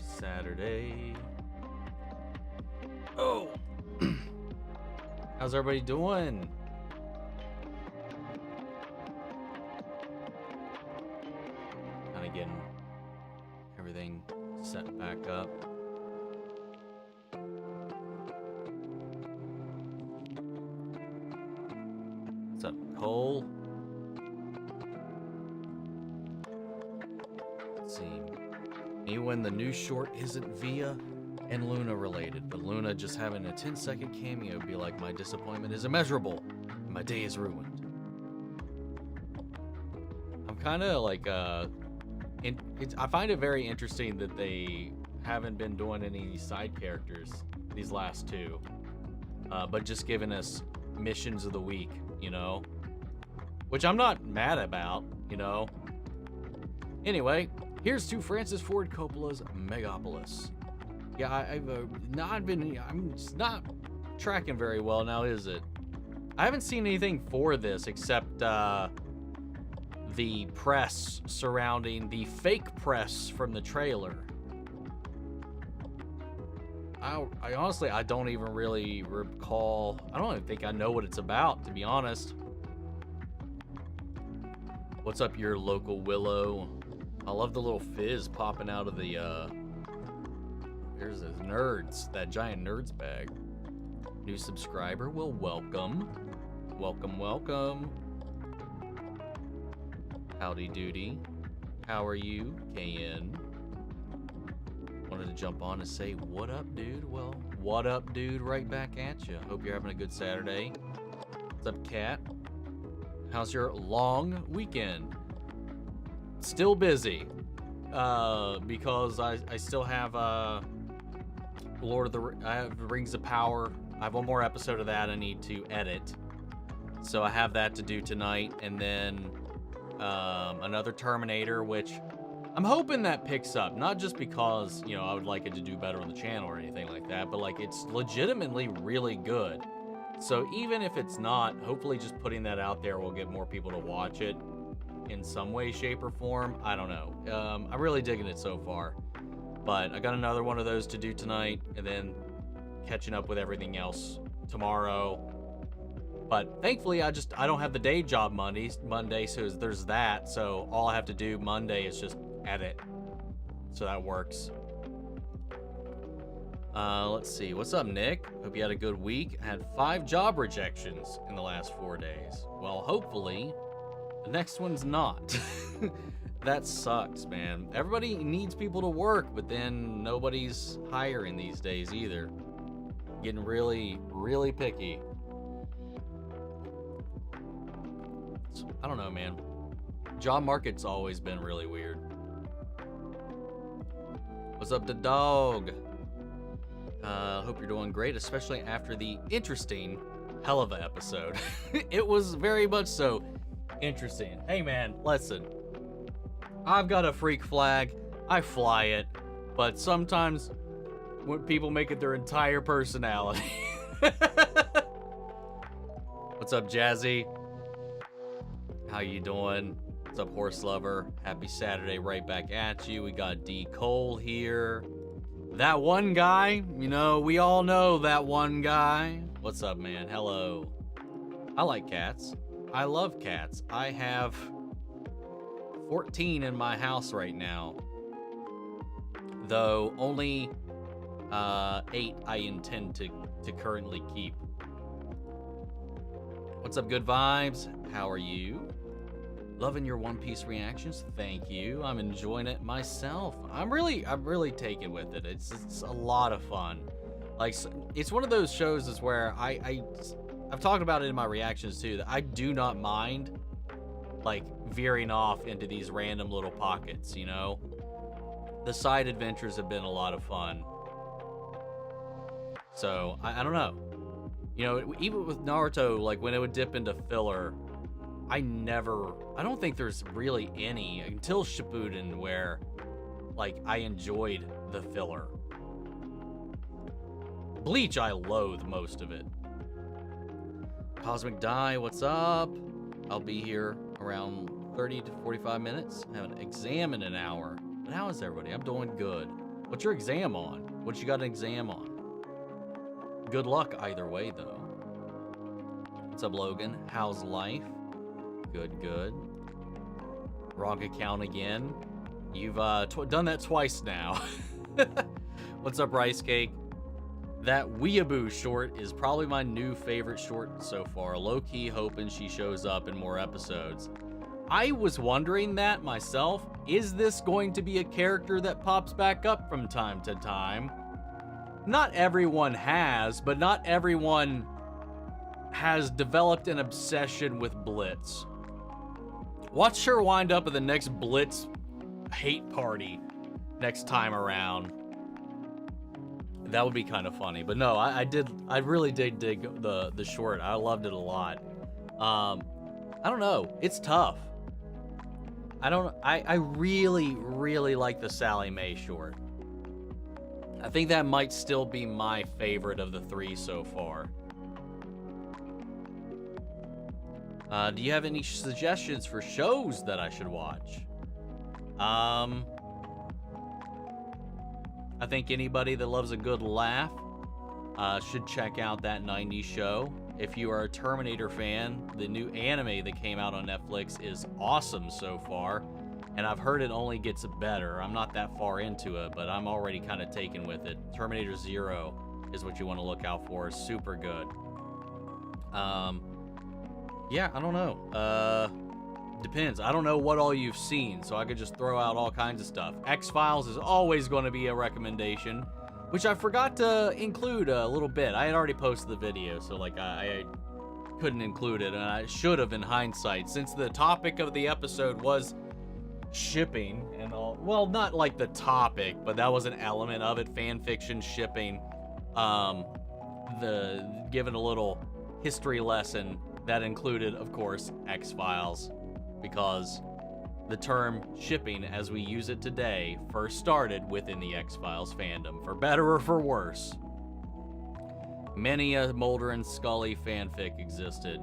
Saturday. Oh! How's everybody doing? Kind of getting everything set back up. What's up, Cole? Let's see. Me when the new short isn't Via and Luna related, but Luna just having a 10-second cameo would be like, my disappointment is immeasurable and my day is ruined. I'm kind of like, I find it very interesting that they haven't been doing any side characters these last two, but just giving us missions of the week, you know, which I'm not mad about, you know. Anyway, here's to Francis Ford Coppola's Megapolis. Yeah, I'm just not tracking very well now, is it? I haven't seen anything for this except the press surrounding the fake press from the trailer. I honestly, I don't even really recall. I don't even think I know what it's about, to be honest. What's up, your local Willow? I love the little fizz popping out of the, there's those nerds, that giant nerds bag. New subscriber, well, welcome. Welcome, welcome. Howdy doody. How are you, KN? Wanted to jump on and say, what up, dude? Well, what up, dude? Right back at you. Hope you're having a good Saturday. What's up, Kat? How's your long weekend? Still busy. Because I still have, I have Rings of Power. I have one more episode of that I need to edit. So I have that to do tonight. And then another Terminator, which I'm hoping that picks up. Not just because, you know, I would like it to do better on the channel or anything like that, but like it's legitimately really good. So even if it's not, hopefully just putting that out there will get more people to watch it in some way, shape, or form. I don't know. I'm really digging it so far. But I got another one of those to do tonight, and then catching up with everything else tomorrow. But thankfully, I don't have the day job Monday, so there's that. So all I have to do Monday is just edit. So that works. Let's see. What's up, Nick? Hope you had a good week. I had 5 job rejections in the last 4 days. Well, hopefully, the next one's not. That sucks, man. Everybody needs people to work, but then nobody's hiring these days either. Getting really, really picky. So, I don't know, man. Job market's always been really weird. What's up, the dog? Hope you're doing great, especially after the interesting hell of a episode. It was very much so interesting. Hey, man, listen. I've got a freak flag. I fly it. But sometimes when people make it their entire personality. What's up, Jazzy? How you doing? What's up, Horse Lover? Happy Saturday right back at you. We got D. Cole here. That one guy, you know, we all know that one guy. What's up, man? Hello. I like cats. I love cats. I have 14 in my house right now, though only 8 I intend to currently keep. What's up, good vibes? How are you? Loving your One Piece reactions. Thank you. I'm enjoying it myself. I'm really taken with it. It's a lot of fun. Like, it's one of those shows is where I've talked about it in my reactions too, that I do not mind like veering off into these random little pockets, you know? The side adventures have been a lot of fun. So, I don't know. You know, even with Naruto, like when it would dip into filler, I don't think there's really any until Shippuden where like I enjoyed the filler. Bleach, I loathe most of it. Cosmic Die, what's up? I'll be here around 30 to 45 minutes. I have an exam in an hour. But how is everybody? I'm doing good. What's your exam on? What you got an exam on? Good luck either way, though. What's up, Logan? How's life? Good, good. Wrong account again. You've done that twice now. What's up, Rice Cake? That Weeaboo short is probably my new favorite short so far. Low-key hoping she shows up in more episodes. I was wondering that myself. Is this going to be a character that pops back up from time to time? Not everyone has, but not everyone has developed an obsession with Blitz. Watch her wind up at the next Blitz hate party next time around. That would be kind of funny. But no, I really did dig the short. I loved it a lot. I don't know. It's tough. I really, really like the Sally Mae short. I think that might still be my favorite of the 3 so far. Do you have any suggestions for shows that I should watch? I think anybody that loves a good laugh should check out that 90s show. If you are a Terminator fan, the new anime that came out on Netflix is awesome so far, and I've heard it only gets better. I'm not that far into it, but I'm already kind of taken with it. Terminator Zero is what you want to look out for. It's super good. Yeah, I don't know. Depends. I don't know what all you've seen, so I could just throw out all kinds of stuff. X-Files is always going to be a recommendation, which I forgot to include a little bit. I had already posted the video, so like I couldn't include it, and I should have in hindsight, since the topic of the episode was shipping and all. Well, not like the topic, but that was an element of it, fan fiction shipping. Given a little history lesson that included, of course, X-Files, because the term shipping as we use it today first started within the X-Files fandom, for better or for worse. Many a Mulder and Scully fanfic existed.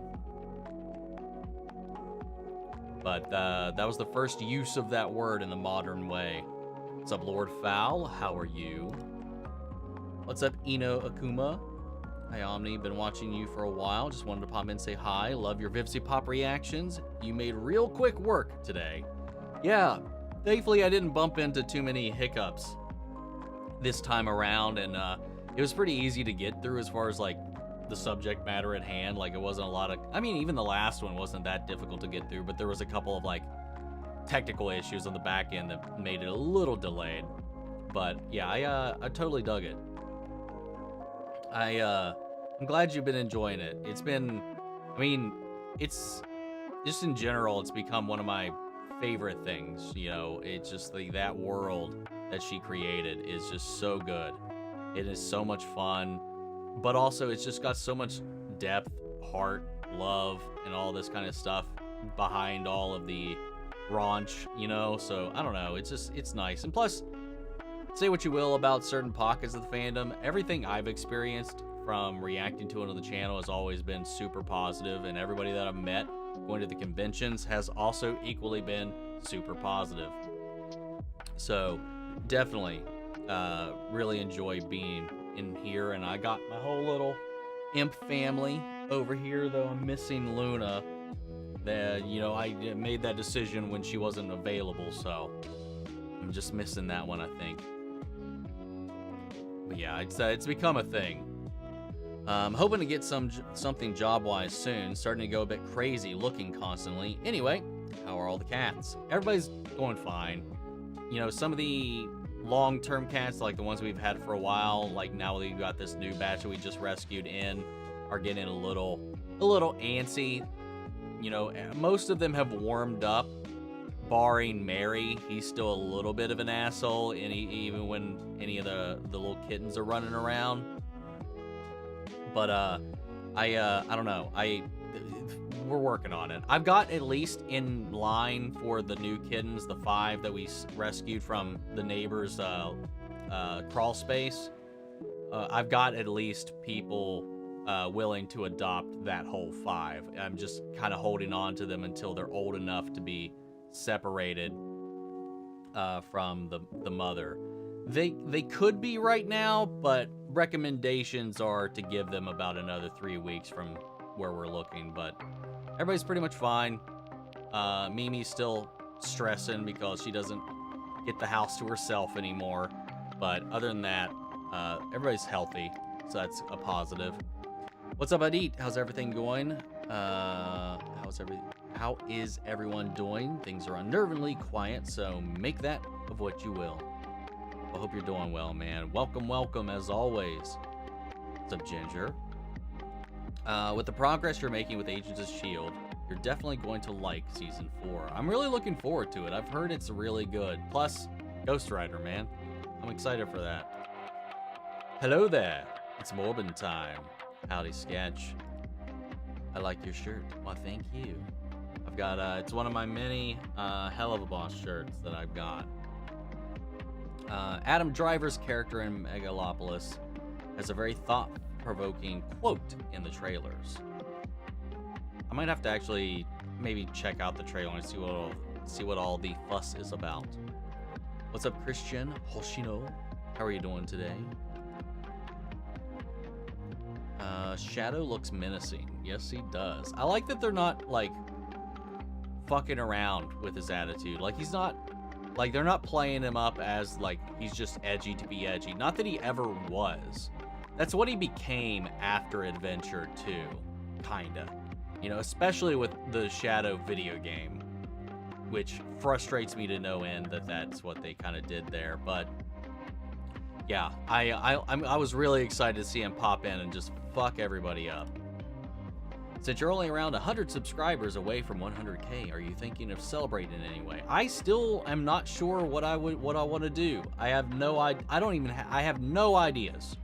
But that was the first use of that word in the modern way. What's up, Lord Fowl? How are you? What's up, Ino Akuma? Hi, Omni. Been watching you for a while. Just wanted to pop in and say hi. Love your Vivsy Pop reactions. You made real quick work today. Yeah, thankfully I didn't bump into too many hiccups this time around, and it was pretty easy to get through as far as like the subject matter at hand. Like, it wasn't a lot of, I mean, even the last one wasn't that difficult to get through, but there was a couple of like technical issues on the back end that made it a little delayed. But yeah, I totally dug it. I'm glad you've been enjoying it. It's been, I mean, it's just in general, it's become one of my favorite things. You know, it's just that world that she created is just so good. It is so much fun, but also it's just got so much depth, heart, love, and all this kind of stuff behind all of the raunch, you know? So I don't know, it's nice. And plus, say what you will about certain pockets of the fandom, everything I've experienced from reacting to it on the channel has always been super positive, and everybody that I've met going to the conventions has also equally been super positive. So definitely really enjoy being in here, and I got my whole little imp family over here, though I'm missing Luna. That, you know, I made that decision when she wasn't available, so I'm just missing that one, I think. But yeah, it's become a thing. Hoping to get something job-wise soon. Starting to go a bit crazy looking constantly. Anyway, how are all the cats? Everybody's going fine. You know, some of the long-term cats, like the ones we've had for a while, like now we've got this new batch that we just rescued in, are getting a little antsy. You know, most of them have warmed up, barring Mary. He's still a little bit of an asshole, and even when any of the little kittens are running around. But I don't know. We're working on it. I've got at least in line for the new kittens, the 5 that we rescued from the neighbor's crawl space. I've got at least people willing to adopt that whole 5. I'm just kind of holding on to them until they're old enough to be separated from the mother. They could be right now, but recommendations are to give them about another 3 weeks from where we're looking. But everybody's pretty much fine. Mimi's still stressing because she doesn't get the house to herself anymore. But other than that, everybody's healthy, so that's a positive. What's up, Adit? How's everything going? How is everyone doing? Things are unnervingly quiet, so make that of what you will. I hope you're doing well, man. Welcome, as always. What's up, Ginger? With the progress you're making with Agents of S.H.I.E.L.D., you're definitely going to like Season 4. I'm really looking forward to it. I've heard it's really good. Plus, Ghost Rider, man. I'm excited for that. Hello there. It's Morbin time. Howdy, Sketch. I like your shirt. Well, thank you. I've got, it's one of my many Hell of a Boss shirts that I've got. Adam Driver's character in Megalopolis has a very thought-provoking quote in the trailers. I might have to actually maybe check out the trailer and see what all the fuss is about. What's up, Christian Hoshino? How are you doing today? Shadow looks menacing. Yes, he does. I like that they're not, like, fucking around with his attitude. Like, he's not, like, they're not playing him up as, like, he's just edgy to be edgy. Not that he ever was. That's what he became after Adventure 2, kinda. You know, especially with the Shadow video game, which frustrates me to no end that that's what they kind of did there. But yeah, I was really excited to see him pop in and just fuck everybody up. Since you're only around 100 subscribers away from 100K, are you thinking of celebrating in any way? I still am not sure what I want to do. I have no I have no ideas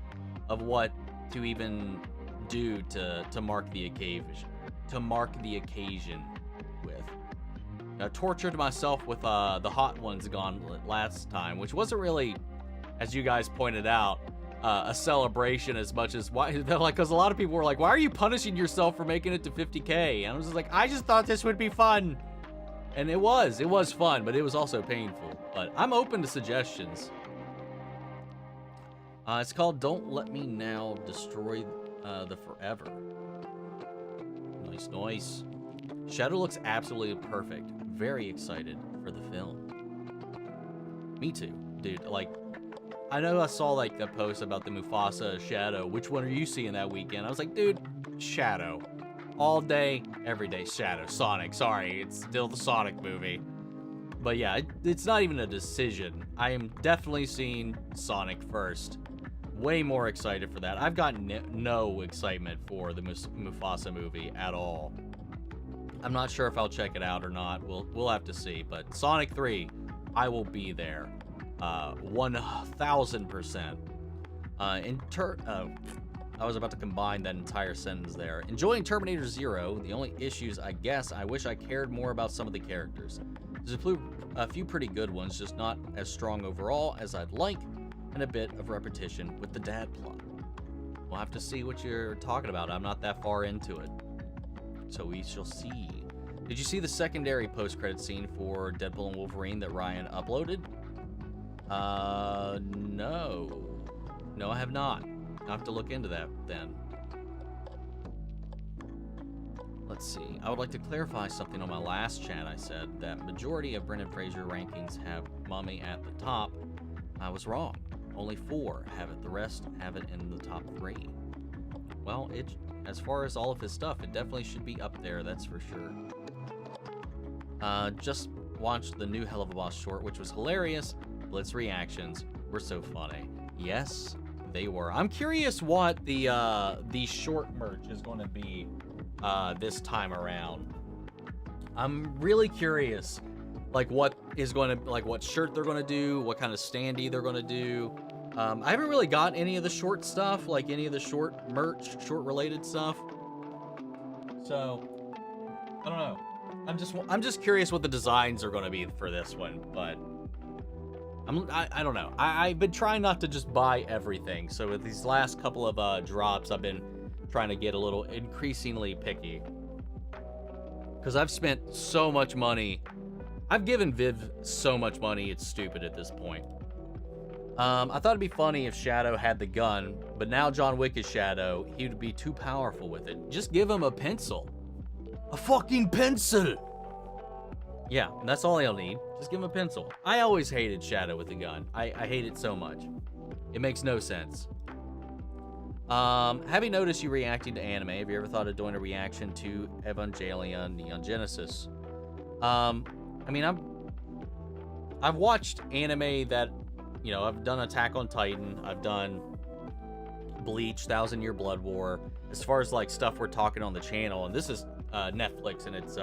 of what to even do to mark the occasion. With. I tortured myself with the Hot Ones Gauntlet last time, which wasn't really, as you guys pointed out, a celebration as much as why. They're like, because a lot of people were like, "Why are you punishing yourself for making it to 50K?" And I was just like, I just thought this would be fun, and it was fun, but it was also painful. But I'm open to suggestions. It's called "Don't Let Me Now Destroy the Forever." Nice. Shadow looks absolutely perfect. Very excited for the film. Me too, dude. Like, I know I saw like a post about the Mufasa Shadow. Which one are you seeing that weekend? I was like, dude, Shadow. All day, every day, Shadow. Sonic, sorry, it's still the Sonic movie. But yeah, it's not even a decision. I am definitely seeing Sonic first. Way more excited for that. I've got no excitement for the Mufasa movie at all. I'm not sure if I'll check it out or not. We'll have to see. But Sonic 3, I will be there. 1000%. I was about to combine that entire sentence there. Enjoying Terminator 0. The only issues, I guess, I wish I cared more about some of the characters. There's a few pretty good ones, just not as strong overall as I'd like, and a bit of repetition with the dad plot. We'll have to see what you're talking about. I'm not that far into it, so we shall see. Did you see the secondary post-credit scene for Deadpool and Wolverine that Ryan uploaded? No, I have not. I'll have to look into that then. Let's see. I would like to clarify something on my last chat. I said that majority of Brendan Fraser rankings have Mummy at the top. I was wrong. Only 4 have it. The rest have it in the top 3. Well, as far as all of his stuff, it definitely should be up there, that's for sure. Just watched the new Hell of a Boss short, which was hilarious. Blitz reactions were so funny. Yes, they were. I'm curious what the short merch is going to be this time around. I'm really curious, like what shirt they're going to do, what kind of standee they're going to do. I haven't really got any of the short stuff, like any of the short merch, short related stuff. So I don't know. I'm just curious what the designs are going to be for this one, but I don't know. I've been trying not to just buy everything. So with these last couple of drops, I've been trying to get a little increasingly picky, because I've spent so much money. I've given Viv so much money, it's stupid at this point. I thought it'd be funny if Shadow had the gun, but now John Wick is Shadow. He would be too powerful with it. Just give him a pencil. A fucking pencil! Yeah, that's all he'll need. Just give him a pencil. I always hated Shadow with the gun. I hate it so much. It makes no sense. Having noticed you reacting to anime, have you ever thought of doing a reaction to Evangelion Neon Genesis? I mean, I've watched anime that, you know, I've done Attack on Titan, I've done Bleach, 1,000 Year Blood War. As far as like stuff we're talking on the channel, and this is Netflix and it's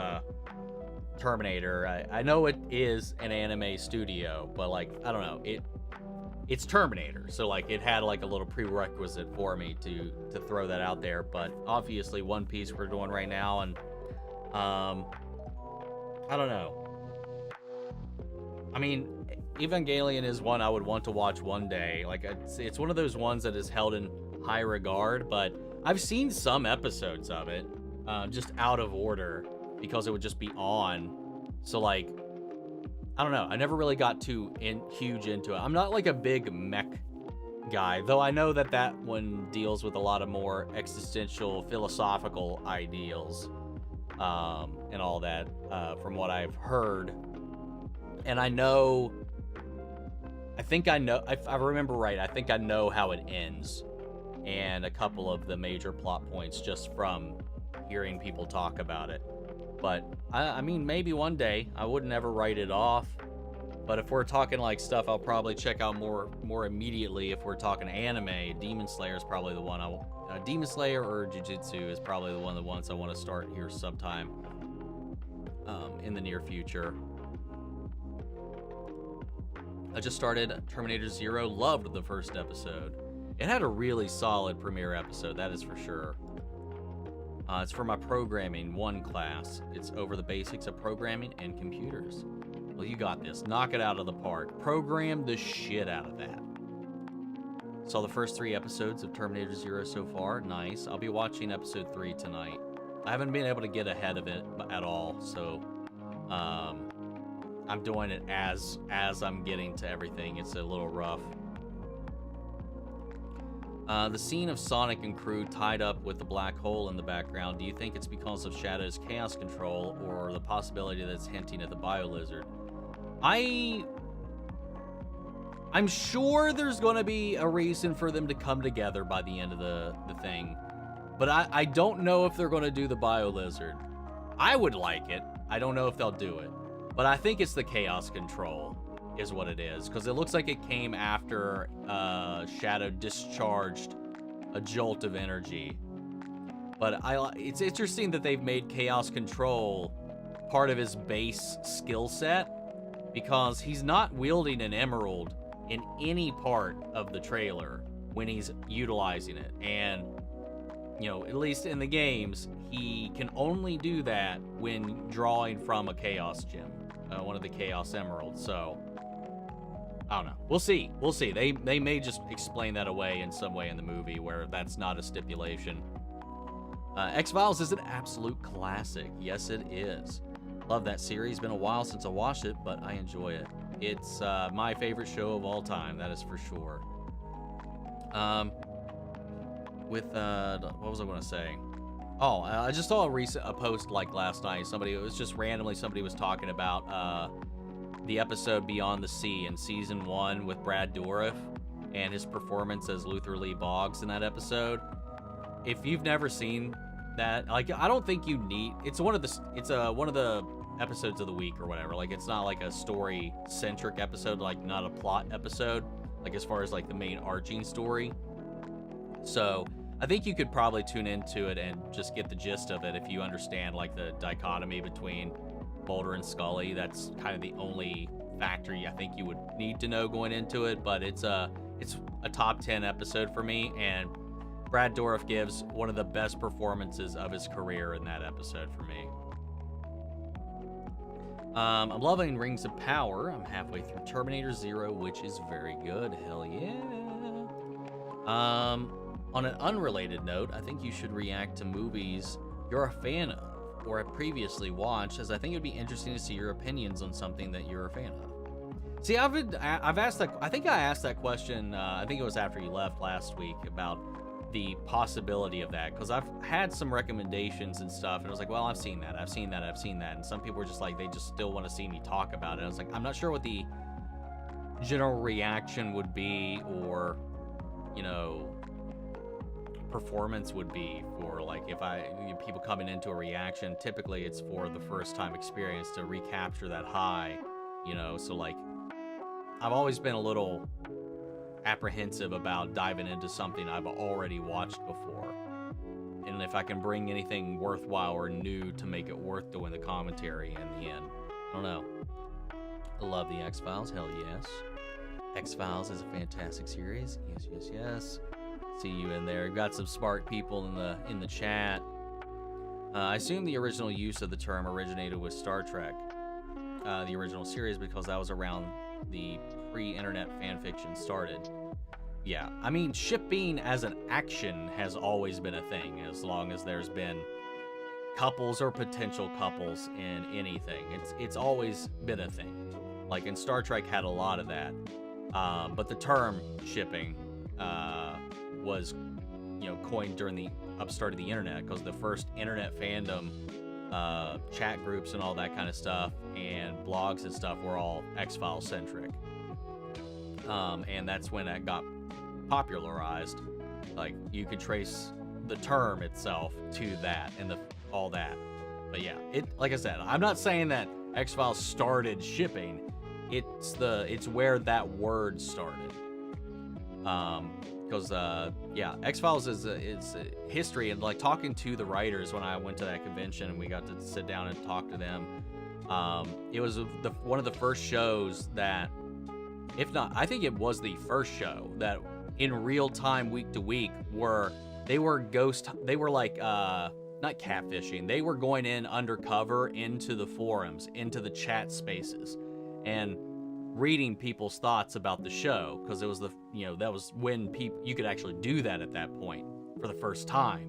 Terminator. I know it is an anime studio, but like, I don't know, it's Terminator, so like it had like a little prerequisite for me to throw that out there. But obviously One Piece we're doing right now, and I don't know. I mean, Evangelion is one I would want to watch one day. Like it's one of those ones that is held in high regard, but I've seen some episodes of it just out of order because it would just be on. So like, I don't know. I never really got too huge into it. I'm not like a big mech guy, though I know that that one deals with a lot of more existential, philosophical ideals and all that from what I've heard. And I know, if I remember right, I think I know how it ends. And a couple of the major plot points just from hearing people talk about it. But I mean, maybe one day. I wouldn't ever write it off. But if we're talking like stuff I'll probably check out more immediately, if we're talking anime, Demon Slayer is probably the one Demon Slayer or Jujutsu is probably the ones I want to start here sometime in the near future. I just started Terminator Zero, loved the first episode. It had a really solid premiere episode, that is for sure. It's for my Programming 1 class. It's over the basics of programming and computers. Well, you got this. Knock it out of the park. Program the shit out of that. Saw the first 3 episodes of Terminator Zero so far. Nice. I'll be watching episode 3 tonight. I haven't been able to get ahead of it at all, so I'm doing it as I'm getting to everything. It's a little rough. The scene of Sonic and crew tied up with the black hole in the background, do you think it's because of Shadow's chaos control or the possibility that it's hinting at the bio-lizard? I'm sure there's going to be a reason for them to come together by the end of the thing. But I don't know if they're going to do the bio-lizard. I would like it. I don't know if they'll do it. But I think it's the chaos control is what it is, because it looks like it came after Shadow discharged a jolt of energy. But it's interesting that they've made chaos control part of his base skill set, because he's not wielding an emerald in any part of the trailer when he's utilizing it. And, you know, at least in the games, he can only do that when drawing from a chaos gem, one of the chaos emeralds. So I don't know. We'll see. We'll see. They may just explain that away in some way in the movie where that's not a stipulation. X-Files is an absolute classic. Yes, it is. Love that series. Been a while since I watched it, but I enjoy it. It's my favorite show of all time. That is for sure. What was I going to say? Oh, I just saw a post like last night. It was just randomly somebody was talking about the episode Beyond the Sea in season 1 with Brad Dourif and his performance as Luther Lee Boggs in that episode. If you've never seen that, like, I don't think you need. It's one of the episodes of the week or whatever. Like, it's not like a story centric episode, like not a plot episode, like as far as like the main arching story. So I think you could probably tune into it and just get the gist of it if you understand like the dichotomy between Mulder and Scully. That's kind of the only factor I think you would need to know going into it. But it's a top 10 episode for me, and Brad Dourif gives one of the best performances of his career in that episode for me. I'm loving Rings of Power. I'm halfway through Terminator Zero, which is very good. Hell yeah. On an unrelated note, I think you should react to movies you're a fan of or have previously watched, as I think it would be interesting to see your opinions on something that you're a fan of. See, I've asked that. I think I asked that question. I think it was after you left last week about the possibility of that, because I've had some recommendations and stuff, and I was like, well, I've seen that, and some people were just like, they just still want to see me talk about it. I was like, I'm not sure what the general reaction would be, or, you know, performance would be for, like, if people coming into a reaction. Typically it's for the first time experience to recapture that high, you know. So like, I've always been a little apprehensive about diving into something I've already watched before, and if I can bring anything worthwhile or new to make it worth doing the commentary in the end. I don't know. I love the X-Files. Hell yes. X-Files is a fantastic series. Yes, yes, yes. See you in there. We've got some smart people in the chat. I assume the original use of the term originated with Star Trek, the original series, because that was around the pre-internet fanfiction started. Yeah, I mean, shipping as an action has always been a thing, as long as there's been couples or potential couples in anything. It's always been a thing. Like, in Star Trek had a lot of that. But the term shipping was, you know, coined during the upstart of the internet, because the first internet fandom, chat groups and all that kind of stuff, and blogs and stuff were all X-Files centric. And that's when that got popularized. Like, you could trace the term itself to that and all that. But yeah, like I said, I'm not saying that X-Files started shipping. It's where that word started. Because yeah, X-Files is history, and like talking to the writers when I went to that convention and we got to sit down and talk to them. It was one of the first shows that, if not, I think it was the first show that in real time, week to week, they were like not catfishing. They were going in undercover into the forums, into the chat spaces, and reading people's thoughts about the show, because it was that was when you could actually do that at that point for the first time.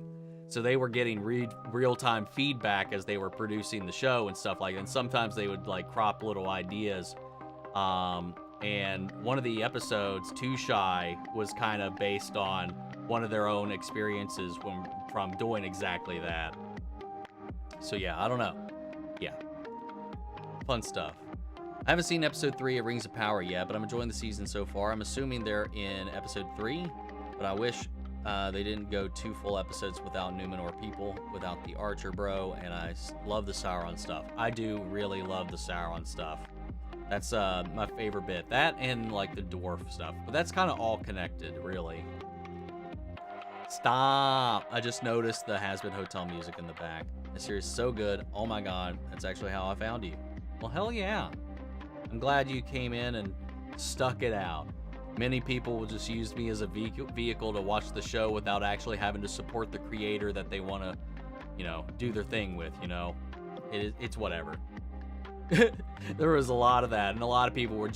So they were getting real-time feedback as they were producing the show and stuff like that. And sometimes they would like crop little ideas. And one of the episodes, Too Shy, was kind of based on one of their own experiences from doing exactly that. So yeah, I don't know. Yeah, fun stuff. I haven't seen episode 3 of Rings of Power yet, but I'm enjoying the season so far. I'm assuming they're in episode 3, but I wish they didn't go 2 full episodes without Numenor people, without the Archer bro, and I love the Sauron stuff. I do really love the Sauron stuff. That's my favorite bit. That and like the dwarf stuff, but that's kind of all connected, really. Stop! I just noticed the Has-Been Hotel music in the back. The series is so good. Oh my god, that's actually how I found you. Well, hell yeah. I'm glad you came in and stuck it out. Many people will just use me as a vehicle to watch the show without actually having to support the creator that they want to, you know, do their thing with, you know. It's whatever. There was a lot of that, and a lot of people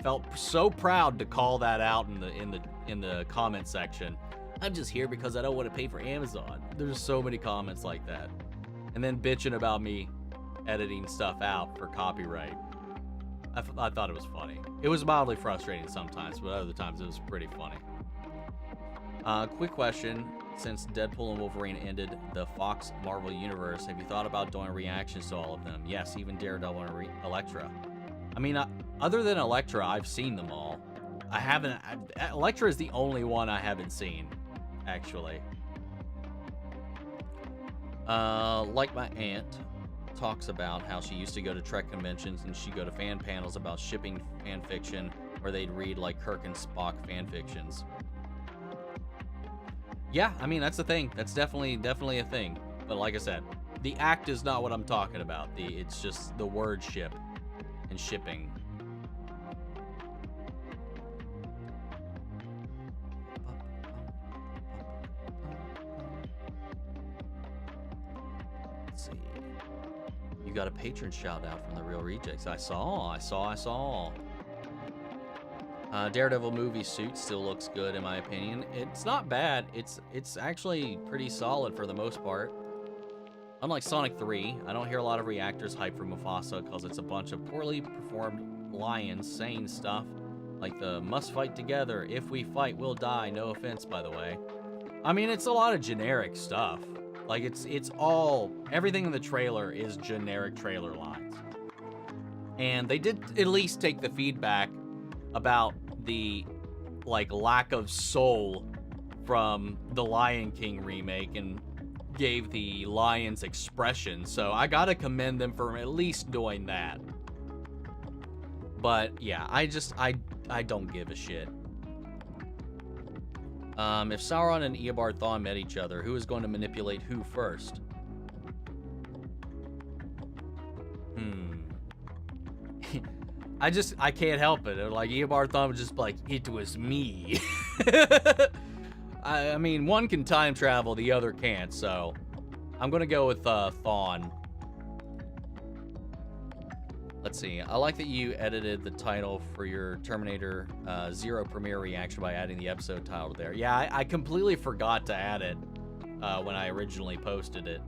felt so proud to call that out in the comment section. I'm just here because I don't want to pay for Amazon. There's so many comments like that. And then bitching about me editing stuff out for copyright. I thought it was funny. It was mildly frustrating sometimes, but other times it was pretty funny. Quick question. Since Deadpool and Wolverine ended the Fox Marvel Universe, have you thought about doing reactions to all of them? Yes, even Daredevil and Elektra. I mean, other than Elektra, I've seen them all. I haven't... Elektra is the only one I haven't seen, actually. Like my aunt talks about how she used to go to Trek conventions and she'd go to fan panels about shipping fan fiction, where they'd read like Kirk and Spock fan fictions. Yeah, I mean, that's the thing. That's definitely a thing. But like I said, the act is not what I'm talking about. It's just the word ship and shipping. Let's see. You got a patron shout out from the Real Rejects. I saw. Daredevil movie suit still looks good in my opinion. It's not bad. It's actually pretty solid for the most part. Unlike Sonic 3, I don't hear a lot of reactors hype for Mufasa because it's a bunch of poorly performed lions saying stuff like the must fight together. If we fight, we'll die. No offense, by the way. I mean, it's a lot of generic stuff. Like, it's all, everything in the trailer is generic trailer lines. And they did at least take the feedback about the, like, lack of soul from the Lion King remake and gave the lions expression. So I gotta commend them for at least doing that. But yeah, I don't give a shit. If Sauron and Eobard Thawne met each other, who is going to manipulate who first? I can't help it. Like, Eobard Thawne was just like, it was me. I mean, one can time travel, the other can't, so I'm gonna go with Thawne. Let's see. I like that you edited the title for your Terminator 0 premiere reaction by adding the episode title there. Yeah, I completely forgot to add it when I originally posted it.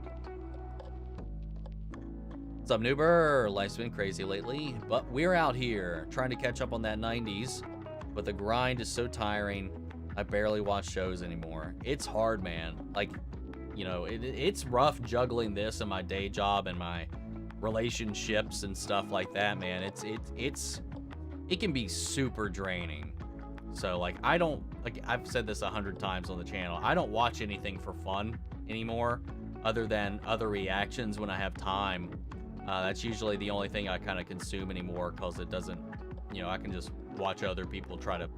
What's up, Noober? Life's been crazy lately, but we're out here trying to catch up on that 90s, but the grind is so tiring, I barely watch shows anymore. It's hard, man. Like, you know, it's rough juggling this and my day job and my relationships and stuff like that, man. It can be super draining. So, like, I've said this 100 times on the channel, I don't watch anything for fun anymore other than other reactions when I have time. That's usually the only thing I kind of consume anymore, because it doesn't, you know, I can just watch other people try to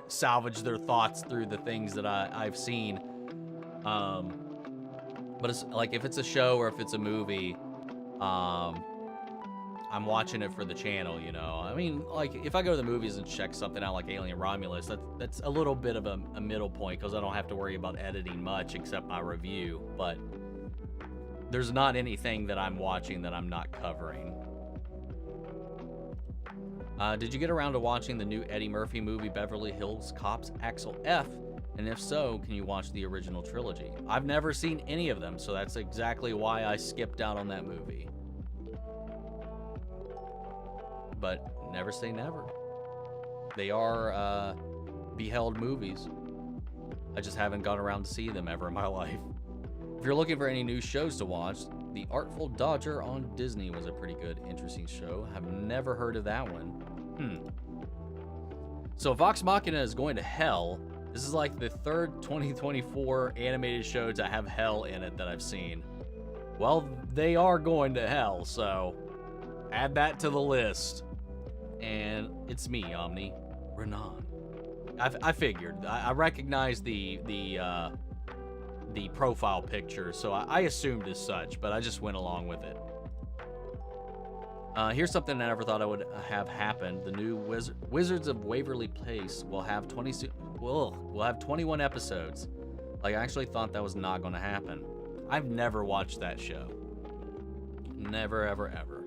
salvage their thoughts through the things that I've seen. But it's like, if it's a show or if it's a movie, I'm watching it for the channel, you know. I mean, like, if I go to the movies and check something out like Alien Romulus, that's a little bit of a middle point, because I don't have to worry about editing much except my review. But there's not anything that I'm watching that I'm not covering. Did you get around to watching the new Eddie Murphy movie, Beverly Hills Cops Axel F? And if so, can you watch the original trilogy? I've never seen any of them, so that's exactly why I skipped out on that movie. But never say never. They are beheld movies. I just haven't gone around to see them ever in my life. If you're looking for any new shows to watch, The Artful Dodger on Disney was a pretty good, interesting show. I've never heard of that one. So Vox Machina is going to hell. This is like the third 2024 animated show to have hell in it that I've seen. Well, they are going to hell, so add that to the list. And it's me, Omni, Renan. I figured. I recognized the profile picture, so I assumed as such, but I just went along with it. Here's something I never thought I would have happened. The new Wizards of Waverly Place will have 21 episodes. Like, I actually thought that was not going to happen. I've never watched that show. Never, ever, ever.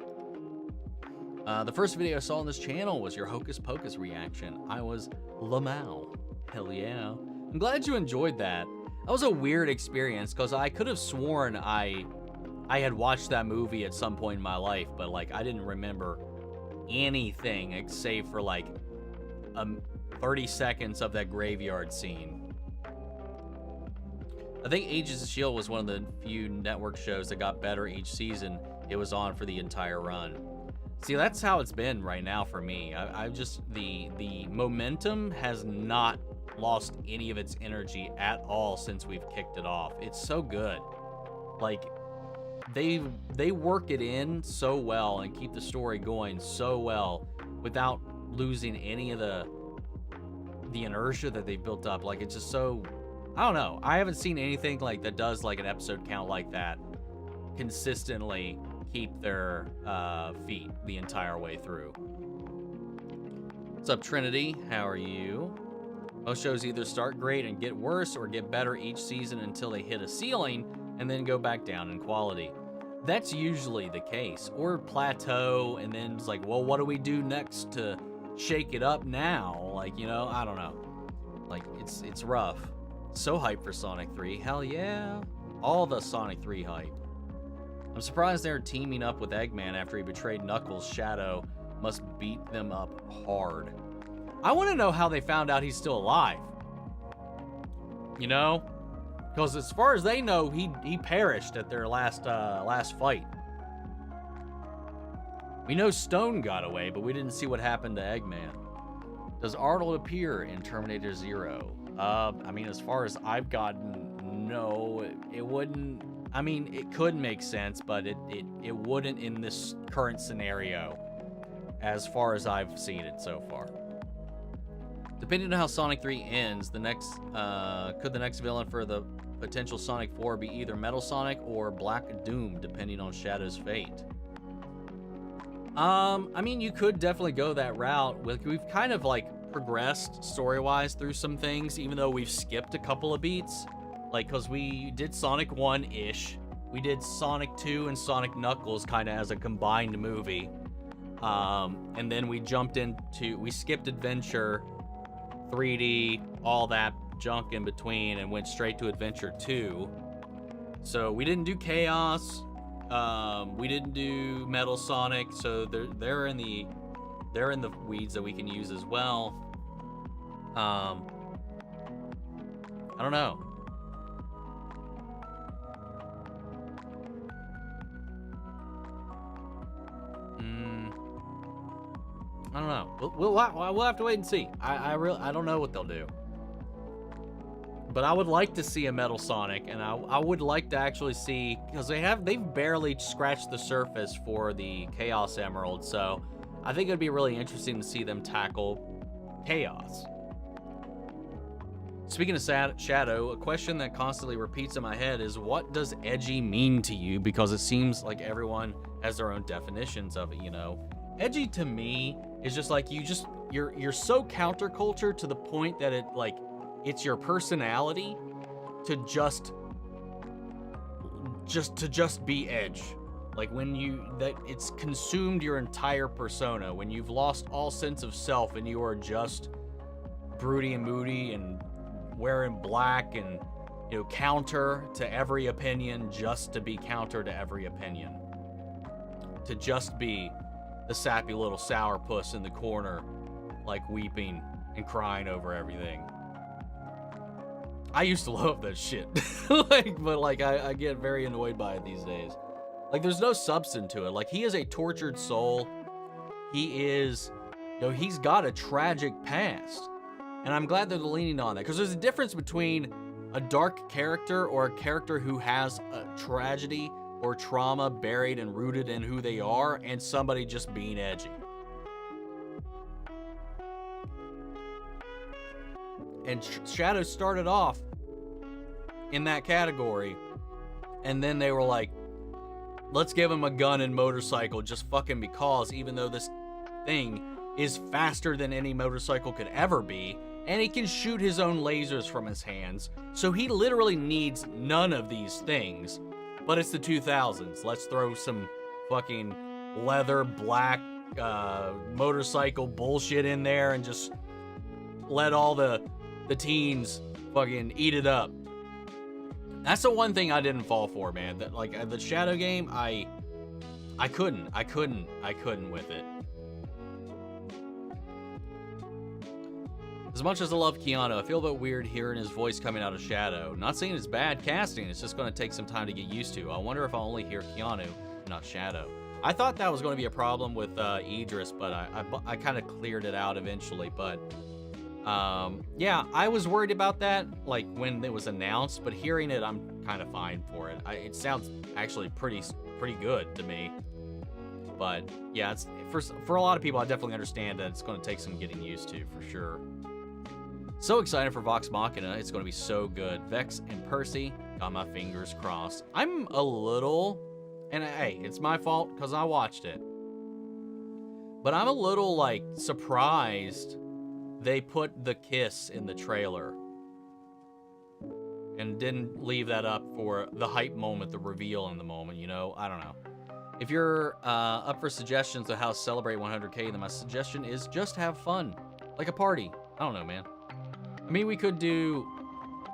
The first video I saw on this channel was your Hocus Pocus reaction. I was Lamau. Hell yeah. I'm glad you enjoyed that. That was a weird experience, because I could have sworn I had watched that movie at some point in my life, but, like, I didn't remember anything except for, like, 30 seconds of that graveyard scene. I think Agents of S.H.I.E.L.D. was one of the few network shows that got better each season it was on for the entire run. See, that's how it's been right now for me. I've just, the momentum has not lost any of its energy at all since we've kicked it off. It's so good. Like, they work it in so well and keep the story going so well without losing any of the inertia that they built up. Like, it's just so, I don't know. I haven't seen anything like that does like an episode count like that consistently keep their feet the entire way through. What's up, Trinity? How are you? Most shows either start great and get worse or get better each season until they hit a ceiling and then go back down in quality. That's usually the case. Or plateau, and then it's like, well, what do we do next to shake it up now? Like, you know, I don't know. Like, it's rough. So hyped for Sonic 3. Hell yeah. All the Sonic 3 hype. I'm surprised they're teaming up with Eggman after he betrayed Knuckles' shadow must beat them up hard. I want to know how they found out he's still alive. You know? Because as far as they know, he perished at their last fight. We know Stone got away, but we didn't see what happened to Eggman. Does Arnold appear in Terminator Zero? I mean, as far as I've gotten, no, it wouldn't. I mean, it could make sense, but it wouldn't in this current scenario, as far as I've seen it so far. Depending on how Sonic 3 ends, could the next villain for the potential Sonic 4 be either Metal Sonic or Black Doom, depending on Shadow's fate? I mean, you could definitely go that route. We've kind of like progressed story-wise through some things, even though we've skipped a couple of beats. Like, because we did Sonic 1-ish. We did Sonic 2 and Sonic Knuckles kind of as a combined movie. And then we skipped Adventure, 3D, all that junk in between, and went straight to Adventure 2. So we didn't do Chaos. We didn't do Metal Sonic, so they're in the weeds that we can use as well. I don't know. I don't know. We'll have to wait and see. I don't know what they'll do. But I would like to see a Metal Sonic, and I would like to actually see, because they've barely scratched the surface for the Chaos Emerald, so I think it'd be really interesting to see them tackle Chaos. Speaking of Shadow, a question that constantly repeats in my head is, what does edgy mean to you? Because it seems like everyone has their own definitions of it, you know? Edgy to me is just like you're so counterculture to the point that it's your personality to just be edge. Like it's consumed your entire persona, when you've lost all sense of self and you are just broody and moody and wearing black and, you know, counter to every opinion just to be counter to every opinion. To just be the sappy little sourpuss in the corner, like weeping and crying over everything. I used to love that shit. I get very annoyed by it these days. Like, there's no substance to it. Like, he is a tortured soul. He is, you know, he's got a tragic past. And I'm glad they're leaning on that, because there's a difference between a dark character or a character who has a tragedy or trauma buried and rooted in who they are, and somebody just being edgy. And Shadow started off in that category, and then they were like, let's give him a gun and motorcycle just fucking because, even though this thing is faster than any motorcycle could ever be, and he can shoot his own lasers from his hands, so he literally needs none of these things. But it's the 2000s. Let's throw some fucking leather black motorcycle bullshit in there and just let all the teens fucking eat it up. That's the one thing I didn't fall for, man. That, like, the Shadow game, I couldn't with it. As much as I love Keanu, I feel a bit weird hearing his voice coming out of Shadow. Not saying it's bad casting, it's just going to take some time to get used to. I wonder if I'll only hear Keanu, not Shadow. I thought that was going to be a problem with Idris, but I kind of cleared it out eventually. But yeah, I was worried about that, like, when it was announced, but hearing it, I'm kind of fine for it. It sounds actually pretty good to me. But yeah, it's for a lot of people, I definitely understand that it's going to take some getting used to, for sure. So excited for Vox Machina. It's going to be so good. Vex and Percy, got my fingers crossed. I'm a little, and hey, it's my fault because I watched it, but I'm a little, like, surprised they put the kiss in the trailer and didn't leave that up for the hype moment, the reveal in the moment, you know? I don't know. If you're up for suggestions of how to celebrate 100K, then my suggestion is just have fun. Like a party. I don't know, man. I mean, we could do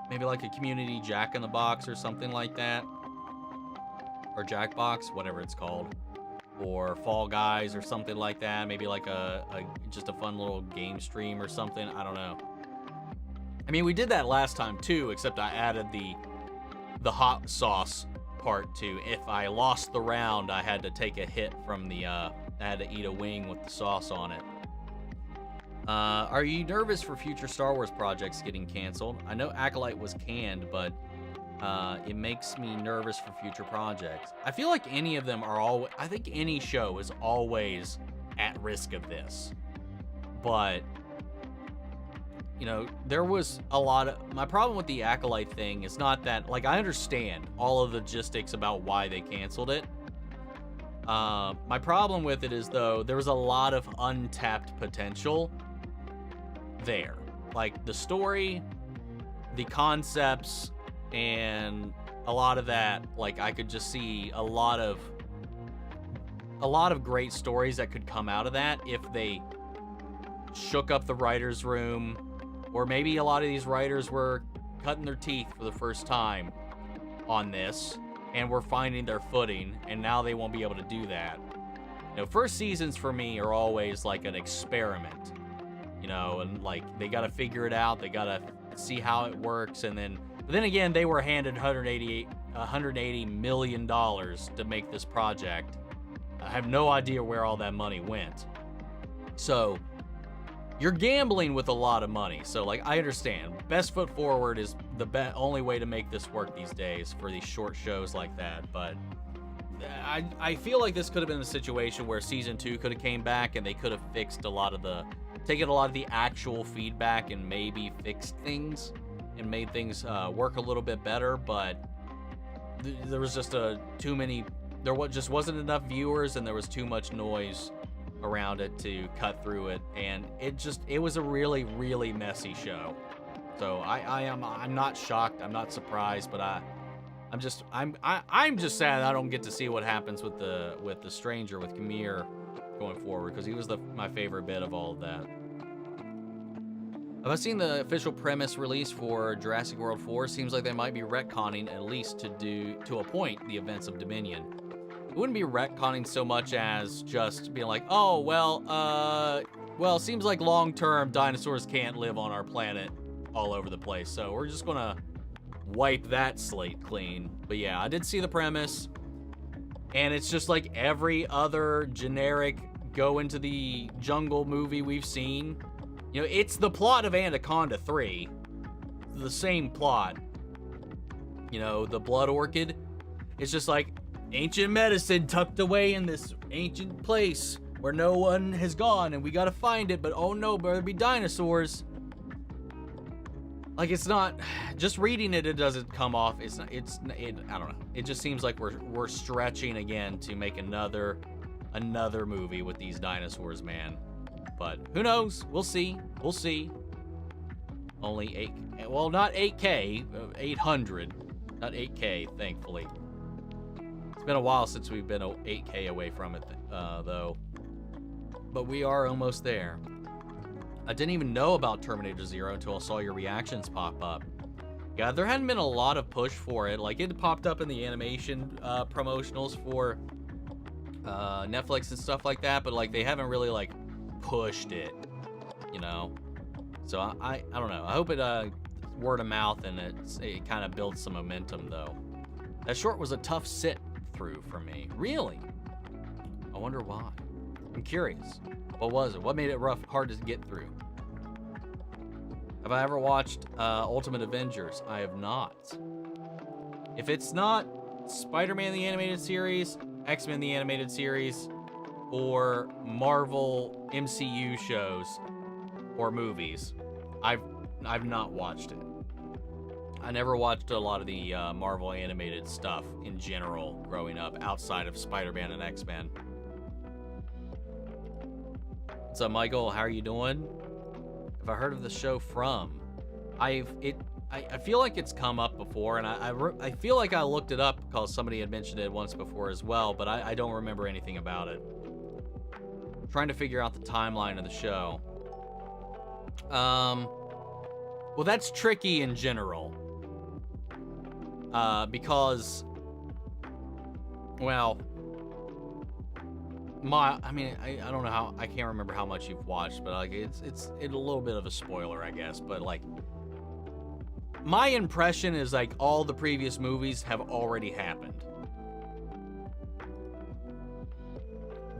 maybe like a community Jack-in-the-Box or something like that. Or Jackbox, whatever it's called. or Fall Guys or something like that. Maybe like just a fun little game stream or something. I don't know. I mean, we did that last time too, except I added the hot sauce part to. If I lost the round, I had to take a hit from the, I had to eat a wing with the sauce on it. Are you nervous for future Star Wars projects getting canceled? I know Acolyte was canned, but it makes me nervous for future projects. I feel like any of them are always, I think any show is always at risk of this. But, you know, there was a lot of, my problem with the Acolyte thing is not that, like, I understand all of the logistics about why they canceled it. My problem with it is, though, there was a lot of untapped potential there. Like, the story, the concepts, and a lot of that, like, I could just see a lot of great stories that could come out of that if they shook up the writer's room, or maybe a lot of these writers were cutting their teeth for the first time on this and were finding their footing, and now they won't be able to do that. You know, first seasons for me are always like an experiment, you know, and like they got to figure it out, they got to see how it works, and then again, they were handed $180 million to make this project. I have no idea where all that money went. So you're gambling with a lot of money. So, like, I understand. Best foot forward is the only way to make this work these days for these short shows like that. But I feel like this could have been a situation where season 2 could have came back and they could have fixed taken a lot of the actual feedback and maybe fixed things and made things work a little bit better. But there was just just wasn't enough viewers, and there was too much noise around it to cut through it, and it was a really, really messy show. So I'm not shocked, I'm not surprised, but I'm just sad I don't get to see what happens with the Stranger, with Kamir going forward, because he was my favorite bit of all of that. Have I seen the official premise release for Jurassic World 4? Seems like they might be retconning, at least to a point, the events of Dominion. It wouldn't be retconning so much as just being like, oh, well, seems like long-term dinosaurs can't live on our planet all over the place, so we're just gonna wipe that slate clean. But yeah, I did see the premise, and it's just like every other generic go into the jungle movie we've seen. You know, it's the plot of Anaconda 3. The same plot. You know, the blood orchid. It's just like ancient medicine tucked away in this ancient place where no one has gone, and we gotta find it, but oh no, there'll be dinosaurs. Like, it's not, just reading it, it doesn't come off, I don't know. It just seems like we're stretching again to make another movie with these dinosaurs, man. But who knows? We'll see. Only 8, well, not 8K, 800, not 8K, thankfully. It's been a while since we've been 8K away from it, though. But we are almost there. I didn't even know about Terminator Zero until I saw your reactions pop up. Yeah, there hadn't been a lot of push for it. Like, it popped up in the animation promotionals for Netflix and stuff like that, but like they haven't really like pushed it, you know. So I don't know. I hope it word of mouth, and it kind of builds some momentum, though. That short was a tough sit through for me. Really? I wonder why. I'm curious. What was it? What made it hard to get through? Have I ever watched Ultimate Avengers? I have not. If it's not Spider-Man the Animated Series, X-Men the Animated Series, or Marvel MCU shows or movies, I've not watched it. I never watched a lot of the Marvel animated stuff in general growing up, outside of Spider-Man and X-Men. What's up, Michael? How are you doing? Have I heard of the show From? I feel like it's come up before, and I feel like I looked it up because somebody had mentioned it once before as well, but I don't remember anything about it. I'm trying to figure out the timeline of the show. Well, that's tricky in general. Because, well, I don't know how, I can't remember how much you've watched, but like it's a little bit of a spoiler, I guess. But like, my impression is like all the previous movies have already happened.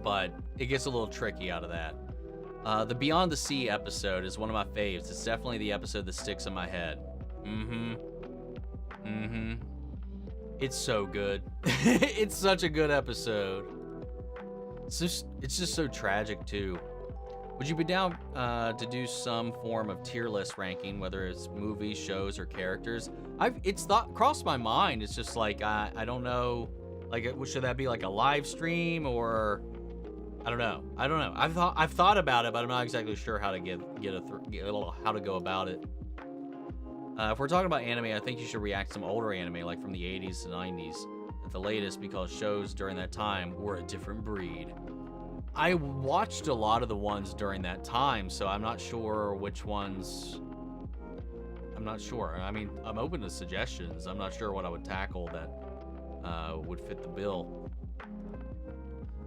But it gets a little tricky out of that. The Beyond the Sea episode is one of my faves. It's definitely the episode that sticks in my head. It's so good. It's such a good episode. It's just so tragic too. Would you be down to do some form of tier list ranking, whether it's movies, shows, or characters? It's crossed my mind. It's just like I don't know. Like, should that be like a live stream, or I don't know. I've thought about it, but I'm not exactly sure how to how to go about it. If we're talking about anime, I think you should react to some older anime, like from the 80s to 90s at the latest, because shows during that time were a different breed. I watched a lot of the ones during that time, so I'm not sure which ones. I'm not sure. I mean, I'm open to suggestions. I'm not sure what I would tackle that would fit the bill.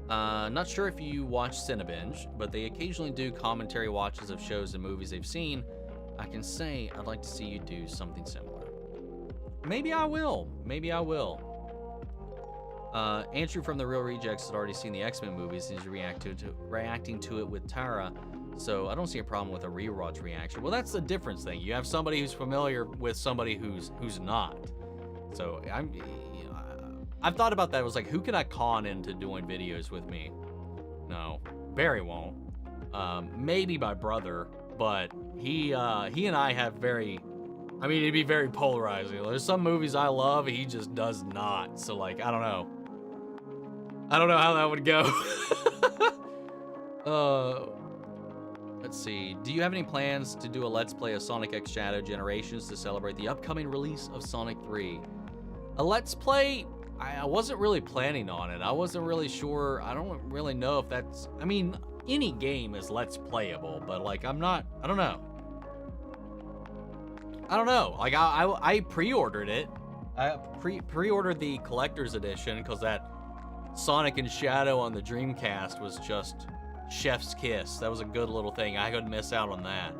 Not sure if you watch Cinebinge, but they occasionally do commentary watches of shows and movies they've seen. I can say I'd like to see you do something similar. Maybe I will. Andrew from The Real Rejects had already seen the X-Men movies and is reacting to it with Tara, so I don't see a problem with a rewatch reaction. Well, that's the difference thing. You have somebody who's familiar with somebody who's not. So I've thought about that. It was like, who can I con into doing videos with me? No, Barry won't. Maybe my brother, but he and I have it'd be very polarizing. There's some movies I love, he just does not. So like, I don't know how that would go. Let's see. Do you have any plans to do a Let's Play of Sonic X Shadow Generations to celebrate the upcoming release of Sonic 3? A Let's Play? I wasn't really planning on it. I wasn't really sure. I don't really know if that's... I mean, any game is Let's Playable, but like, I don't know. Like, I pre-ordered it. I pre-ordered the collector's edition because that Sonic and Shadow on the Dreamcast was just chef's kiss. That was a good little thing. I couldn't miss out on that.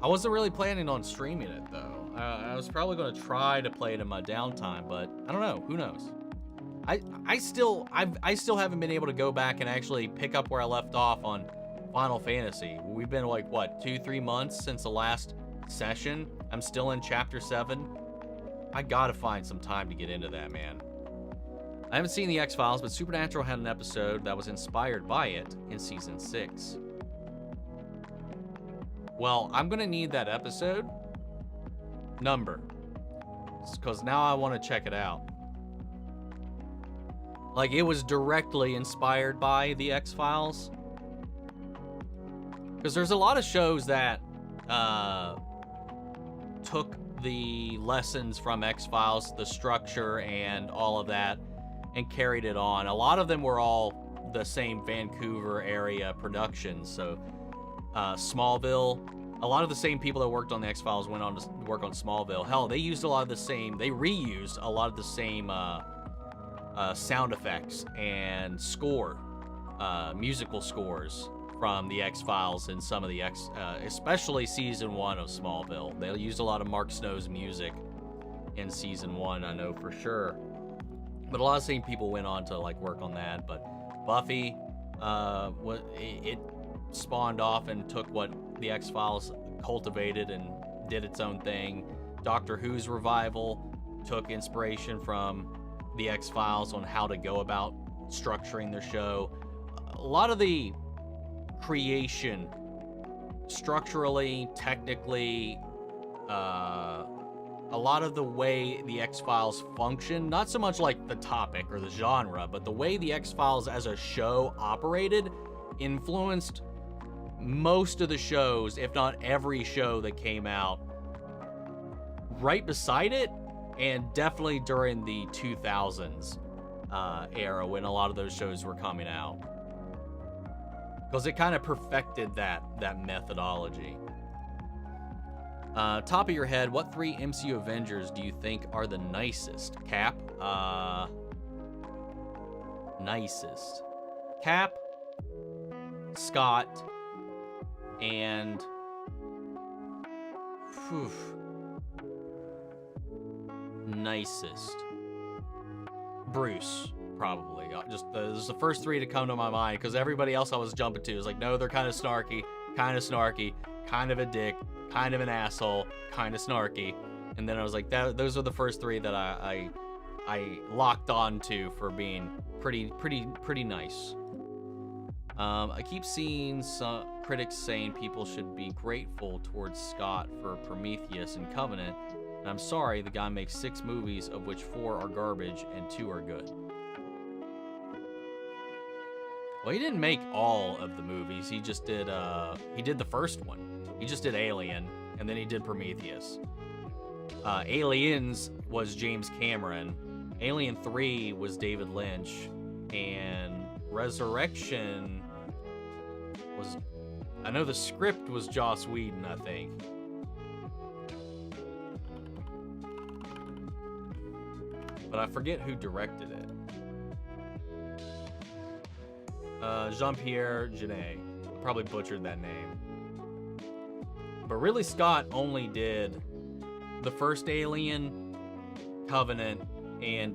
I wasn't really planning on streaming it though. I was probably going to try to play it in my downtime, but I don't know. Who knows? I still haven't been able to go back and actually pick up where I left off on Final Fantasy. We've been like, what, 2-3 months since the last session? I'm still in Chapter 7. I gotta find some time to get into that, man. I haven't seen the X-Files, but Supernatural had an episode that was inspired by it in Season 6. Well, I'm gonna need that episode number, because now I want to check it out. Like, it was directly inspired by the X-Files. Because there's a lot of shows that took the lessons from X-Files, the structure and all of that, and carried it on. A lot of them were all the same Vancouver area productions. So Smallville, a lot of the same people that worked on the X-Files went on to work on Smallville. Hell, they used a lot of the same, they reused a lot of the same sound effects and score, musical scores from the X-Files and some of the especially Season 1 of Smallville. They used a lot of Mark Snow's music in Season 1, I know for sure. But a lot of the same people went on to like work on that. But Buffy, it spawned off and took what the X-Files cultivated and did its own thing. Doctor Who's revival took inspiration from the X-Files on how to go about structuring their show. A lot of the creation, structurally, technically, a lot of the way the X-Files function, not so much like the topic or the genre, but the way the X-Files as a show operated influenced most of the shows, if not every show that came out right beside it, and definitely during the 2000s era when a lot of those shows were coming out. Because it kind of perfected that methodology. Top of your head, what 3 MCU Avengers do you think are the nicest? Cap? nicest. Cap, Scott, and nicest. Bruce, probably. This is the first three to come to my mind, because everybody else I was jumping to is like, no, they're kind of snarky, kind of a dick, kind of an asshole, kind of snarky. And then I was like, those are the first three that I locked on to for being pretty nice. I keep seeing some critics saying people should be grateful towards Scott for Prometheus and Covenant, and I'm sorry, the guy makes 6 movies, of which 4 are garbage and 2 are good. Well, he didn't make all of the movies. He just did, he did the first one. He just did Alien, and then he did Prometheus. Aliens was James Cameron. Alien 3 was David Lynch. And Resurrection was... I know the script was Joss Whedon, I think. But I forget who directed it. Jean-Pierre Jeunet. Probably butchered that name. But Ridley Scott only did the first Alien, Covenant, and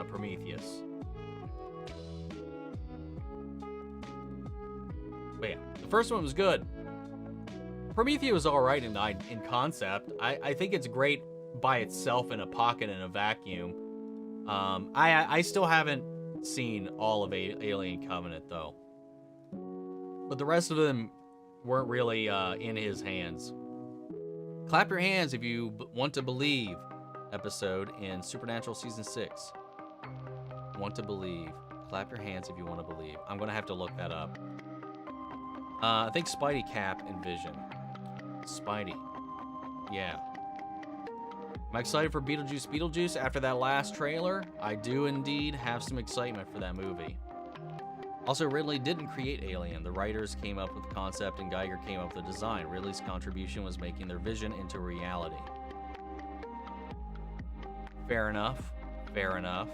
Prometheus. But yeah, the first one was good. Prometheus was alright in concept. I think it's great by itself in a pocket in a vacuum. I still haven't seen all of Alien Covenant though. But the rest of them weren't really in his hands. Clap your hands if you want to believe episode in Supernatural Season 6. Want to believe. Clap your hands if you want to believe. I'm going to have to look that up. I think Spidey, Cap, and Vision. Spidey. Yeah. Am I excited for Beetlejuice after that last trailer? I do indeed have some excitement for that movie. Also, Ridley didn't create Alien. The writers came up with the concept and Geiger came up with the design. Ridley's contribution was making their vision into reality. Fair enough. Fair enough.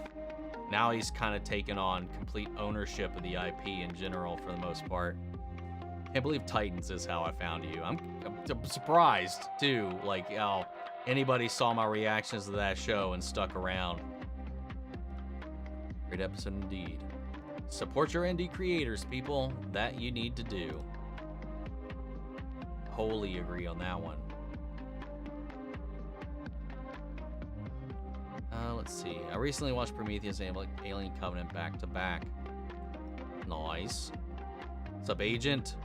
Now he's kind of taken on complete ownership of the IP in general for the most part. Can't believe Titans is how I found you. I'm surprised, too, like how anybody saw my reactions to that show and stuck around. Great episode indeed. Support your indie creators, people. That you need to do. Wholly agree on that one. Let's see. I recently watched Prometheus and Alien Covenant back to back. Nice. What's up, Agent?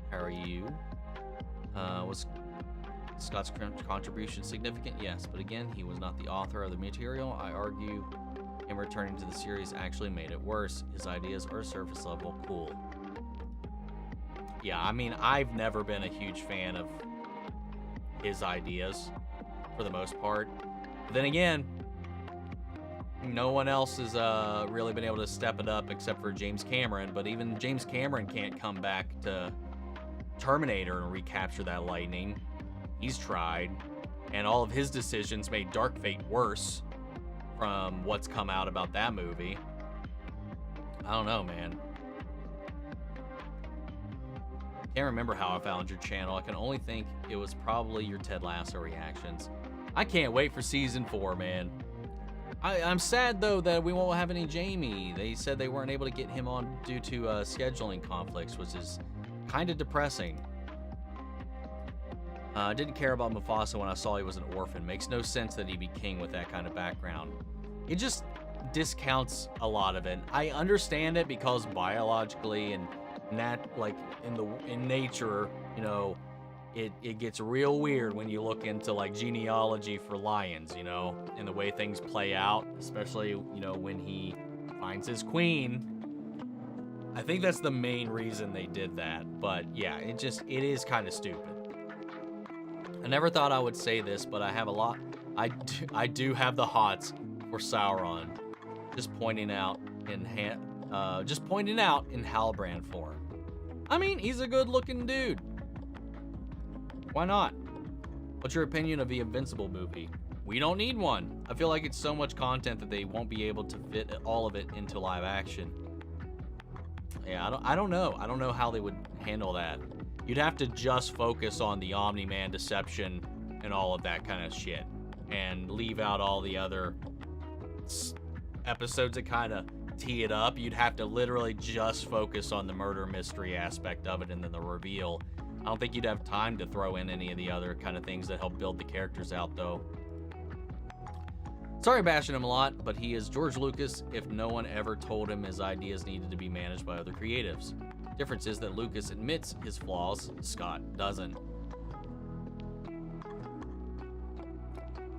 How are you? Was Scott's contribution significant? Yes, but again, he was not the author of the material. I argue him returning to the series actually made it worse. His ideas are surface level cool. Yeah, I mean, I've never been a huge fan of his ideas for the most part. But then again, no one else has really been able to step it up except for James Cameron, but even James Cameron can't come back to Terminator and recapture that lightning. He's tried, and all of his decisions made Dark Fate worse from what's come out about that movie. I don't know, man. Can't remember how I found your channel. I can only think it was probably your Ted Lasso reactions. I can't wait for season 4, man. I'm sad, though, that we won't have any Jamie. They said they weren't able to get him on due to scheduling conflicts, which is kind of depressing. I didn't care about Mufasa when I saw he was an orphan. Makes no sense that he'd be king with that kind of background. It just discounts a lot of it. I understand it because biologically and in nature, you know, it gets real weird when you look into like genealogy for lions, you know, and the way things play out, especially, you know, when he finds his queen. I think that's the main reason they did that, but yeah, it is kind of stupid. I never thought I would say this, but I have a lot. I do have the hots for Sauron. Just pointing out in Halbrand form. I mean, he's a good-looking dude. Why not? What's your opinion of the Invincible movie? We don't need one. I feel like it's so much content that they won't be able to fit all of it into live action. Yeah, I don't know. I don't know how they would handle that. You'd have to just focus on the Omni-Man deception and all of that kind of shit, and leave out all the other episodes that kind of tee it up. You'd have to literally just focus on the murder mystery aspect of it and then the reveal. I don't think you'd have time to throw in any of the other kind of things that help build the characters out, though. Sorry bashing him a lot, but he is George Lucas if no one ever told him his ideas needed to be managed by other creatives. Difference is that Lucas admits his flaws, Scott doesn't.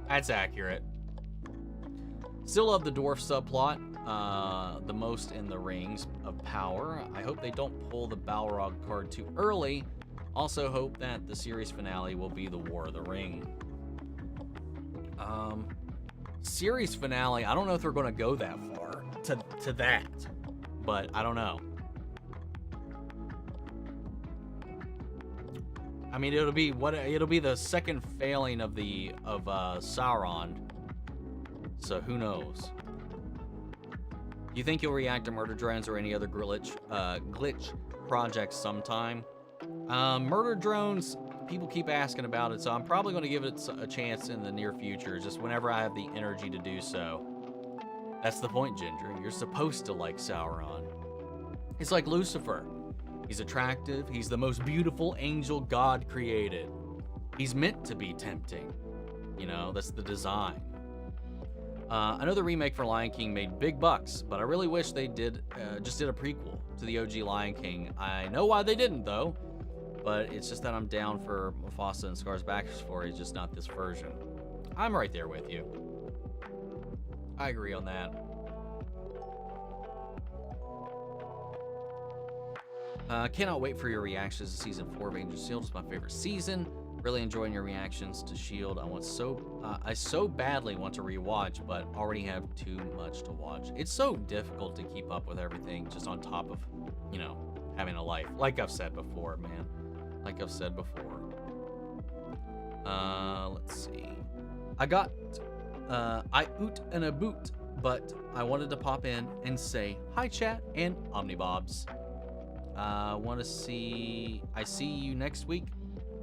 That's accurate. Still love the dwarf subplot the most in the Rings of Power. I hope they don't pull the Balrog card too early. Also hope that the series finale will be the War of the Ring. Series finale, I don't know if they're going to go that far to that, but I don't know. I mean, it'll be the second failing of Sauron. So who knows? Do you think you'll react to Murder Drones or any other glitch projects sometime? Murder Drones, people keep asking about it, so I'm probably going to give it a chance in the near future, just whenever I have the energy to do so. That's the point, Ginger. You're supposed to like Sauron. It's like Lucifer. He's attractive. He's the most beautiful angel God created. He's meant to be tempting. You know, that's the design. Another remake for Lion King made big bucks, but I really wish they just did a prequel to the OG Lion King. I know why they didn't, though, but it's just that I'm down for Mufasa and Scar's backstory, just not this version. I'm right there with you. I agree on that. Cannot wait for your reactions to season 4 of Agents of S.H.I.E.L.D. It's my favorite season. Really enjoying your reactions to S.H.I.E.L.D. I so badly want to rewatch, but already have too much to watch. It's so difficult to keep up with everything just on top of, you know, having a life. Like I've said before, man. Like I've said before. Let's see. I got I oot and a boot, but I wanted to pop in and say hi, chat and Omnibobs. I see you next week.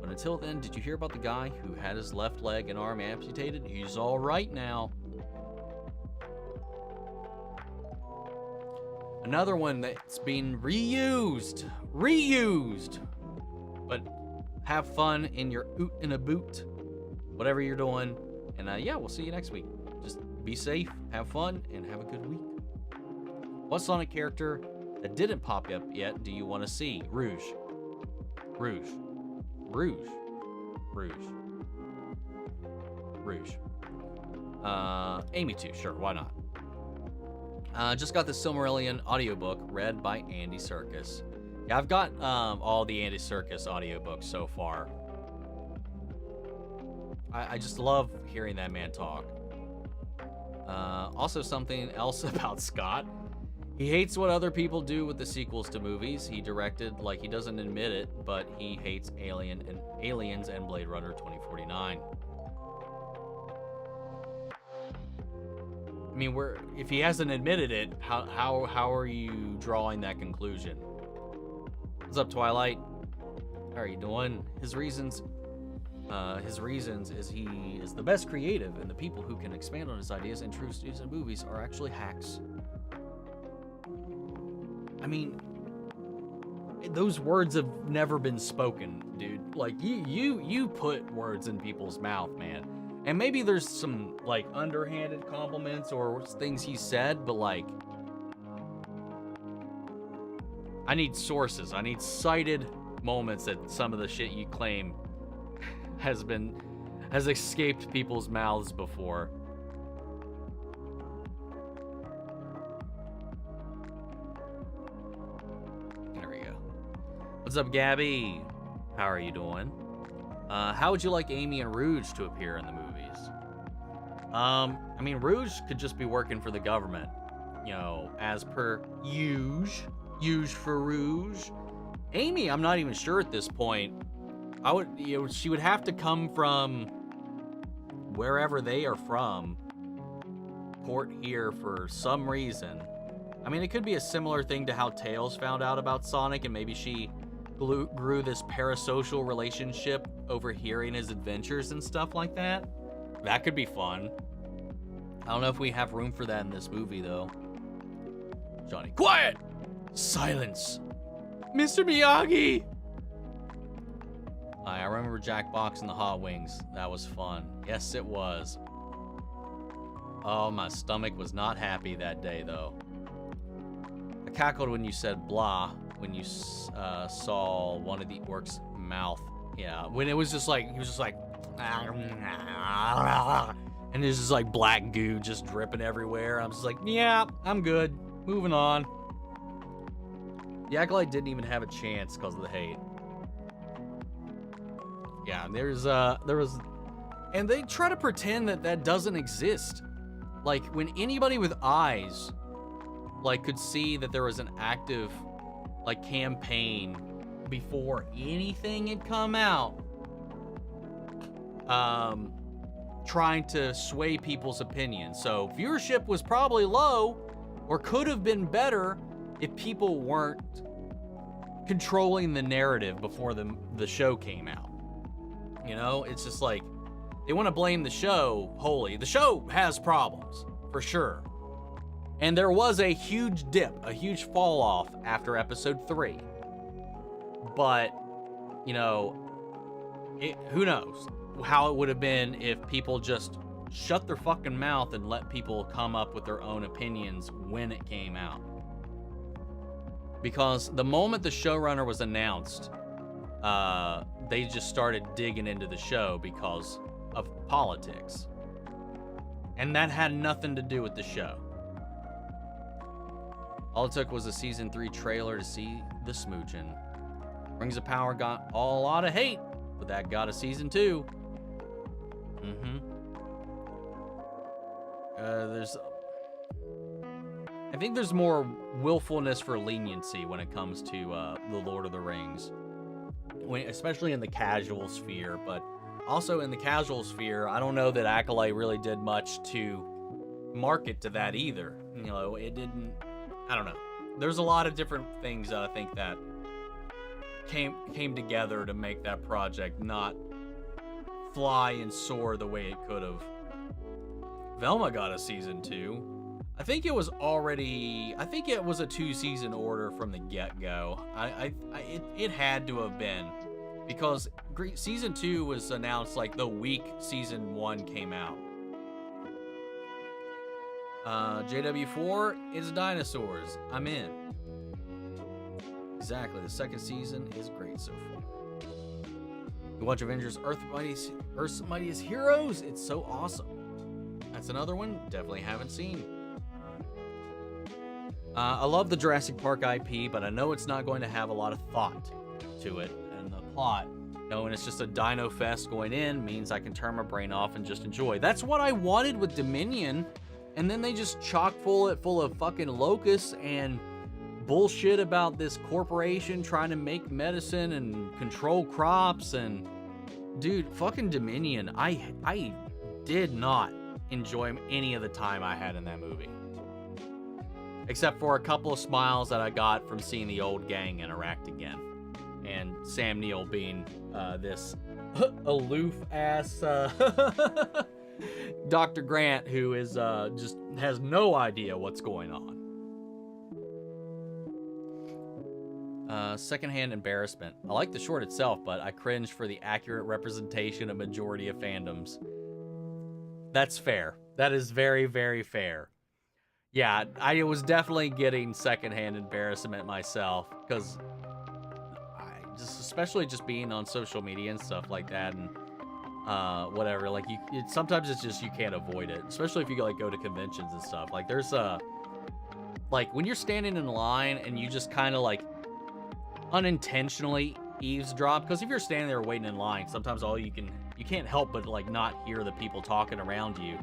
But until then, did you hear about the guy who had his left leg and arm amputated? He's all right now. Another one that's being reused. But have fun in your oot and a boot, whatever you're doing. And yeah, we'll see you next week. Just be safe, have fun, and have a good week. What Sonic character that didn't pop up yet do you want to see? Rouge. Amy too, sure, why not? Just got the Silmarillion audiobook read by Andy Serkis. Yeah, I've got all the Andy Serkis audiobooks so far. I just love hearing that man talk. Also something else about Scott. He hates what other people do with the sequels to movies he directed, like he doesn't admit it, but he hates Aliens and Blade Runner 2049. I mean, if he hasn't admitted it, how are you drawing that conclusion? What's up, Twilight? How are you doing? His reasons is he is the best creative, and the people who can expand on his ideas and true studios and movies are actually hacks. I mean, those words have never been spoken, dude. Like, you put words in people's mouth, man. And maybe there's some, like, underhanded compliments or things he said, but, like, I need sources. I need cited moments that some of the shit you claim has escaped people's mouths before. What's up, Gabby? How are you doing? How would you like Amy and Rouge to appear in the movies? I mean, Rouge could just be working for the government, you know, as per Rouge for Rouge. Amy, I'm not even sure at this point. she would have to come from wherever they are from, port here for some reason. I mean, it could be a similar thing to how Tails found out about Sonic, and maybe she grew this parasocial relationship overhearing his adventures and stuff like that. That could be fun. I don't know if we have room for that in this movie, though. Johnny, quiet! Silence! Mr. Miyagi! I remember Jack Box and the Hot Wings. That was fun. Yes, it was. Oh, my stomach was not happy that day, though. I cackled when you said blah, when you saw one of the orcs' mouth. Yeah, when it was just like, he was just like, and there's just like black goo just dripping everywhere. I'm just like, yeah, I'm good. Moving on. The Acolyte didn't even have a chance because of the hate. Yeah, there was, and they try to pretend that that doesn't exist. Like, when anybody with eyes, like, could see that there was an active, like, campaign before anything had come out, trying to sway people's opinions. So viewership was probably low, or could have been better if people weren't controlling the narrative before the show came out. You know, it's just like, they want to blame the show wholly. The show has problems, for sure. And there was a huge dip, a huge fall off after episode 3. But, you know, who knows how it would have been if people just shut their fucking mouth and let people come up with their own opinions when it came out. Because the moment the showrunner was announced, they just started digging into the show because of politics. And that had nothing to do with the show. All it took was a season 3 trailer to see the smooching. Rings of Power got a lot of hate, but that got a season 2. I think there's more willfulness for leniency when it comes to the Lord of the Rings. Especially in the casual sphere, but also in the casual sphere, I don't know that Acolyte really did much to market to that either. You know, it didn't, I don't know. There's a lot of different things that I think that came together to make that project not fly and soar the way it could have. Velma got a season 2. I think it was a 2-season order from the get-go. It had to have been, because season 2 was announced like the week season 1 came out. JW4 is dinosaurs. I'm in. Exactly. The second season is great so far. You watch Avengers Earth's Mightiest Heroes. It's so awesome. That's another one. Definitely haven't seen. I love the Jurassic Park IP, but I know it's not going to have a lot of thought to it and the plot. Knowing it's just a dino fest going in means I can turn my brain off and just enjoy. That's what I wanted with Dominion, and then they just chock full of fucking locusts and bullshit about this corporation trying to make medicine and control crops. And dude, fucking Dominion, I did not enjoy any of the time I had in that movie. Except for a couple of smiles that I got from seeing the old gang interact again. And Sam Neill being this aloof-ass Dr. Grant who is just has no idea what's going on. Secondhand embarrassment. I like the short itself, but I cringe for the accurate representation of majority of fandoms. That's fair. That is very, very fair. Yeah, I was definitely getting secondhand embarrassment myself, because especially just being on social media and stuff like that, and whatever, like sometimes it's just, you can't avoid it, especially if you like go to conventions and stuff. Like there's like when you're standing in line and you just kind of like unintentionally eavesdrop, because if you're standing there waiting in line, sometimes you can't help but like not hear the people talking around you.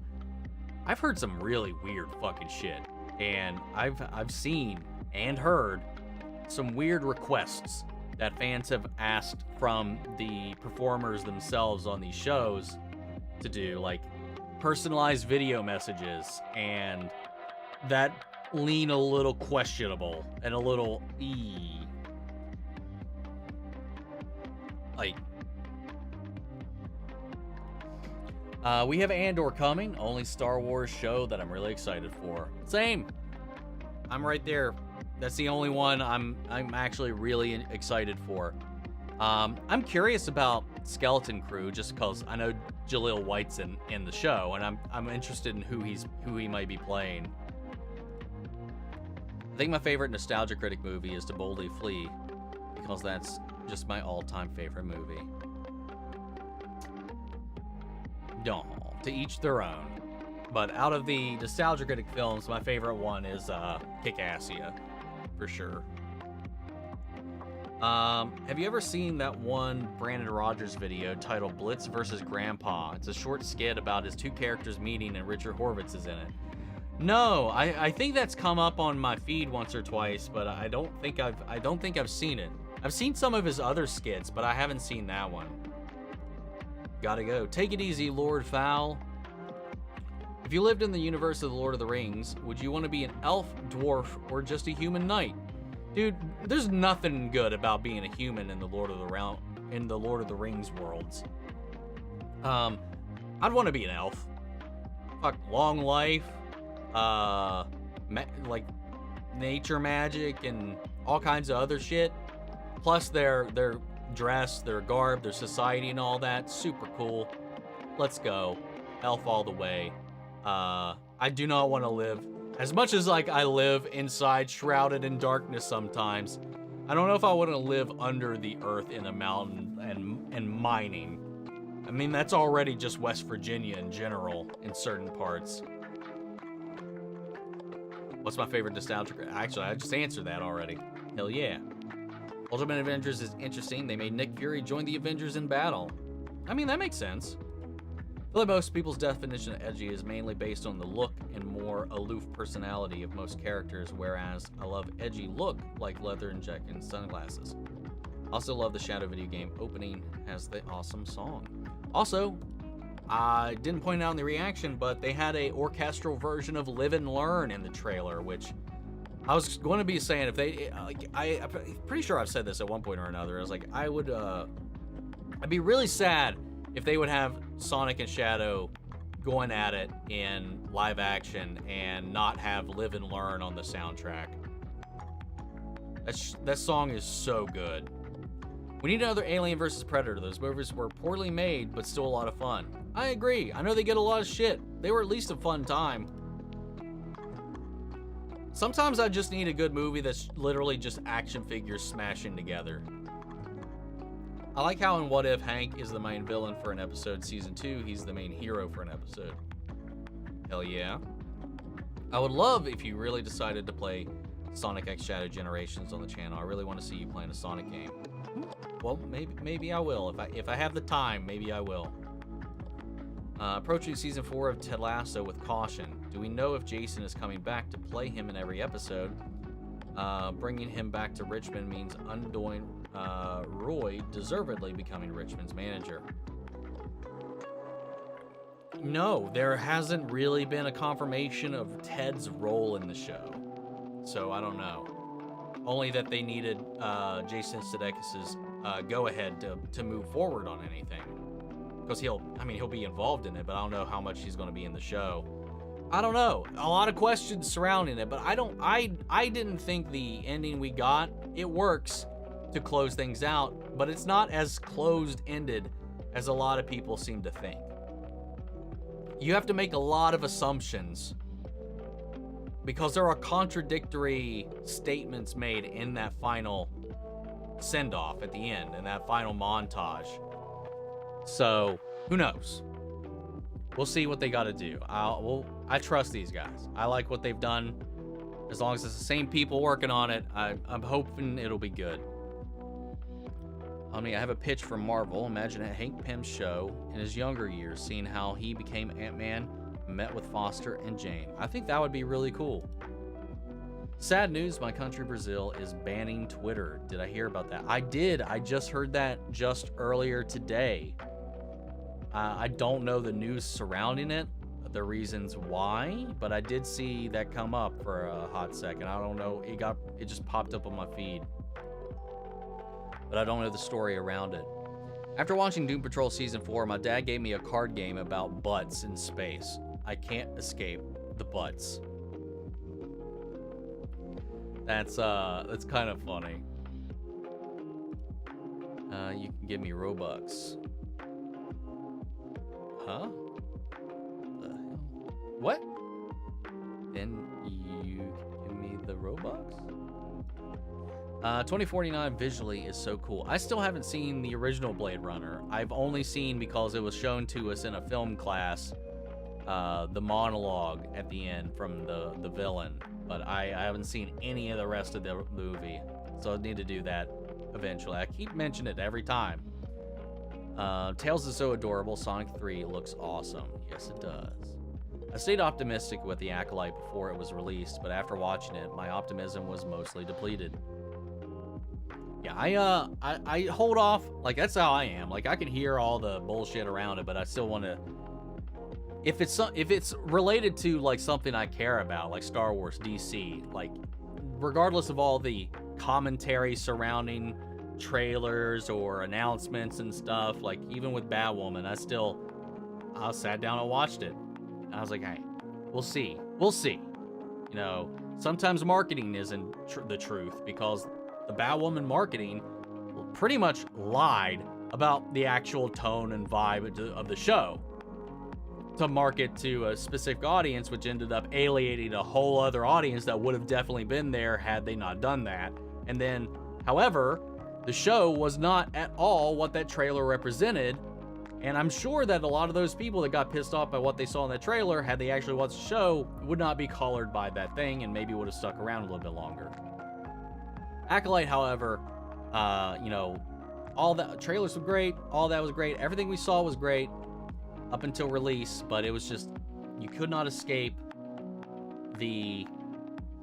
I've heard some really weird fucking shit, and I've seen and heard some weird requests that fans have asked from the performers themselves on these shows to do, like personalized video messages, and that lean a little questionable and a little like we have Andor coming, only Star Wars show that I'm really excited for. Same. I'm right there. That's the only one I'm actually really excited for. I'm curious about Skeleton Crew just because I know Jaleel White's in the show, and I'm interested in who he might be playing. I think my favorite Nostalgia Critic movie is To Boldly Flee, because that's just my all-time favorite movie. No, to each their own. But out of the Nostalgia Critic films, my favorite one is Kick-Assia, for sure. Have you ever seen that one Brandon Rogers video titled Blitz vs. Grandpa? It's a short skit about his two characters meeting and Richard Horvitz is in it. No, I think that's come up on my feed once or twice, but I don't think I've seen it. I've seen some of his other skits, but I haven't seen that one. Gotta go. Take it easy, Lord Fowl. If you lived in the universe of the Lord of the Rings, would you want to be an elf, dwarf, or just a human knight? Dude, there's nothing good about being a human in the Lord of the Rings worlds. I'd want to be an elf. Fuck, long life, like nature magic and all kinds of other shit. Plus their dress, their garb, their society and all that, super cool. Let's go. Elf all the way. I do not want to live, as much as like I live inside shrouded in darkness sometimes, I don't know if I want to live under the earth in a mountain and mining. I mean, that's already just West Virginia in general in certain parts. What's my favorite nostalgia? Actually, I just answered that already. Hell yeah. Ultimate Avengers is interesting. They made Nick Fury join the Avengers in battle. I mean, that makes sense. I feel like most people's definition of edgy is mainly based on the look and more aloof personality of most characters, whereas I love edgy look like leather and jacket and sunglasses. Also love the Shadow video game opening, has the awesome song. Also, I didn't point out in the reaction, but they had a orchestral version of Live and Learn in the trailer, which I was going to be saying if they, I'm pretty sure I've said this at one point or another. I was like, I'd be really sad if they would have Sonic and Shadow going at it in live action and not have Live and Learn on the soundtrack. That song is so good. We need another Alien vs. Predator. Those movies were poorly made, but still a lot of fun. I agree. I know they get a lot of shit. They were at least a fun time. Sometimes I just need a good movie that's literally just action figures smashing together. I like how in What If Hank is the main villain for an episode, season 2, he's the main hero for an episode. Hell yeah. I would love if you really decided to play Sonic X Shadow Generations on the channel. I really want to see you playing a Sonic game. Well, maybe I will. If I have the time, maybe I will. Approaching season 4 of Ted Lasso with caution. Do we know if Jason is coming back to play him in every episode? Bringing him back to Richmond means undoing Roy deservedly becoming Richmond's manager. No, there hasn't really been a confirmation of Ted's role in the show. So I don't know. Only that they needed Jason Sudeikis' go-ahead to move forward on anything. Because he'll be involved in it, but I don't know how much he's going to be in the show. I don't know. A lot of questions surrounding it, but I didn't think the ending we got, it works to close things out, but it's not as closed-ended as a lot of people seem to think. You have to make a lot of assumptions because there are contradictory statements made in that final send-off at the end, in that final montage. So, who knows? We'll see what they got to do. I trust these guys. I like what they've done. As long as it's the same people working on it, I'm hoping it'll be good. I have a pitch for Marvel. Imagine a Hank Pym show in his younger years, seeing how he became Ant-Man, met with Foster and Jane. I think that would be really cool. Sad news, my country Brazil is banning Twitter. Did I hear about that? I did. I just heard that just earlier today. I don't know the news surrounding it, the reasons why, but I did see that come up for a hot second. I don't know. It just popped up on my feed, but I don't know the story around it. After watching Doom Patrol Season 4, my dad gave me a card game about butts in space. I can't escape the butts. That's kind of funny. You can give me Robux. Huh? The hell? What? Then you give me the Robux? 2049 visually is so cool. I still haven't seen the original Blade Runner. I've only seen, because it was shown to us in a film class, the monologue at the end from the villain. But I haven't seen any of the rest of the movie, so I need to do that eventually. I keep mentioning it every time. Tails is so adorable. Sonic 3 looks awesome. Yes, it does. I stayed optimistic with the Acolyte before it was released, but after watching it, my optimism was mostly depleted. Yeah, I hold off. Like, that's how I am. Like, I can hear all the bullshit around it, but I still want to. If it's related to like something I care about, like Star Wars, DC, like regardless of all the commentary surrounding trailers or announcements and stuff, like even with Batwoman, I sat down and watched it. And I was like, hey, we'll see. You know, sometimes marketing isn't the truth, because the Batwoman marketing pretty much lied about the actual tone and vibe of the show to market to a specific audience, which ended up alienating a whole other audience that would have definitely been there had they not done that. And then, however, the show was not at all what that trailer represented. And I'm sure that a lot of those people that got pissed off by what they saw in that trailer, had they actually watched the show, would not be colored by that thing and maybe would have stuck around a little bit longer. Acolyte, however, you know, all the trailers were great. All that was great. Everything we saw was great up until release, but it was just, you could not escape the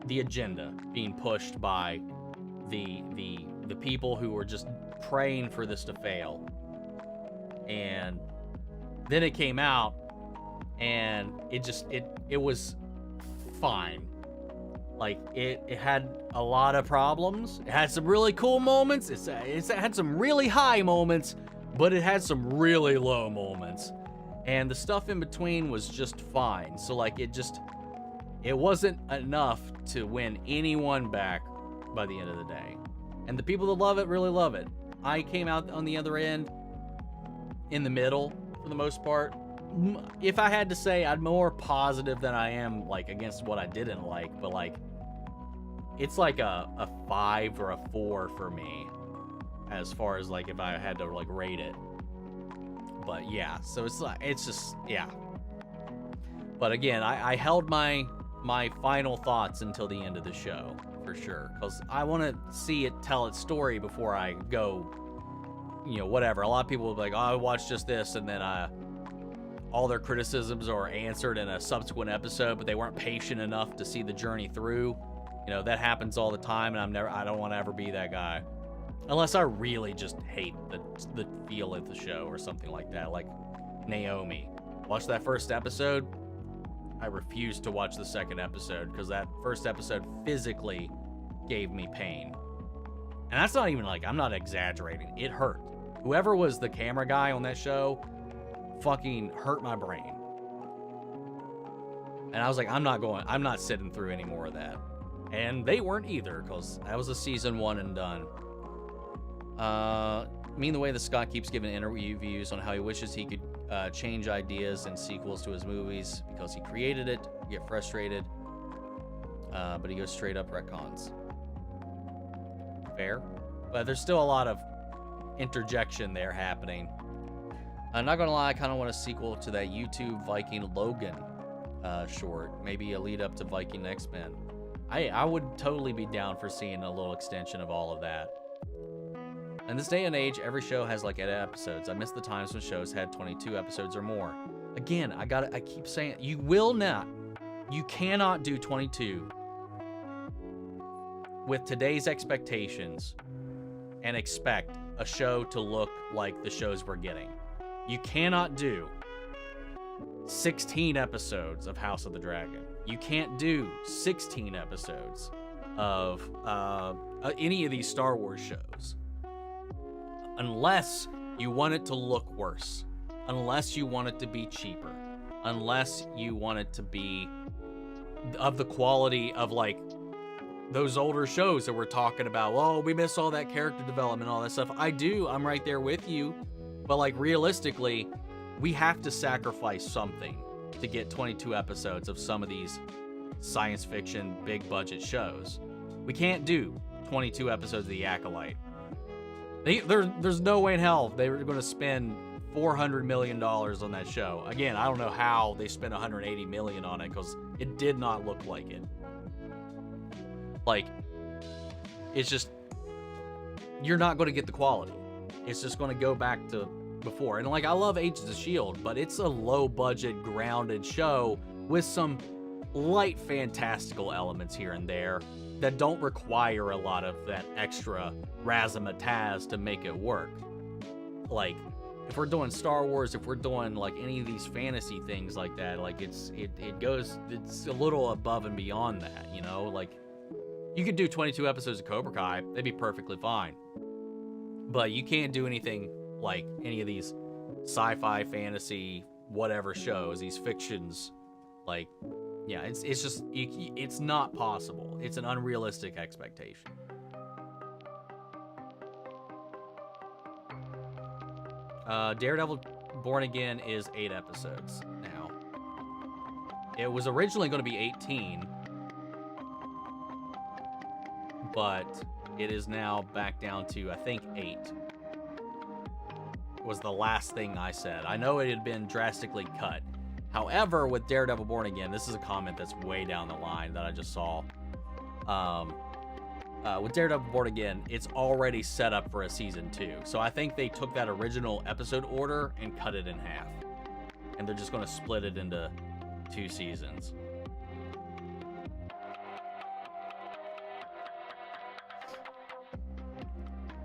agenda being pushed by the people who were just praying for this to fail. And then it came out, and it was fine. Like, it had a lot of problems. It had some really cool moments. It had some really high moments, but it had some really low moments. And the stuff in between was just fine. So, like, it wasn't enough to win anyone back by the end of the day. And the people that love it really love it. I came out on the other end in the middle for the most part. If I had to say, I'm more positive than I am, like, against what I didn't like. But, like, it's like a 5 or a 4 for me, as far as, like, if I had to, like, rate it. But yeah, so it's just, yeah. But again, I held my final thoughts until the end of the show, for sure, because I want to see it tell its story before I go, you know, whatever. A lot of people will be like, oh, I watched just this, and then all their criticisms are answered in a subsequent episode, but they weren't patient enough to see the journey through. You know, that happens all the time, and I don't want to ever be that guy. Unless I really just hate the feel of the show or something like that, like Naomi. Watch that first episode. I refused to watch the second episode because that first episode physically gave me pain. And that's not even, like, I'm not exaggerating. It hurt. Whoever was the camera guy on that show fucking hurt my brain. And I was like, I'm not sitting through any more of that. And they weren't either, because that was a season 1 and done. The way that Scott keeps giving interview views on how he wishes he could change ideas and sequels to his movies because he created it. You get frustrated, but he goes straight up retcons. Fair, but there's still a lot of interjection there happening. I'm not gonna lie, I kind of want a sequel to that YouTube Viking Logan short, maybe a lead up to Viking X-Men. I would totally be down for seeing a little extension of all of that. In this day and age, every show has like 8 episodes. I miss the times when shows had 22 episodes or more. Again, I keep saying, you cannot do 22 with today's expectations and expect a show to look like the shows we're getting. You cannot do 16 episodes of House of the Dragon. You can't do 16 episodes of any of these Star Wars shows. Unless you want it to look worse. Unless you want it to be cheaper. Unless you want it to be of the quality of like those older shows that we're talking about. Oh, we miss all that character development, all that stuff. I do. I'm right there with you. But like realistically, we have to sacrifice something to get 22 episodes of some of these science fiction big budget shows. We can't do 22 episodes of The Acolyte. There's no way in hell they were going to spend $400 million on that show. Again, I don't know how they spent $180 million on it, because it did not look like it. Like, it's just, you're not going to get the quality. It's just going to go back to before. And like, I love Agents of S.H.I.E.L.D., but it's a low budget, grounded show with some light fantastical elements here and there that don't require a lot of that extra razzmatazz to make it work. Like, if we're doing Star Wars, if we're doing like any of these fantasy things like that, like it's a little above and beyond that, you know? Like, you could do 22 episodes of Cobra Kai, they'd be perfectly fine. But you can't do anything like any of these sci-fi, fantasy, whatever shows, these fictions. Like, yeah, it's just, it's not possible. It's an unrealistic expectation. Daredevil Born Again is 8 episodes now. It was originally going to be 18, but it is now back down to, I think, 8. Was the last thing I said. I know it had been drastically cut. However, with Daredevil Born Again, this is a comment that's way down the line that I just saw. With Daredevil Born Again, it's already set up for a season 2. So I think they took that original episode order and cut it in half. And they're just going to split it into 2 seasons.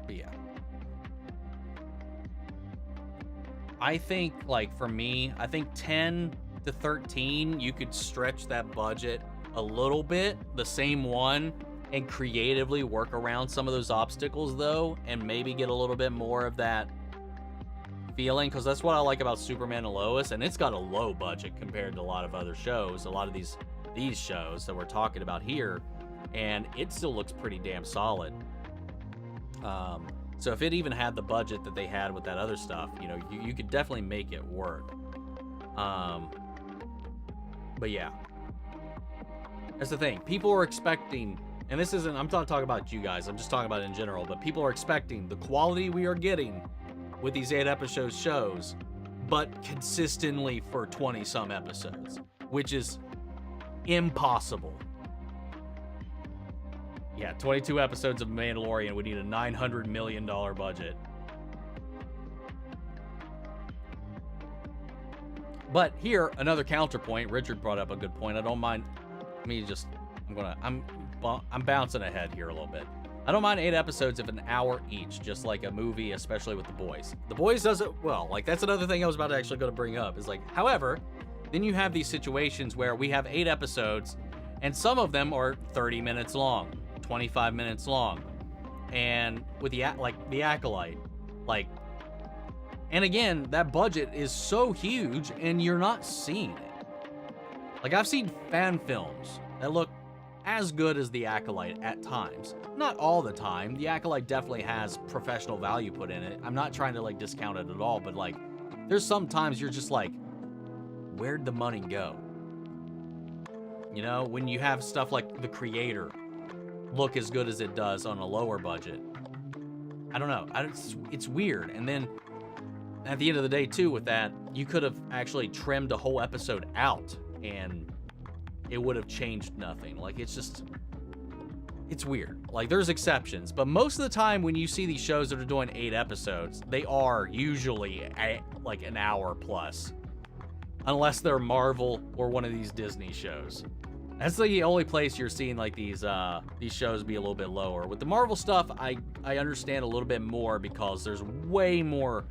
But yeah. I think, like, for me, I think 10 to 13, you could stretch that budget a little bit, the same one, and creatively work around some of those obstacles, though, and maybe get a little bit more of that feeling, because that's what I like about Superman and Lois, and it's got a low budget compared to a lot of other shows, a lot of these shows that we're talking about here, and it still looks pretty damn solid. So if it even had the budget that they had with that other stuff, you know, you could definitely make it work. But yeah, that's the thing. People are expecting, and this isn't, I'm not talking about you guys, I'm just talking about in general, but people are expecting the quality we are getting with these 8 episode shows, but consistently for 20 some episodes, which is impossible. Yeah, 22 episodes of Mandalorian would need a $900 million budget. But here, another counterpoint. Richard brought up a good point. I don't mind. I'm bouncing ahead here a little bit. I don't mind 8 episodes if an hour each, just like a movie, especially with The Boys. The Boys does it well. Like, that's another thing I was about to actually going to bring up. Is like, however, then you have these situations where we have 8 episodes, and some of them are 30 minutes long. 25 minutes long, and with the Acolyte, like, and again, that budget is so huge and you're not seeing it. Like, I've seen fan films that look as good as the Acolyte at times, not all the time. The Acolyte definitely has professional value put in it. I'm not trying to like discount it at all, but like, there's sometimes you're just like, where'd the money go? You know, when you have stuff like The Creator look as good as it does on a lower budget. I don't know. It's weird. And then at the end of the day, too, with that, you could have actually trimmed a whole episode out and it would have changed nothing. Like, it's weird. Like, there's exceptions, but most of the time when you see these shows that are doing 8 episodes, they are usually like an hour plus, unless they're Marvel or one of these Disney shows. That's the only place you're seeing like these shows be a little bit lower. With the Marvel stuff, I understand a little bit more because there's way more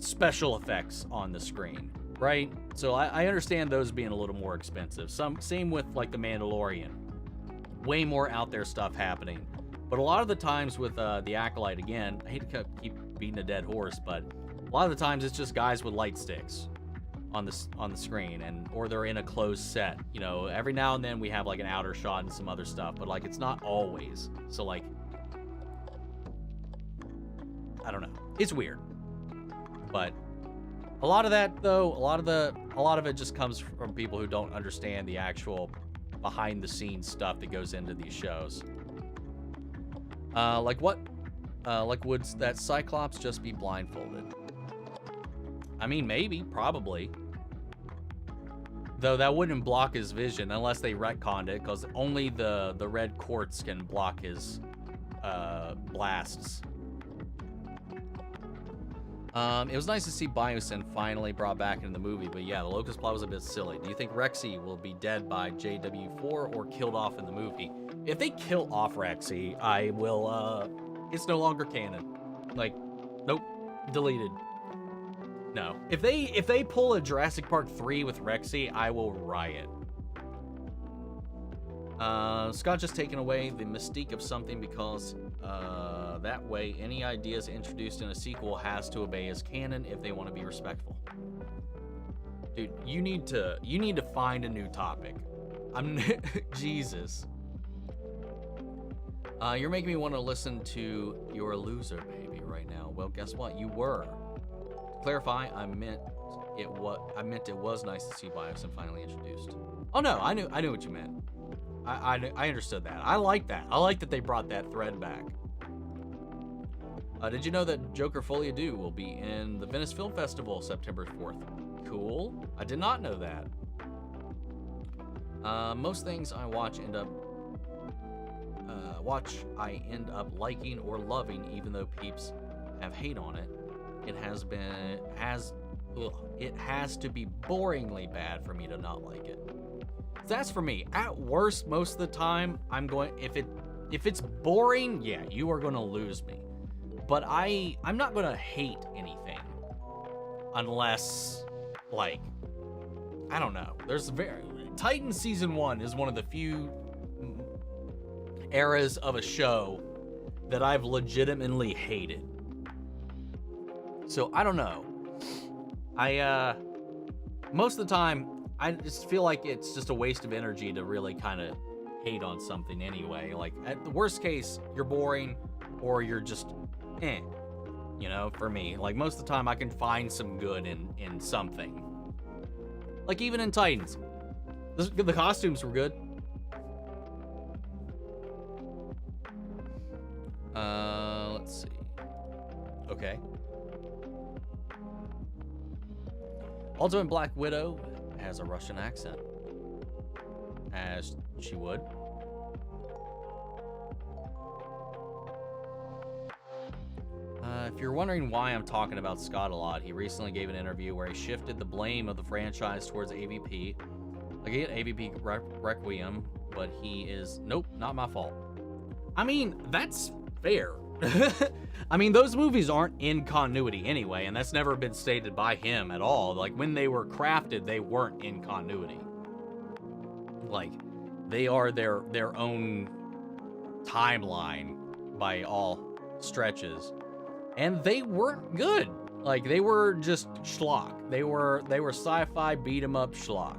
special effects on the screen, right? So I understand those being a little more expensive. Same with like the Mandalorian, way more out there stuff happening. But a lot of the times with the Acolyte, again, I hate to keep beating a dead horse, but a lot of the times it's just guys with light sticks on the screen, or they're in a closed set. You know, every now and then we have like an outer shot and some other stuff, but like it's not always. So like, I don't know, it's weird. But a lot of that though, a lot of it just comes from people who don't understand the actual behind the scenes stuff that goes into these shows. Like would that Cyclops just be blindfolded? I mean, maybe, probably. Though that wouldn't block his vision unless they retconned it, because only the red quartz can block his blasts. It was nice to see Biosyn finally brought back into the movie, but yeah, the Locust plot was a bit silly. Do you think Rexy will be dead by JW4 or killed off in the movie? If they kill off Rexy, I will, it's no longer canon. Like, nope, deleted. No. If they pull a Jurassic Park 3 with Rexy, I will riot. Scott just taking away the mystique of something because that way any ideas introduced in a sequel has to obey as canon if they want to be respectful. Dude, you need to find a new topic. Jesus. You're making me want to listen to You're a Loser, Baby right now. Well, guess what? You were. To clarify, I meant it was nice to see Biosyn finally introduced. Oh no, I knew what you meant. I understood that. I like that. I like that they brought that thread back. Did you know that Joker Folie à Deux will be in the Venice Film Festival September 4th? Cool. I did not know that. Most things I watch end up liking or loving, even though peeps have hate on it. It has to be boringly bad for me to not like it. That's for me. At worst, most of the time, if it's boring, yeah, you are gonna lose me. But I'm not gonna hate anything unless, like, I don't know. Titan season 1 is one of the few eras of a show that I've legitimately hated. So I don't know. Most of the time, I just feel like it's just a waste of energy to really kind of hate on something anyway. Like, at the worst case, you're boring or you're just you know, for me. Like, most of the time I can find some good in something. Like, even in Titans. The costumes were good. Let's see. Okay. Ultimate Black Widow has a Russian accent, as she would. If you're wondering why I'm talking about Scott a lot, he recently gave an interview where he shifted the blame of the franchise towards AVP. I get AVP Requiem, but he is, nope, not my fault. I mean, that's fair. I mean, those movies aren't in continuity anyway, and that's never been stated by him at all. Like, when they were crafted, they weren't in continuity. Like, they are their own timeline by all stretches. And they weren't good. Like, they were just schlock. They were sci-fi beat-em-up schlock.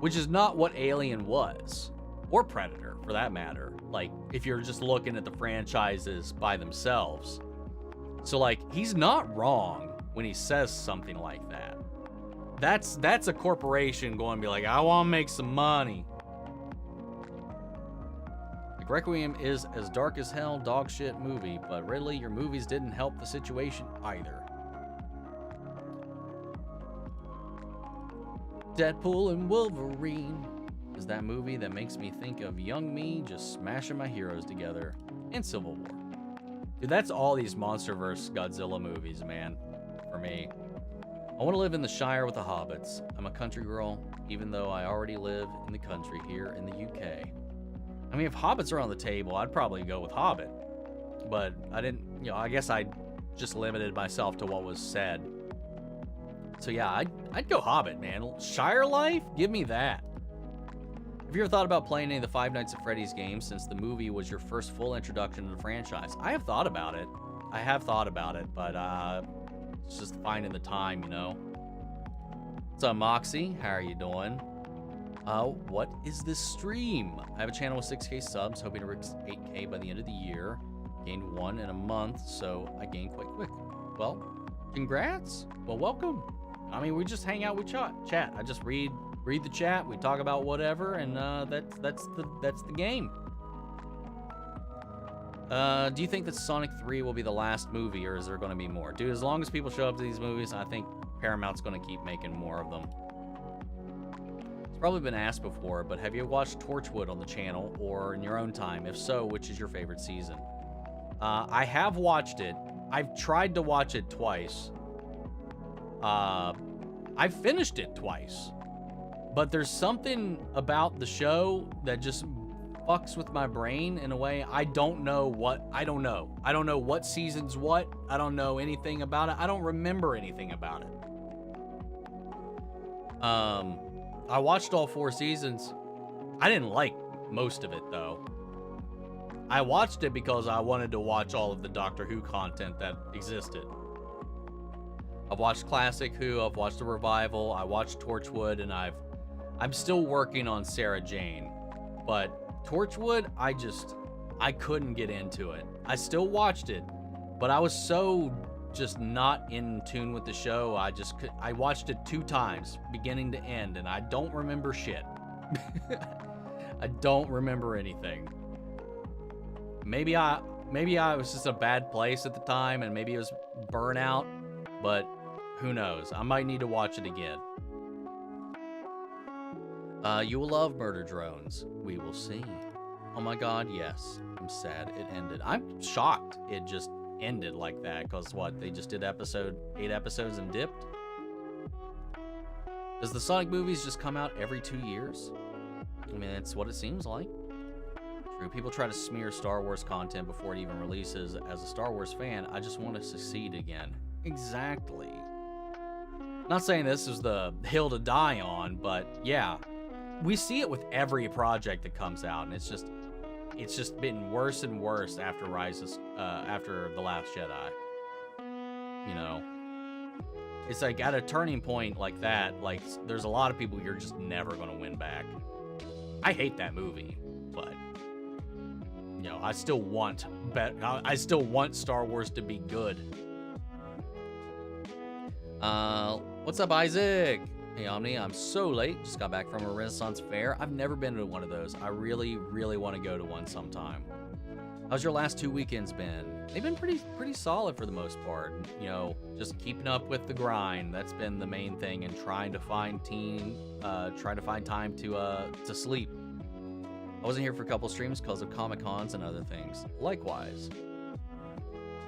Which is not what Alien was. Or Predator, for that matter. Like, if you're just looking at the franchises by themselves. So, like, he's not wrong when he says something like that. That's a corporation going to be like, I want to make some money. Like, Requiem is as dark as hell, dog shit movie, but Ridley, your movies didn't help the situation either. Deadpool and Wolverine is that movie that makes me think of young me just smashing my heroes together, and Civil War. Dude, that's all these MonsterVerse Godzilla movies, man, for me. I want to live in the Shire with the hobbits. I'm a country girl, even though I already live in the country here in the UK. I mean, if hobbits are on the table, I'd probably go with Hobbit. But I didn't, I guess I just limited myself to what was said. So yeah, I'd go Hobbit, man. Shire life? Give me that. Have you ever thought about playing any of the Five Nights at Freddy's games since the movie was your first full introduction to the franchise? I have thought about it. But it's just finding the time, What's up, Moxie? How are you doing? What is this stream? I have a channel with 6K subs, hoping to reach 8K by the end of the year. Gained 1 in a month, so I gained quite quick. Well, congrats. Well, welcome. I mean, we just hang out, we chat. I just read the chat, we talk about whatever, and that's the game. Do you think that Sonic 3 will be the last movie, or is there going to be more? Dude, as long as people show up to these movies, I think Paramount's going to keep making more of them. It's probably been asked before, but have you watched Torchwood on the channel or in your own time? If so, which is your favorite season? I have watched it. I've tried to watch it twice. I've finished it twice. But there's something about the show that just fucks with my brain in a way. I don't know what season's what. I don't know anything about it. I don't remember anything about it. I watched all 4 seasons. I didn't like most of it, though. I watched it because I wanted to watch all of the Doctor Who content that existed. I've watched Classic Who, I've watched the Revival, I watched Torchwood, and I'm still working on Sarah Jane. But Torchwood, I couldn't get into it. I still watched it, but I was so just not in tune with the show. I watched it 2 times, beginning to end, and I don't remember shit. I don't remember anything. Maybe I was just a bad place at the time, and maybe it was burnout, but who knows? I might need to watch it again. You will love Murder Drones. We will see. Oh my god, yes. I'm sad it ended. I'm shocked it just ended like that, because what, they just did 8 episodes and dipped? Does the Sonic movies just come out every 2 years? I mean, that's what it seems like. True, people try to smear Star Wars content before it even releases. As a Star Wars fan, I just want to succeed again. Exactly. Not saying this is the hill to die on, but yeah, we see it with every project that comes out, and it's just been worse and worse after after The Last Jedi. It's like at a turning point like that, like there's a lot of people you're just never gonna win back. I hate that movie, but I still want Star Wars to be good. What's up, Isaac? Hey, Omni, I'm so late. Just got back from a Renaissance fair. I've never been to one of those. I really, really want to go to one sometime. How's your last 2 weekends been? They've been pretty solid for the most part. Just keeping up with the grind. That's been the main thing, and trying to find time to sleep. I wasn't here for a couple streams because of Comic-Cons and other things. Likewise.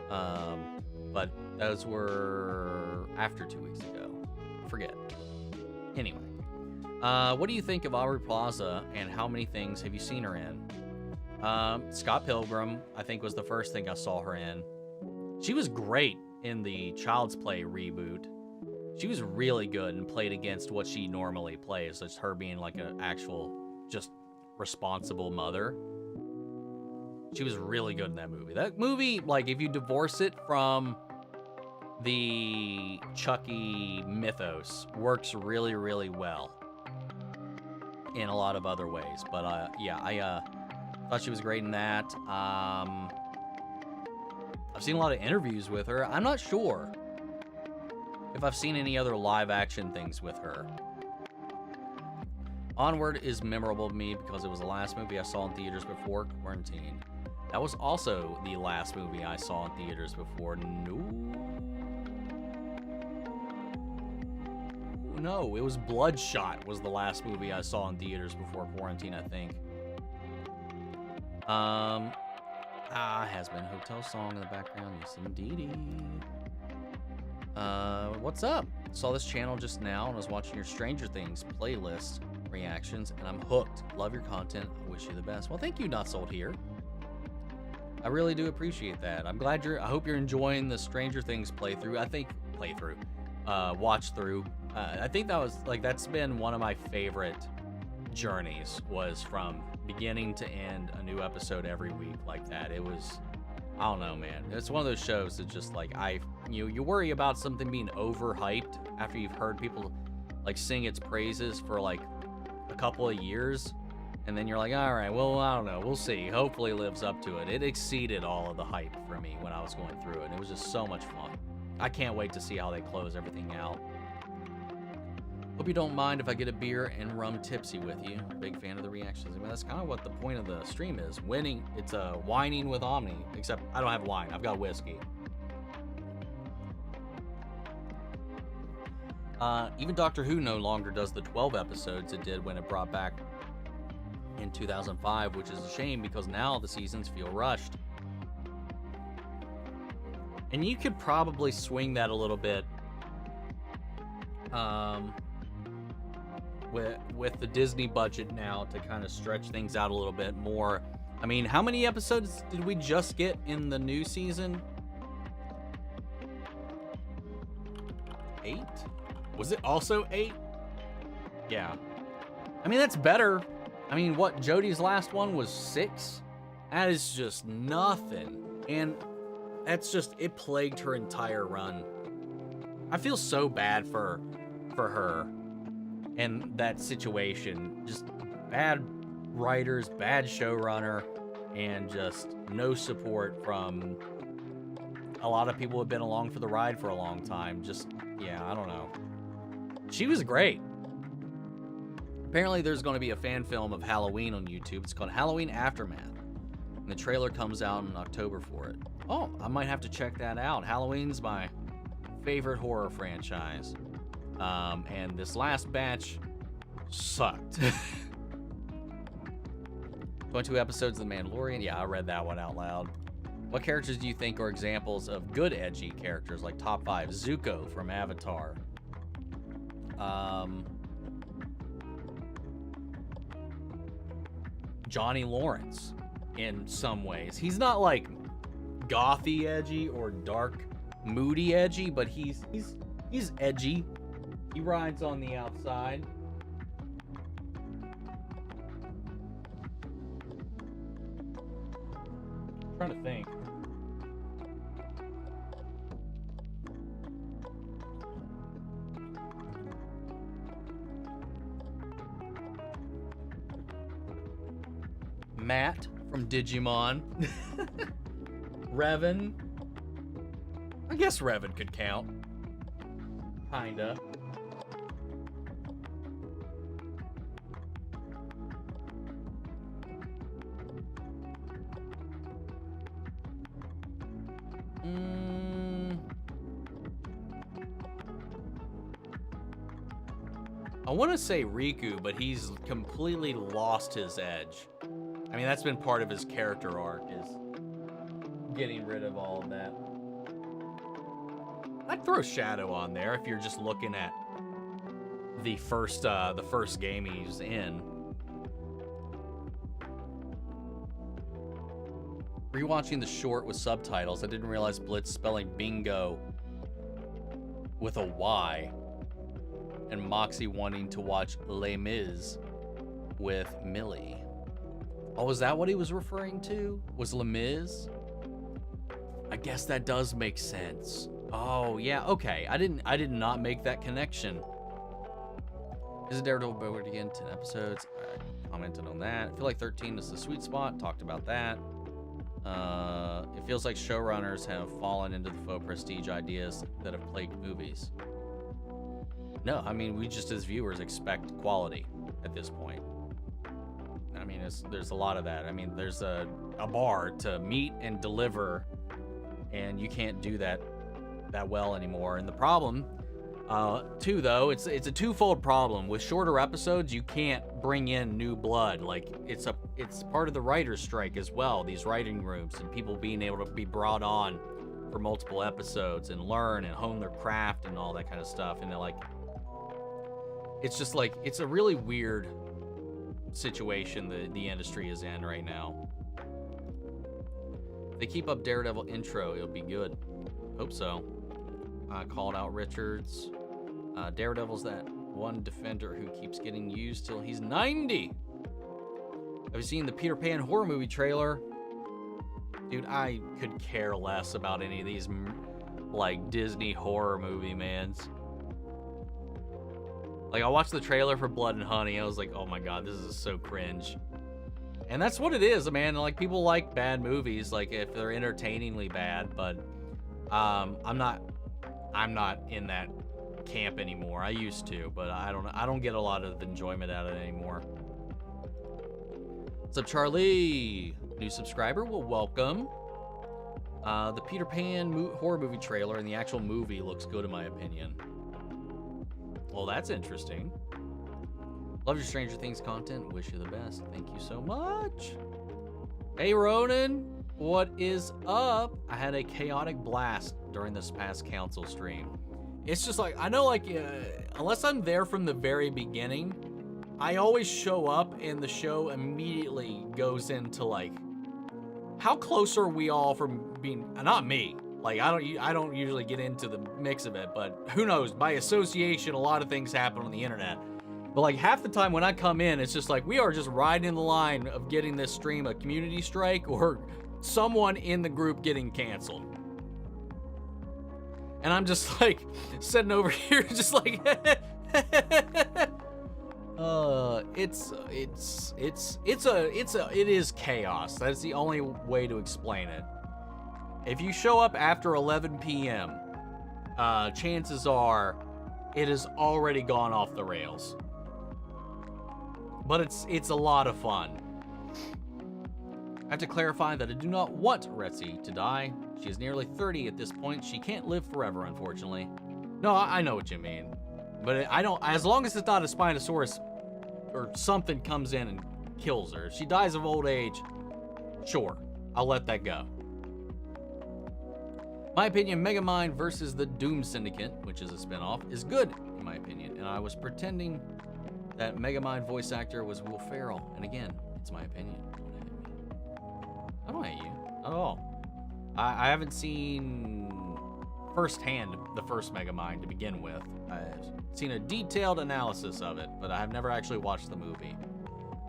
But those were after 2 weeks ago. Forget. Anyway. What do you think of Aubrey Plaza, and how many things have you seen her in? Scott Pilgrim, I think, was the first thing I saw her in. She was great in the Child's Play reboot. She was really good and played against what she normally plays. It's her being like an actual, just responsible mother. She was really good in that movie. That movie, like, if you divorce it from the Chucky mythos, works really, really well in a lot of other ways. But yeah, I thought she was great in that. I've seen a lot of interviews with her. I'm not sure if I've seen any other live action things with her. Onward is memorable to me because it was the last movie I saw in theaters before quarantine. That was also the last movie I saw in theaters before. No, it was Bloodshot was the last movie I saw in theaters before quarantine, I think. Has been Hotel Song in the background. Yes, indeedy. What's up? Saw this channel just now and was watching your Stranger Things playlist reactions, and I'm hooked. Love your content. I wish you the best. Well, thank you, Not Sold Here. I really do appreciate that. I'm glad I hope you're enjoying the Stranger Things watch through. I think that's been one of my favorite journeys, was from beginning to end, a new episode every week like that. It was, I don't know, man. It's one of those shows that just like, you worry about something being overhyped after you've heard people like sing its praises for like a couple of years, and then you're like, all right, well, I don't know, we'll see. Hopefully it lives up to it. It exceeded all of the hype for me when I was going through it, and it was just so much fun. I can't wait to see how they close everything out. Hope you don't mind if I get a beer and rum tipsy with you. Big fan of the reactions. I mean, that's kind of what the point of the stream is. Winning, it's whining with Omni, except I don't have wine. I've got whiskey. Even Doctor Who no longer does the 12 episodes it did when it brought back in 2005, which is a shame because now the seasons feel rushed. And you could probably swing that a little bit with the Disney budget now to kind of stretch things out a little bit more. I mean, how many episodes did we just get in the new season? 8? Was it also 8? Yeah. I mean, that's better. I mean, what, Jodie's last one was 6? That is just nothing. And that's just, it plagued her entire run. I feel so bad for her and that situation. Just bad writers, bad showrunner, and just no support from a lot of people who have been along for the ride for a long time. Just, yeah, I don't know. She was great. Apparently there's going to be a fan film of Halloween on YouTube. It's called Halloween Aftermath. And the trailer comes out in October for it. Oh, I might have to check that out. Halloween's my favorite horror franchise. And this last batch sucked. 22 episodes of The Mandalorian. Yeah, I read that one out loud. What characters do you think are examples of good edgy characters, like top 5? Zuko from Avatar. Johnny Lawrence in some ways. He's not like gothy edgy or dark moody edgy, but he's edgy. He rides on the outside. I'm trying to think. Matt from Digimon. Revan. I guess Revan could count. Kinda. I want to say Riku, but he's completely lost his edge. I mean, that's been part of his character arc, is getting rid of all of that. I'd throw Shadow on there if you're just looking at the first game he's in. Rewatching the short with subtitles, I didn't realize Blitz spelling bingo with a Y, and Moxie wanting to watch Les Mis with Millie. Oh, is that what he was referring to? Was Les Mis? I guess that does make sense. Oh, yeah, okay. I did not make that connection. Is it Daredevil Board again? 10 episodes. I commented on that. I feel like 13 is the sweet spot. Talked about that. It feels like showrunners have fallen into the faux prestige ideas that have plagued movies. No, I mean, we just as viewers expect quality at this point. I mean, there's a lot of that. I mean, there's a bar to meet and deliver, and you can't do that well anymore. And the problem, too, though, it's a twofold problem. With shorter episodes, you can't bring in new blood. Like, it's part of the writer's strike as well, these writing rooms, and people being able to be brought on for multiple episodes and learn and hone their craft and all that kind of stuff. And they're like, it's just like, it's a really weird situation that the industry is in right now. If they keep up Daredevil intro, it'll be good. Hope so. Called out Richards. Daredevil's that one defender who keeps getting used till he's 90. Have you seen the Peter Pan horror movie trailer? Dude, I could care less about any of these, like, Disney horror movie mans. Like, I watched the trailer for Blood and Honey, I was like, oh my god, this is so cringe. And that's what it is, man. Like, people like bad movies, like, if they're entertainingly bad, but I'm not in that camp anymore. I used to, but I don't get a lot of enjoyment out of it anymore. What's up, Charlie? New subscriber, well, welcome. The Peter Pan horror movie trailer and the actual movie looks good in my opinion. Well, that's interesting. Love your Stranger Things content. Wish you the best. Thank you so much. Hey, Ronan. What is up? I had a chaotic blast during this past council stream. It's just like, I know, like, unless I'm there from the very beginning, I always show up and the show immediately goes into, like, how close are we all from being, not me, like, I don't usually get into the mix of it, but who knows, by association, a lot of things happen on the internet. But, like, half the time when I come in, it's just like, we are just riding the line of getting this stream a community strike or someone in the group getting canceled. And I'm just like sitting over here just like it is chaos. That's the only way to explain it. If you show up after 11 p.m., chances are it has already gone off the rails. But it's a lot of fun. I have to clarify that I do not want Retzi to die. She is nearly 30 at this point. She can't live forever, unfortunately. No, I know what you mean. But I don't, as long as it's not a Spinosaurus or something comes in and kills her. If she dies of old age, sure, I'll let that go. My opinion, Megamind versus the Doom Syndicate, which is a spinoff, is good, in my opinion. And I was pretending that Megamind voice actor was Will Ferrell. And again, it's my opinion. I don't hate you at all. I haven't seen firsthand the first Megamind to begin with. I've seen a detailed analysis of it, but I have never actually watched the movie.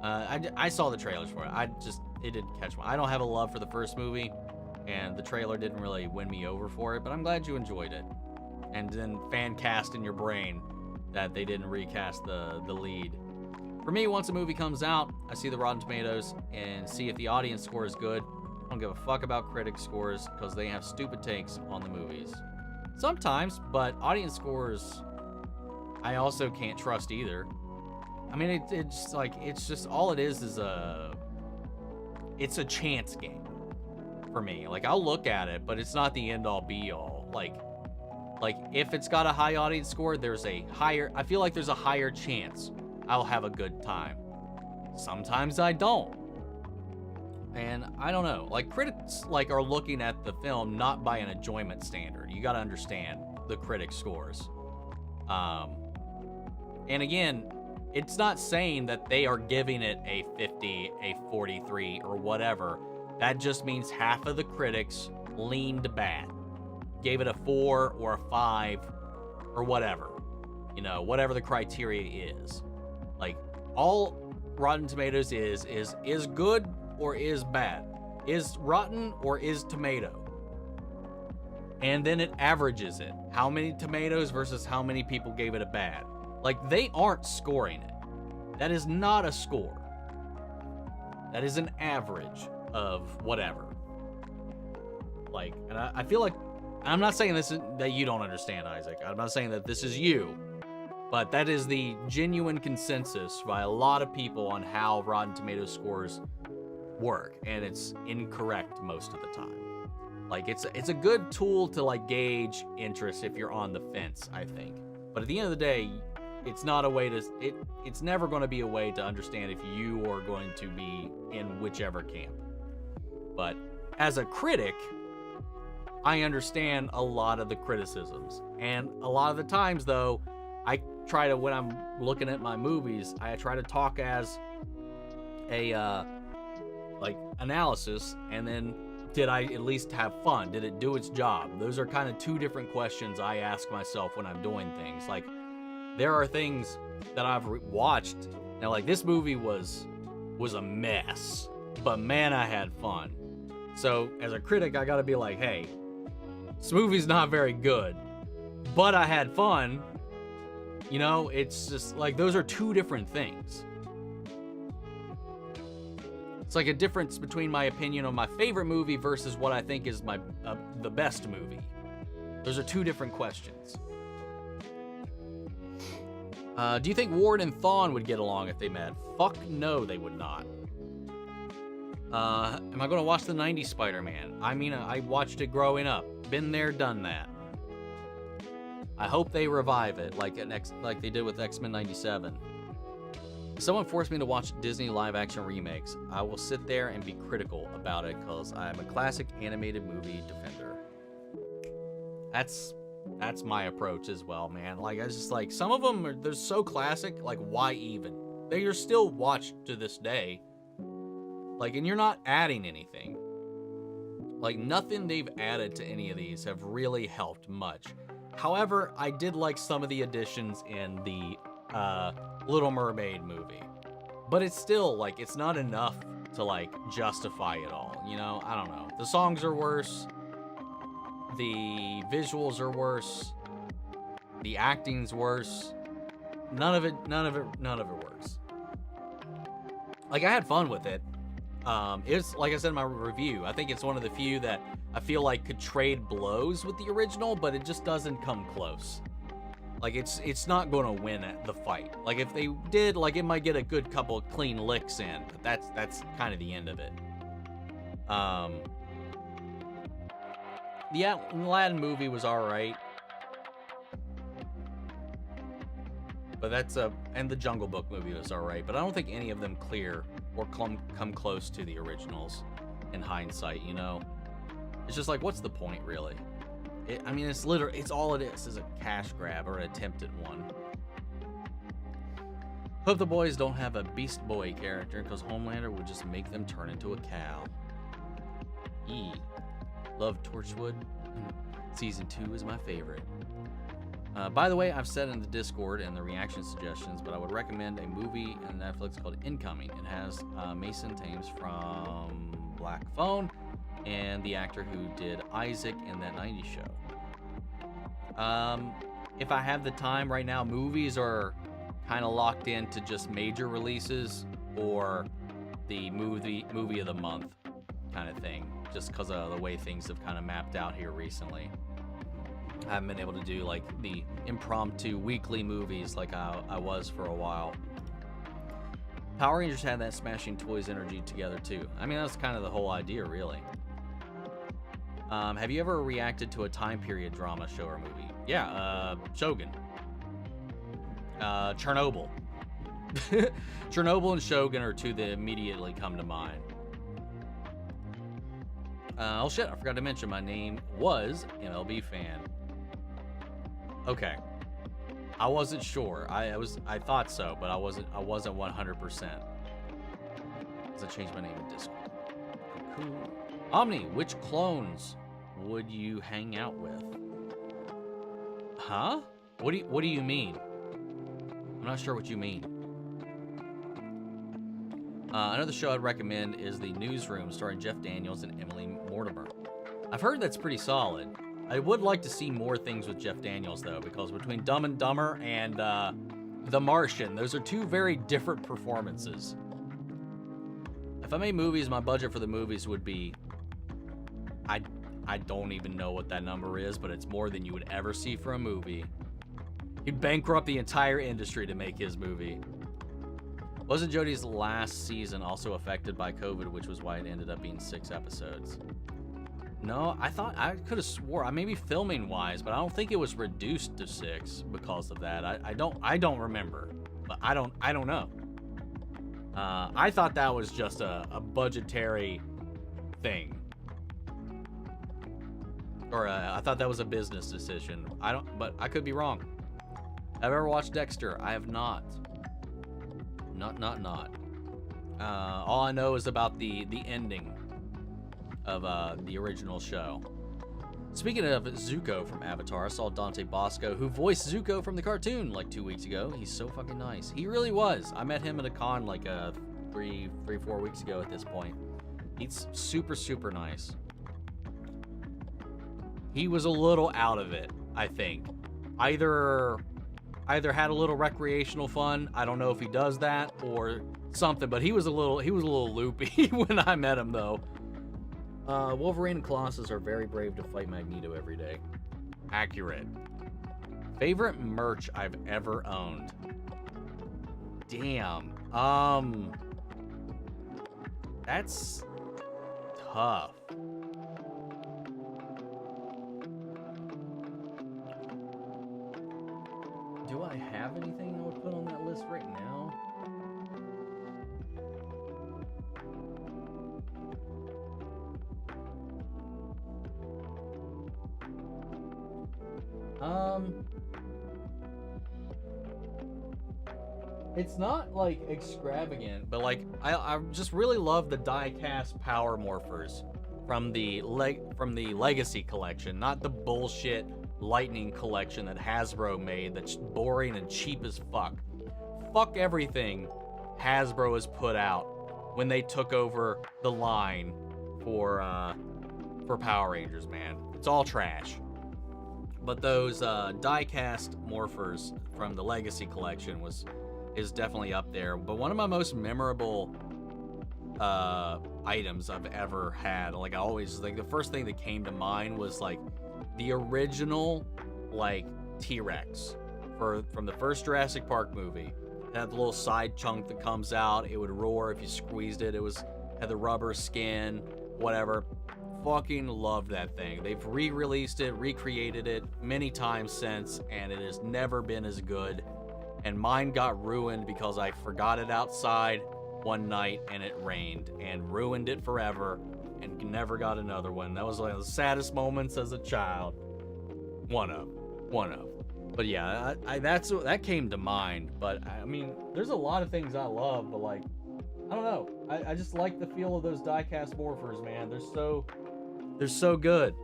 I saw the trailers for it. It didn't catch me. I don't have a love for the first movie, and the trailer didn't really win me over for it, but I'm glad you enjoyed it. And then fan cast in your brain that they didn't recast the lead. For me, once a movie comes out, I see the Rotten Tomatoes and see if the audience score is good. I don't give a fuck about critic scores because they have stupid takes on the movies. Sometimes, but audience scores, I also can't trust either. I mean, it's like, it's just, all it is it's a chance game for me. Like, I'll look at it, but it's not the end all be all. Like if it's got a high audience score, I feel like there's a higher chance I'll have a good time. Sometimes I don't. And I don't know, like, critics are looking at the film not by an enjoyment standard. You got to understand the critic scores. And again, it's not saying that they are giving it a 50, a 43, or whatever. That just means half of the critics leaned bad, gave it a 4 or a 5 or whatever. You know, whatever the criteria is. Like, all Rotten Tomatoes is good or is bad, is rotten or is tomato, and then it averages it. How many tomatoes versus how many people gave it a bad. Like, they aren't scoring it. That is not a score. That is an average of whatever. Like, and I feel like, I'm not saying this is, that you don't understand, Isaac. I'm not saying that this is you, but that is the genuine consensus by a lot of people on how Rotten Tomatoes scores work, and it's incorrect most of the time. Like, it's a good tool to, like, gauge interest if you're on the fence, I think. But at the end of the day, it's not a way to, it's never going to be a way to understand if you are going to be in whichever camp. But as a critic, I understand a lot of the criticisms. And a lot of the times, though, I try to, when I'm looking at my movies, I try to talk as a, like, analysis, and then did I at least have fun? Did it do its job? Those are kind of two different questions I ask myself when I'm doing things. Like, there are things that I've watched, now, like, this movie was a mess, but man, I had fun. So, as a critic, I gotta be like, hey, this movie's not very good, but I had fun. You know, it's just, like, those are two different things. It's like a difference between my opinion on my favorite movie versus what I think is my the best movie. Those are two different questions. Do you think Ward and Thawne would get along if they met? Fuck no, they would not. Am I going to watch the 90s Spider-Man? I mean, I watched it growing up. Been there, done that. I hope they revive it like they did with X-Men 97. If someone forced me to watch Disney live-action remakes, I will sit there and be critical about it because I'm a classic animated movie defender. That's my approach as well, man. Like, I just, like, some of them they're so classic, like, why even? They are still watched to this day. Like, and you're not adding anything. Like, nothing they've added to any of these have really helped much. However, I did like some of the additions in the Little Mermaid movie. But it's still, like, it's not enough to, like, justify it all, you know? I don't know. The songs are worse. The visuals are worse. The acting's worse. None of it works. Like, I had fun with it. It's, like I said in my review, I think it's one of the few that I feel like could trade blows with the original, but it just doesn't come close. Like, it's not going to win at the fight. Like, if they did, like, it might get a good couple of clean licks in, but that's kind of the end of it. The Aladdin movie was alright. But and the Jungle Book movie was alright, but I don't think any of them clear or come close to the originals in hindsight, you know? It's just like, what's the point, really? I mean, it's all it is a cash grab or an attempt at one. Hope the boys don't have a Beast Boy character, because Homelander would just make them turn into a cow. Love Torchwood. Season 2 is my favorite. By the way, I've said in the Discord and the reaction suggestions, but I would recommend a movie on Netflix called Incoming. It has Mason Thames from Black Phone and the actor who did Isaac in that 90s show. If I have the time right now, movies are kind of locked into just major releases or the movie of the month kind of thing, just because of the way things have kind of mapped out here recently. I haven't been able to do like the impromptu weekly movies like I was for a while. Power Rangers had that Smashing Toys energy together too. I mean, that's kind of the whole idea, really. Have you ever reacted to a time period drama show or movie? Yeah, Shogun. Chernobyl. Chernobyl and Shogun are two that immediately come to mind. Oh shit, I forgot to mention my name was MLB fan. Okay. I wasn't sure. I thought so, but I wasn't 100%. Because I changed my name in Discord. Cool. Omni, which clones would you hang out with? Huh? What do you mean? I'm not sure what you mean. Another show I'd recommend is The Newsroom, starring Jeff Daniels and Emily Mortimer. I've heard that's pretty solid. I would like to see more things with Jeff Daniels, though, because between Dumb and Dumber and The Martian, those are two very different performances. If I made movies, my budget for the movies would be... I don't even know what that number is, but it's more than you would ever see for a movie. He'd bankrupt the entire industry to make his movie. Wasn't Jodie's last season also affected by COVID, which was why it ended up being 6 episodes? No, I could have swore, maybe filming wise, but I don't think it was reduced to 6 because of that. I don't remember, but I don't know. I thought that was just a budgetary thing. Or I thought that was a business decision. But I could be wrong. Have I ever watched Dexter? I have not. Not. All I know is about the ending of the original show. Speaking of Zuko from Avatar, I saw Dante Bosco, who voiced Zuko from the cartoon like 2 weeks ago. He's so fucking nice. He really was. I met him at a con like 4 weeks ago at this point. He's super, super nice. He was a little out of it, I think. Either had a little recreational fun. I don't know if he does that or something, but he was a little loopy when I met him though. Wolverine and Colossus are very brave to fight Magneto every day. Accurate. Favorite merch I've ever owned. Damn. That's tough. Do I have anything I would put on that list right now? It's not like extravagant, but like I just really love the die-cast power morphers from the Legacy collection, not the bullshit Lightning collection that Hasbro made that's boring and cheap as fuck. Fuck everything Hasbro has put out when they took over the line for Power Rangers, man. It's all trash. But those die-cast morphers from the Legacy collection is definitely up there. But one of my most memorable items I've ever had, like I always, like the first thing that came to mind was like the original like T-Rex from the first Jurassic Park movie. It had the little side chunk that comes out. It would roar if you squeezed it. Had the rubber skin, whatever. Fucking loved that thing. They've re-released it, recreated it many times since, and it has never been as good. And mine got ruined because I forgot it outside one night and it rained and ruined it forever and never got another one. That was one of the saddest moments as a child. One of. But yeah, that came to mind. But I mean, there's a lot of things I love, but like, I don't know. I just like the feel of those die-cast morphers, man. They're so good.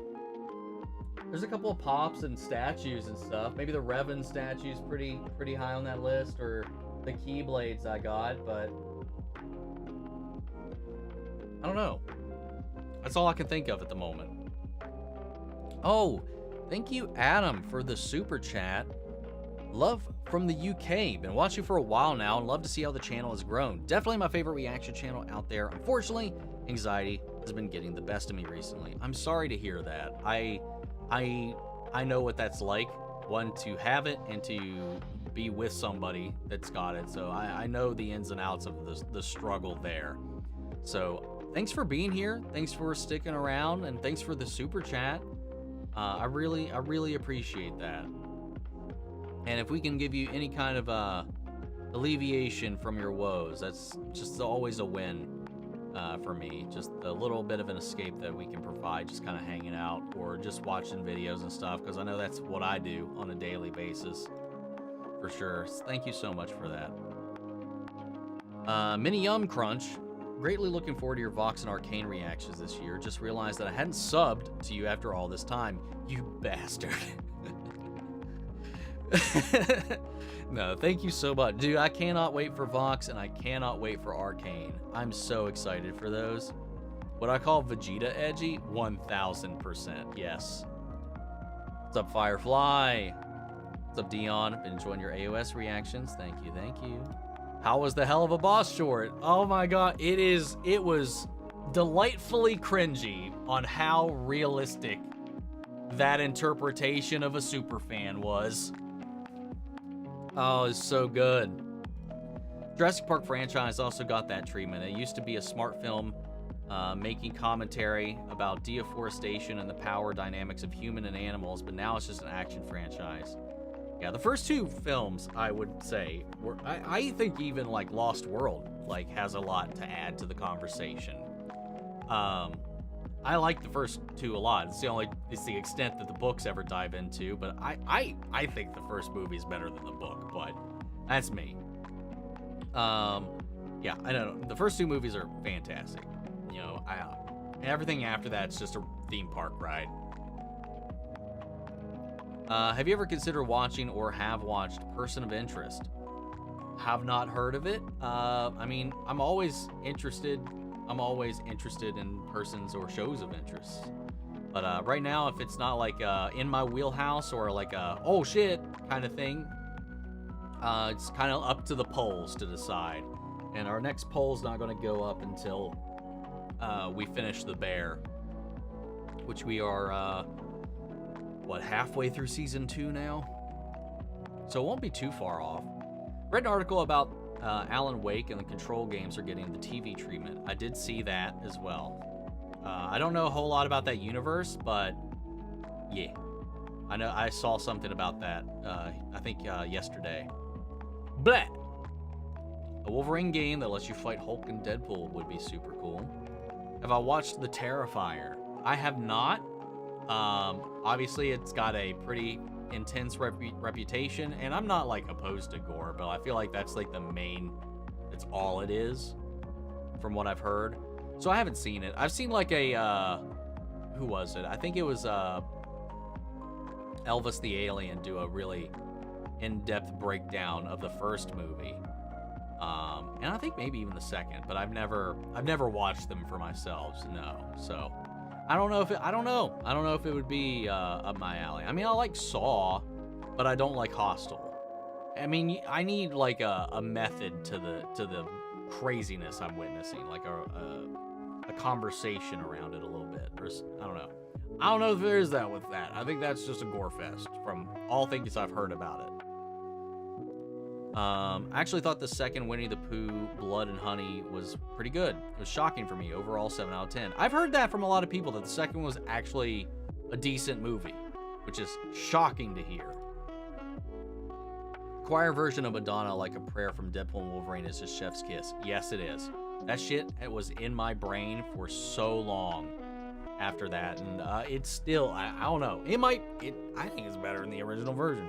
There's a couple of pops and statues and stuff. Maybe the Revan statue's pretty high on that list, or the Keyblades I got, but I don't know. That's all I can think of at the moment. Oh, thank you, Adam, for the super chat. Love from the UK. Been watching for a while now and love to see how the channel has grown. Definitely my favorite reaction channel out there. Unfortunately, anxiety has been getting the best of me recently. I'm sorry to hear that. I know what that's like. One, to have it, and to be with somebody that's got it. So I know the ins and outs of the struggle there. So thanks for being here. Thanks for sticking around, and thanks for the super chat. I really appreciate that. And if we can give you any kind of alleviation from your woes, that's just always a win for me. Just a little bit of an escape that we can provide, just kind of hanging out or just watching videos and stuff, because I know that's what I do on a daily basis for sure. So thank you so much for that. Mini Yum Crunch. Greatly looking forward to your Vox and Arcane reactions this year. Just realized that I hadn't subbed to you after all this time. You bastard. No, thank you so much. Dude, I cannot wait for Vox and I cannot wait for Arcane. I'm so excited for those. What I call Vegeta edgy? 1000%. Yes. What's up, Firefly? What's up, Dion? Been enjoying your AOS reactions. Thank you, thank you. How was the Hell of a Boss short? Oh my god, it was delightfully cringy on how realistic that interpretation of a superfan was. Oh, it's so good. Jurassic Park franchise also got that treatment. It used to be a smart film making commentary about deforestation and the power dynamics of human and animals, but now it's just an action franchise. Yeah, the first two films, I would say, were I think even like Lost World like has a lot to add to the conversation. I like the first two a lot. It's the extent that the books ever dive into, but I think the first movie is better than the book, but that's me. Yeah, I don't know. The first two movies are fantastic. You know, everything after that's just a theme park ride. Have you ever considered watching or have watched Person of Interest? Have not heard of it. I mean, I'm always interested in persons or shows of interest. But right now, if it's not like in my wheelhouse or like a oh shit kind of thing, it's kind of up to the polls to decide. And our next poll's not going to go up until we finish The Bear, which we are halfway through season 2 now, so it won't be too far off. Read an article about Alan Wake and the Control games are getting the TV treatment. I did see that as well. I don't know a whole lot about that universe, but yeah, I know I saw something about that. I think yesterday. Blah. A Wolverine game that lets you fight Hulk and Deadpool would be super cool. Have I watched The Terrifier? I have not. Obviously, it's got a pretty intense reputation, and I'm not like opposed to gore, but I feel like that's like that's all it is from what I've heard. So I haven't seen it. I've seen like a who was it? I think it was Elvis the Alien do a really in-depth breakdown of the first movie, and I think maybe even the second, but I've never watched them for myself. No, so I don't know if it would be up my alley. I mean, I like Saw, but I don't like Hostel. I mean, I need like a method to the craziness I'm witnessing, like a conversation around it a little bit. I don't know. I don't know if there is that with that. I think that's just a gore fest from all things I've heard about it. I actually thought the second Winnie the Pooh, Blood and Honey was pretty good. It was shocking for me. Overall, 7 out of 10. I've heard that from a lot of people, that the second was actually a decent movie, which is shocking to hear. Choir version of Madonna, Like a Prayer from Deadpool and Wolverine, is just chef's kiss. Yes, it is. That shit, it was in my brain for so long after that, and it's still, I don't know. I think it's better than the original version.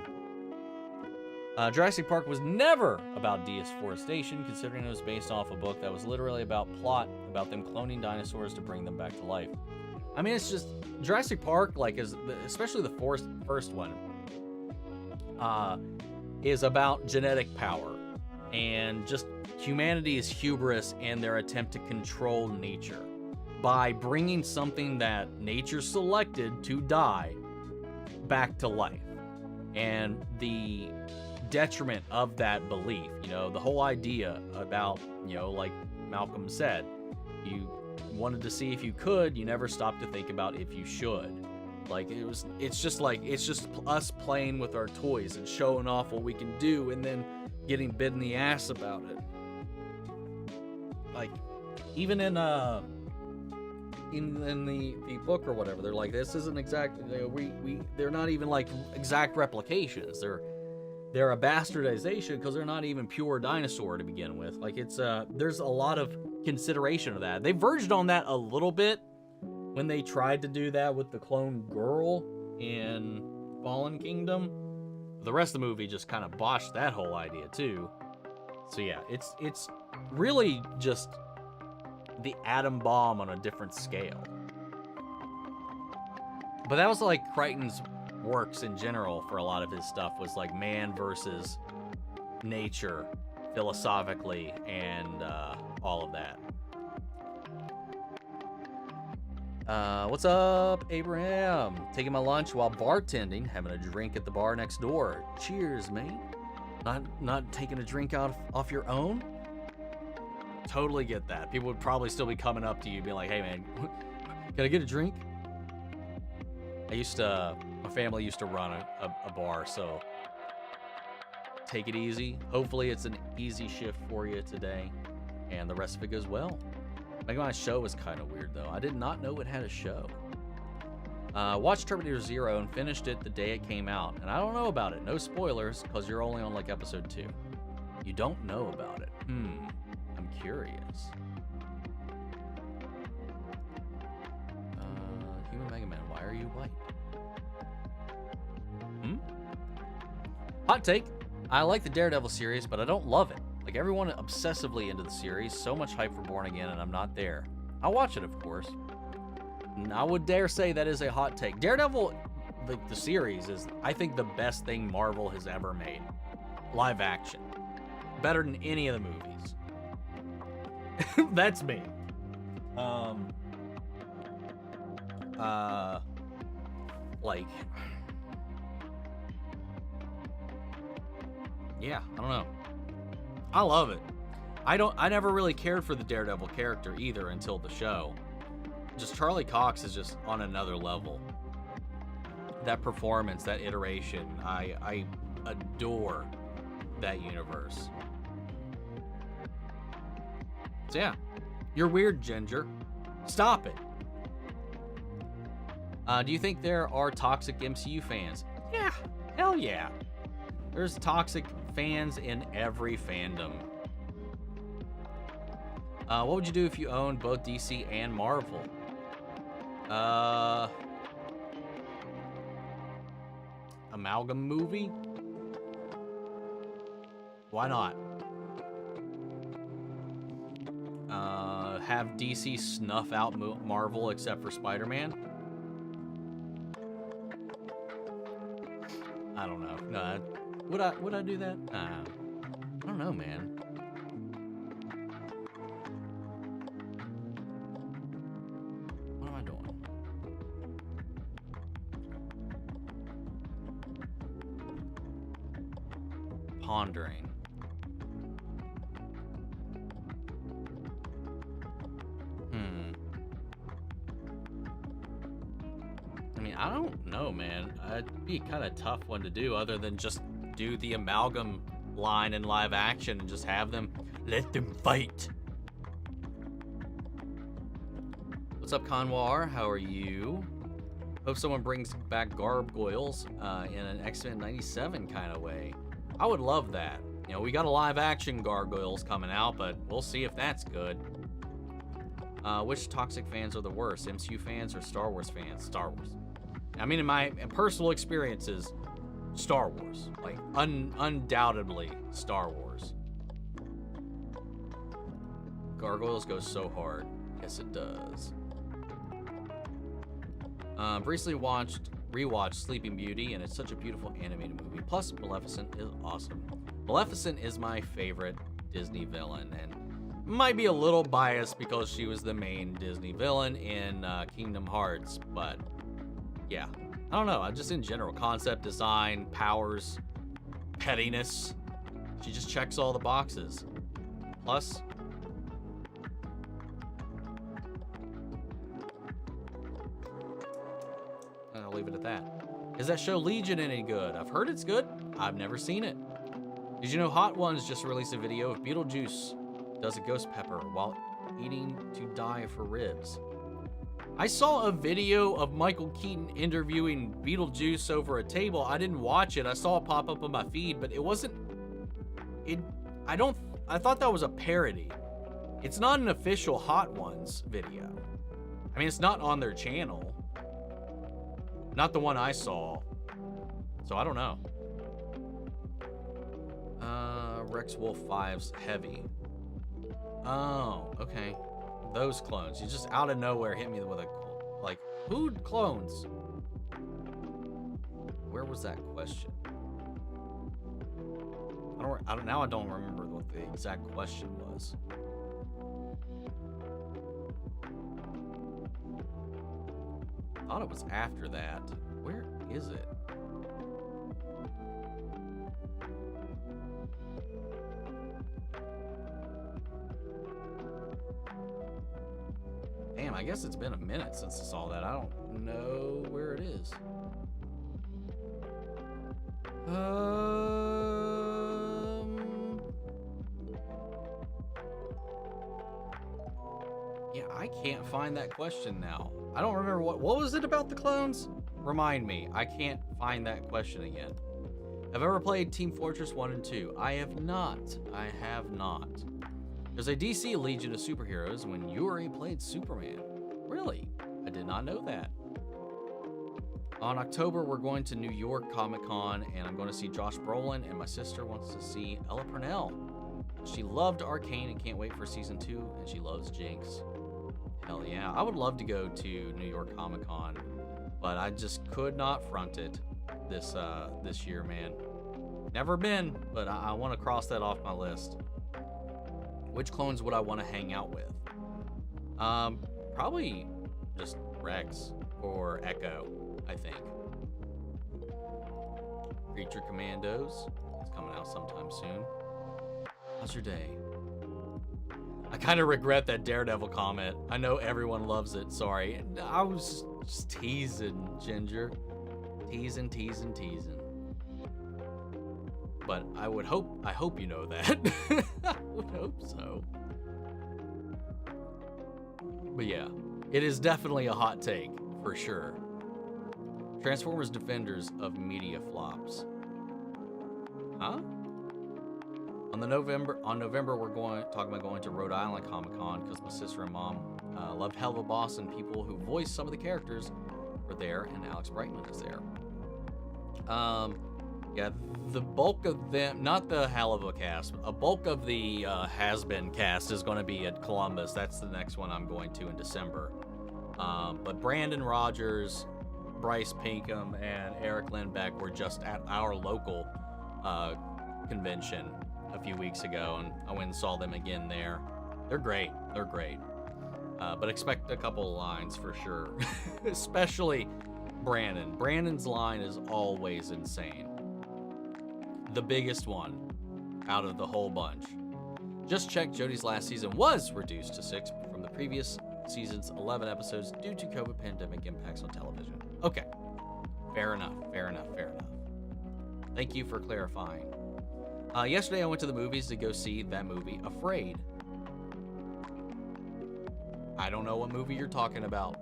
Jurassic Park was never about deforestation, considering it was based off a book that was literally about plot, about them cloning dinosaurs to bring them back to life. I mean, it's just, Jurassic Park, like, especially the first one, is about genetic power and just humanity's hubris and their attempt to control nature by bringing something that nature selected to die back to life. And the detriment of that belief, the whole idea about, like Malcolm said, you wanted to see if you could, you never stopped to think about if you should. Like, it's just us playing with our toys and showing off what we can do and then getting bit in the ass about it. Like, even in the book or whatever, they're like, this isn't exactly, they're not even like exact replications. They're a bastardization because they're not even pure dinosaur to begin with. Like, it's there's a lot of consideration of that. They verged on that a little bit when they tried to do that with the clone girl in Fallen Kingdom. The rest of the movie just kind of botched that whole idea too. So yeah, it's really just the atom bomb on a different scale. But that was like Crichton's works in general for a lot of his stuff, was like man versus nature philosophically and all of that. What's up, Abraham? Taking my lunch while bartending, having a drink at the bar next door. Cheers, mate. Not taking a drink off your own? Totally get that. People would probably still be coming up to you being like, hey man, can I get a drink? My family used to run a bar, so take it easy. Hopefully it's an easy shift for you today, and the rest of it goes well. Making my show was kind of weird, though. I did not know it had a show. Watched Terminator 0 and finished it the day it came out, and I don't know about it. No spoilers, because you're only on, like, episode 2. You don't know about it. I'm curious. Why are you white? Hot take. I like the Daredevil series, but I don't love it. Like everyone obsessively into the series, so much hype for Born Again, and I'm not there. I'll watch it, of course. And I would dare say that is a hot take. Daredevil, the series, is, I think, the best thing Marvel has ever made. Live action. Better than any of the movies. That's me. Like, yeah, I don't know. I love it. I never really cared for the Daredevil character either until the show. Just Charlie Cox is just on another level. That performance, that iteration, I adore that universe. So yeah, you're weird, Ginger. Stop it. Do you think there are toxic MCU fans? Yeah, hell yeah. There's toxic fans in every fandom. What would you do if you owned both DC and Marvel? Amalgam movie? Why not? Have DC snuff out Marvel except for Spider-Man? I don't know. No, would I do that? I don't know, man. What am I doing? Pondering. I mean, I don't know, man. It'd be kind of tough one to do other than just do the amalgam line in live action and just have them, let them fight. What's up, Conwar? How are you? Hope someone brings back gargoyles in an X-Men 97 kind of way. I would love that. You know, we got a live action gargoyles coming out, but we'll see if that's good. Which toxic fans are the worst? MCU fans or Star Wars fans? Star Wars. I mean, in my personal experiences, Star Wars. Like, undoubtedly Star Wars. Gargoyles goes so hard. Yes, it does. Recently rewatched Sleeping Beauty, and it's such a beautiful animated movie. Plus, Maleficent is awesome. Maleficent is my favorite Disney villain, and might be a little biased because she was the main Disney villain in Kingdom Hearts, but yeah, I don't know. Just in general, concept design, powers, pettiness. She just checks all the boxes. Plus, I'll leave it at that. Is that show Legion any good? I've heard it's good. I've never seen it. Did you know Hot Ones just released a video of Beetlejuice does a ghost pepper while eating to die for ribs? I saw a video of Michael Keaton interviewing Beetlejuice over a table. I didn't watch it. I saw it pop up on my feed, but it wasn't... I thought that was a parody. It's not an official Hot Ones video. I mean, it's not on their channel. Not the one I saw. So I don't know. Rex Wolf 5's Heavy. Oh, okay. Those clones. You just out of nowhere hit me with a, like, who clones? Where was that question? Now I don't remember what the exact question was. I thought it was after that. Where is it? Damn, I guess it's been a minute since I saw that. I don't know where it is. Yeah, I can't find that question now. I don't remember what was it about the clones? Remind me. I can't find that question again. Have I ever played Team Fortress 1 and 2? I have not. I have not. There's a DC Legion of Superheroes when Yuri played Superman. Really? I did not know that. On October, we're going to New York Comic Con, and I'm going to see Josh Brolin, and my sister wants to see Ella Purnell. She loved Arcane and can't wait for season 2, and she loves Jinx. Hell yeah. I would love to go to New York Comic Con, but I just could not front it this year, man. Never been, but I want to cross that off my list. Which clones would I want to hang out with? Probably just Rex or Echo, I think. Creature Commandos. It's coming out sometime soon. How's your day? I kind of regret that Daredevil comment. I know everyone loves it. Sorry. I was just teasing, Ginger. Teasing. But I hope you know that. I would hope so. But yeah, it is definitely a hot take, for sure. Transformers defenders of media flops. Huh? On November, we're talking about going to Rhode Island Comic Con because my sister and mom loved Hell of a Boss, and people who voiced some of the characters were there, and Alex Brightman is there. Yeah, the bulk of them, not the Hell of a cast, a bulk of the has-been cast is going to be at Columbus. That's the next one I'm going to in December. But Brandon Rogers, Bryce Pinkham, and Eric Lindbeck were just at our local convention a few weeks ago, and I went and saw them again there. They're great. But expect a couple of lines for sure. Especially Brandon. Brandon's line is always insane. The biggest one out of the whole bunch. Just checked, Jodie's last season was reduced to 6 from the previous season's 11 episodes due to COVID pandemic impacts on television. Okay. Fair enough. Thank you for clarifying. Yesterday I went to the movies to go see that movie, Afraid. I don't know what movie you're talking about.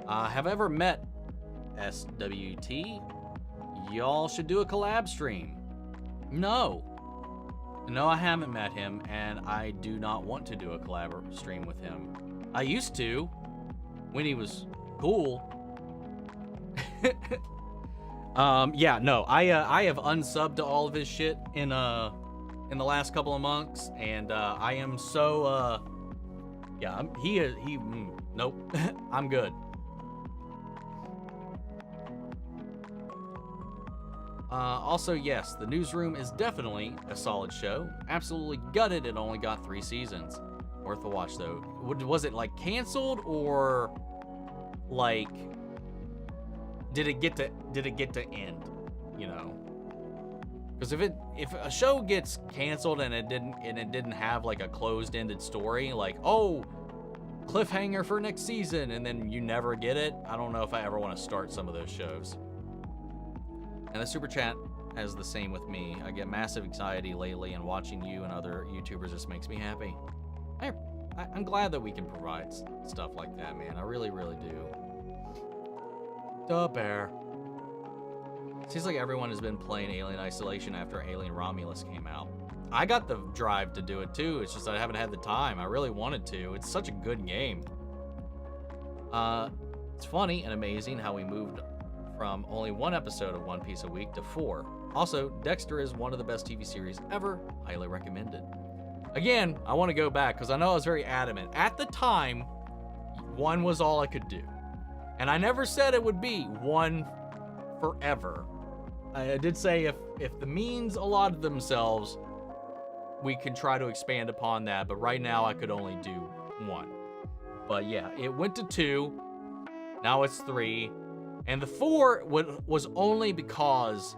Have I ever met SWT? Y'all should do a collab stream. No, I haven't met him, and I do not want to do a collab stream with him. I used to, when he was cool. Yeah, no, I have unsubed to all of his shit in the last couple of months, and I am so yeah, nope. I'm good. Also, yes, the Newsroom is definitely a solid show. Absolutely gutted it only got 3 seasons. Worth a watch though. Was it like canceled, or like did it get to end? You know, because if a show gets canceled and it didn't have like a closed-ended story, like, oh, cliffhanger for next season, and then you never get it, I don't know if I ever want to start some of those shows. And the super chat has the same with me. I get massive anxiety lately, and watching you and other YouTubers just makes me happy. I'm glad that we can provide stuff like that, man. I really, really do. Duh, bear. Seems like everyone has been playing Alien Isolation after Alien Romulus came out. I got the drive to do it too. It's just I haven't had the time. I really wanted to. It's such a good game. It's funny and amazing how we moved from only 1 episode of One Piece a week to 4. Also, Dexter is one of the best TV series ever. Highly recommended. Again, I want to go back because I know I was very adamant. At the time, 1 was all I could do. And I never said it would be 1 forever. I did say if the means allotted themselves, we could try to expand upon that. But right now, I could only do 1. But yeah, it went to 2. Now it's 3. And the 4 was only because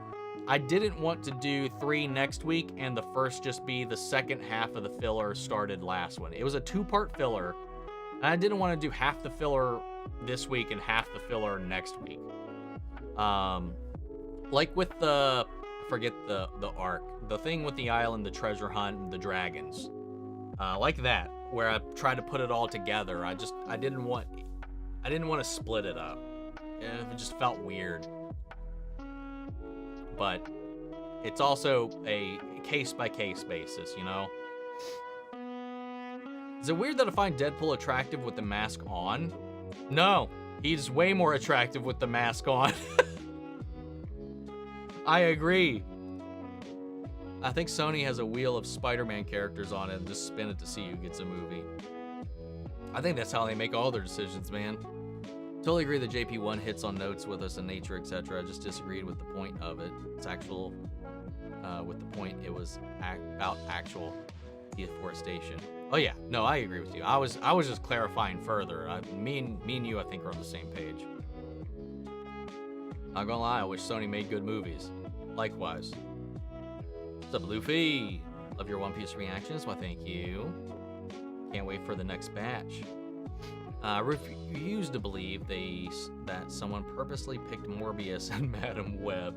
I didn't want to do 3 next week and the first just be the second half of the filler started last one. It was a 2-part filler, and I didn't want to do half the filler this week and half the filler next week. Like with I forget the arc, the thing with the island, the treasure hunt, and the dragons. Like that, where I tried to put it all together. I didn't want to split it up. It just felt weird. But it's also a case-by-case basis, you know? Is it weird that I find Deadpool attractive with the mask on? No, He's way more attractive with the mask on. I agree. I think Sony has a wheel of Spider-Man characters on it and just spin it to see who gets a movie. I think that's how they make all their decisions, man. Totally agree that JP1 hits on notes with us in nature, etc. I just disagreed with the point of it. It's actual, with the point it was about actual deforestation. Oh yeah, no, I agree with you. I was just clarifying further. Me and you, I think, are on the same page. Not gonna lie, I wish Sony made good movies. Likewise. What's up, Luffy? Love your One Piece reactions. Why, thank you. Can't wait for the next batch. Refuse to believe that someone purposely picked Morbius and Madam Web.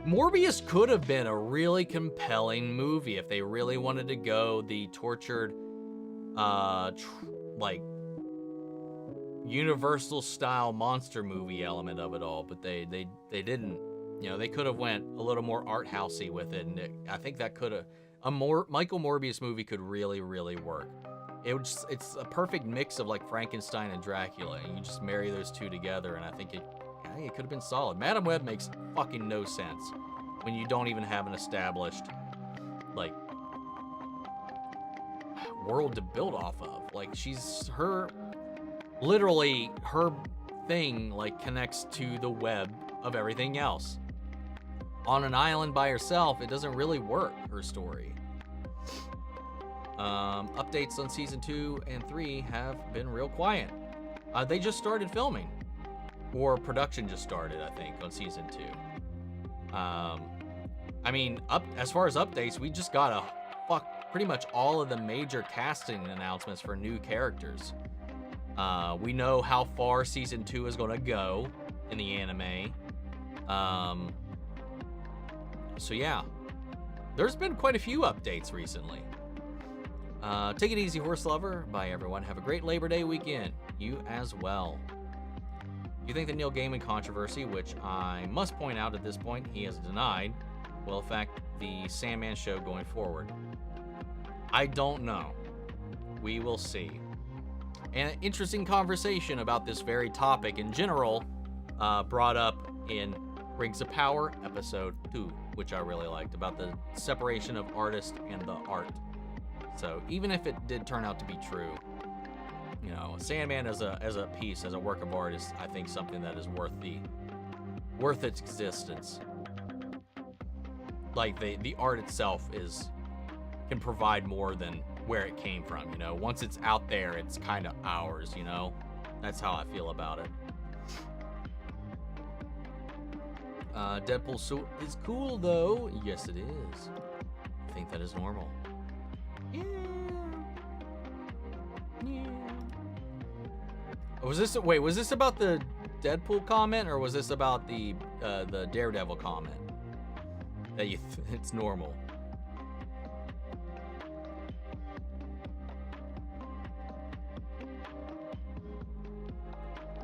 Morbius could have been a really compelling movie if they really wanted to go the tortured, like, Universal style monster movie element of it all, but they didn't. You know, they could have went a little more art housey with it, and I think that could have Michael Morbius movie could really work. It's a perfect mix of like Frankenstein and Dracula, and you just marry those two together, and I think it could have been solid. Madam Web makes fucking no sense when you don't even have an established like world to build off of. Like literally her thing like connects to the web of everything else. On an island by herself, it doesn't really work, her story. Updates on season 2 and 3 have been real quiet. They just started filming, or production just started, I think, on season 2. I mean, as far as updates, we just got pretty much all of the major casting announcements for new characters. We know how far season 2 is gonna go in the anime. So yeah, there's been quite a few updates recently. Take it easy, horse lover. Bye, everyone. Have a great Labor Day weekend. You as well. You think the Neil Gaiman controversy, which I must point out at this point he has denied, will affect the Sandman show going forward? I don't know. We will see. And an interesting conversation about this very topic in general brought up in Rings of Power episode 2, which I really liked, about the separation of artist and the art. So even if it did turn out to be true, you know, Sandman as a piece, as a work of art, is, I think, something that is worth its existence. Like the art itself can provide more than where it came from, you know. Once it's out there, it's kind of ours, you know. That's how I feel about it. Deadpool suit is cool though. Yes, it is. I think that is normal. Yeah. Was this about the Deadpool comment, or was this about the Daredevil comment? That it's normal.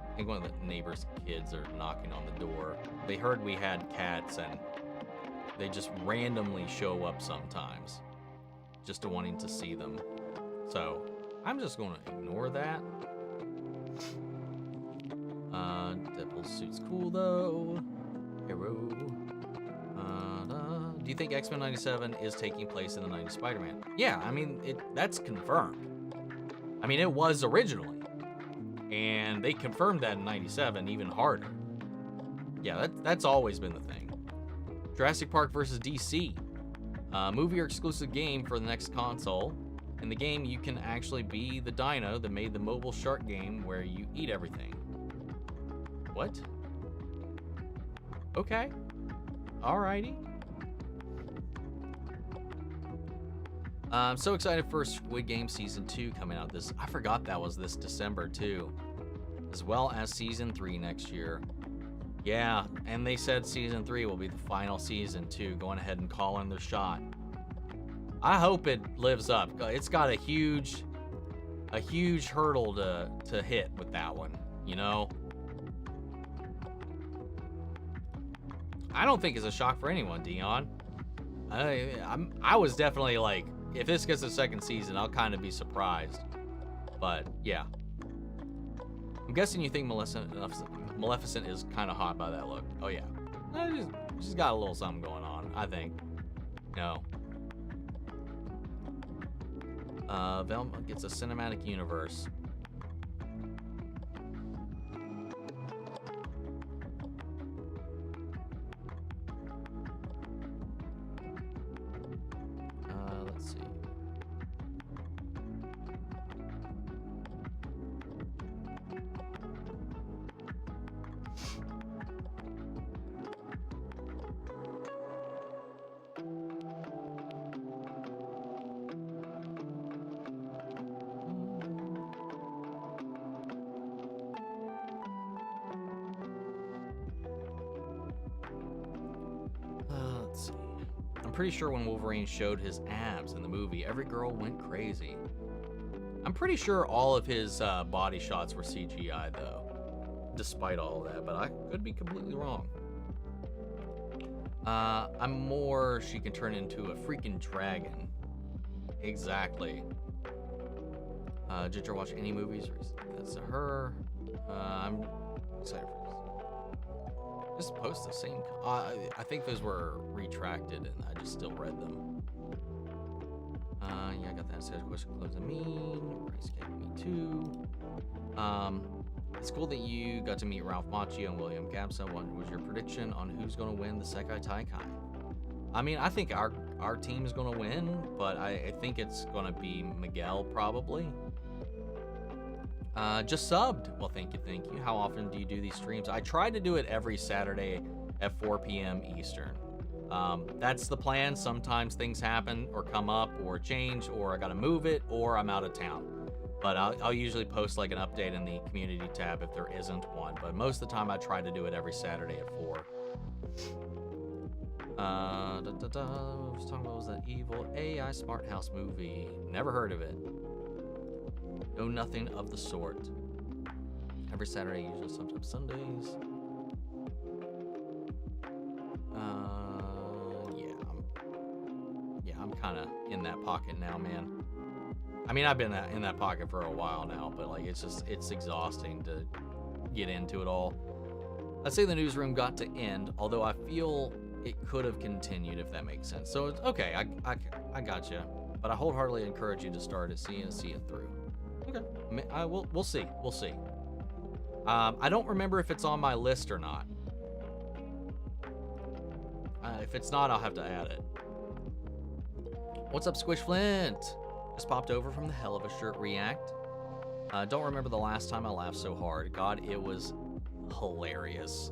I think one of the neighbor's kids are knocking on the door. They heard we had cats, and they just randomly show up sometimes, just wanting to see them. So I'm just going to ignore that. Deadpool suit's cool though. Hero. Do you think X-Men 97 is taking place in the 90s Spider-Man? Yeah, I mean, that's confirmed. I mean, it was originally. And they confirmed that in 97 even harder. Yeah, that's always been the thing. Jurassic Park versus DC. Movie or exclusive game for the next console. In the game, you can actually be the dino that made the mobile shark game where you eat everything. What? Okay. Alrighty. I'm so excited for Squid Game Season 2 coming out this... I forgot that was this December, too. As well as Season 3 next year. Yeah, and they said Season 3 will be the final season, too. Going ahead and calling their shot. I hope it lives up. It's got a huge hurdle to hit with that one, you know? I don't think it's a shock for anyone, Dion. I was definitely like, if this gets a second season, I'll kind of be surprised. But yeah. I'm guessing you think Maleficent is kind of hot by that look. Oh yeah, she's got a little something going on, I think. No. Velma gets a cinematic universe. Let's see. Let's see. I'm pretty sure when Wolverine showed his abs in the movie, every girl went crazy. I'm pretty sure all of his body shots were CGI, though, despite all of that, but I could be completely wrong. I'm more she can turn into a freaking dragon. Exactly. Did you watch any movies? That's her. I'm excited for this. Just post the same. I think those were retracted, and I just still read them. Yeah, I got that. Says question close to mean. Rice cake, me too. It's cool that you got to meet Ralph Macchio and William Gibson. What was your prediction on who's going to win the Sekai Taikai? I mean, I think our team is going to win, but I think it's going to be Miguel probably. Just subbed. Well, thank you. How often do you do these streams? I try to do it every Saturday at 4 p.m. Eastern. That's the plan. Sometimes things happen or come up or change, or I gotta move it, or I'm out of town. But I'll usually post like an update in the community tab if there isn't one. But most of the time I try to do it every Saturday at 4. I was talking about, what was that evil AI Smart House movie? Never heard of it. No, nothing of the sort. Every Saturday, usually sometimes Sundays. I'm kind of in that pocket now, man. I mean, I've been in that pocket for a while now, but like it's exhausting to get into it all. I'd say the newsroom got to end, although I feel it could have continued, if that makes sense. So it's okay. I got you, but I wholeheartedly encourage you to start it, see it through. Okay, we'll see. I don't remember if it's on my list or not. If it's not, I'll have to add it. What's up, Squish Flint? Just popped over from the Hell of a Shirt React. Don't remember the last time I laughed so hard. God, it was hilarious.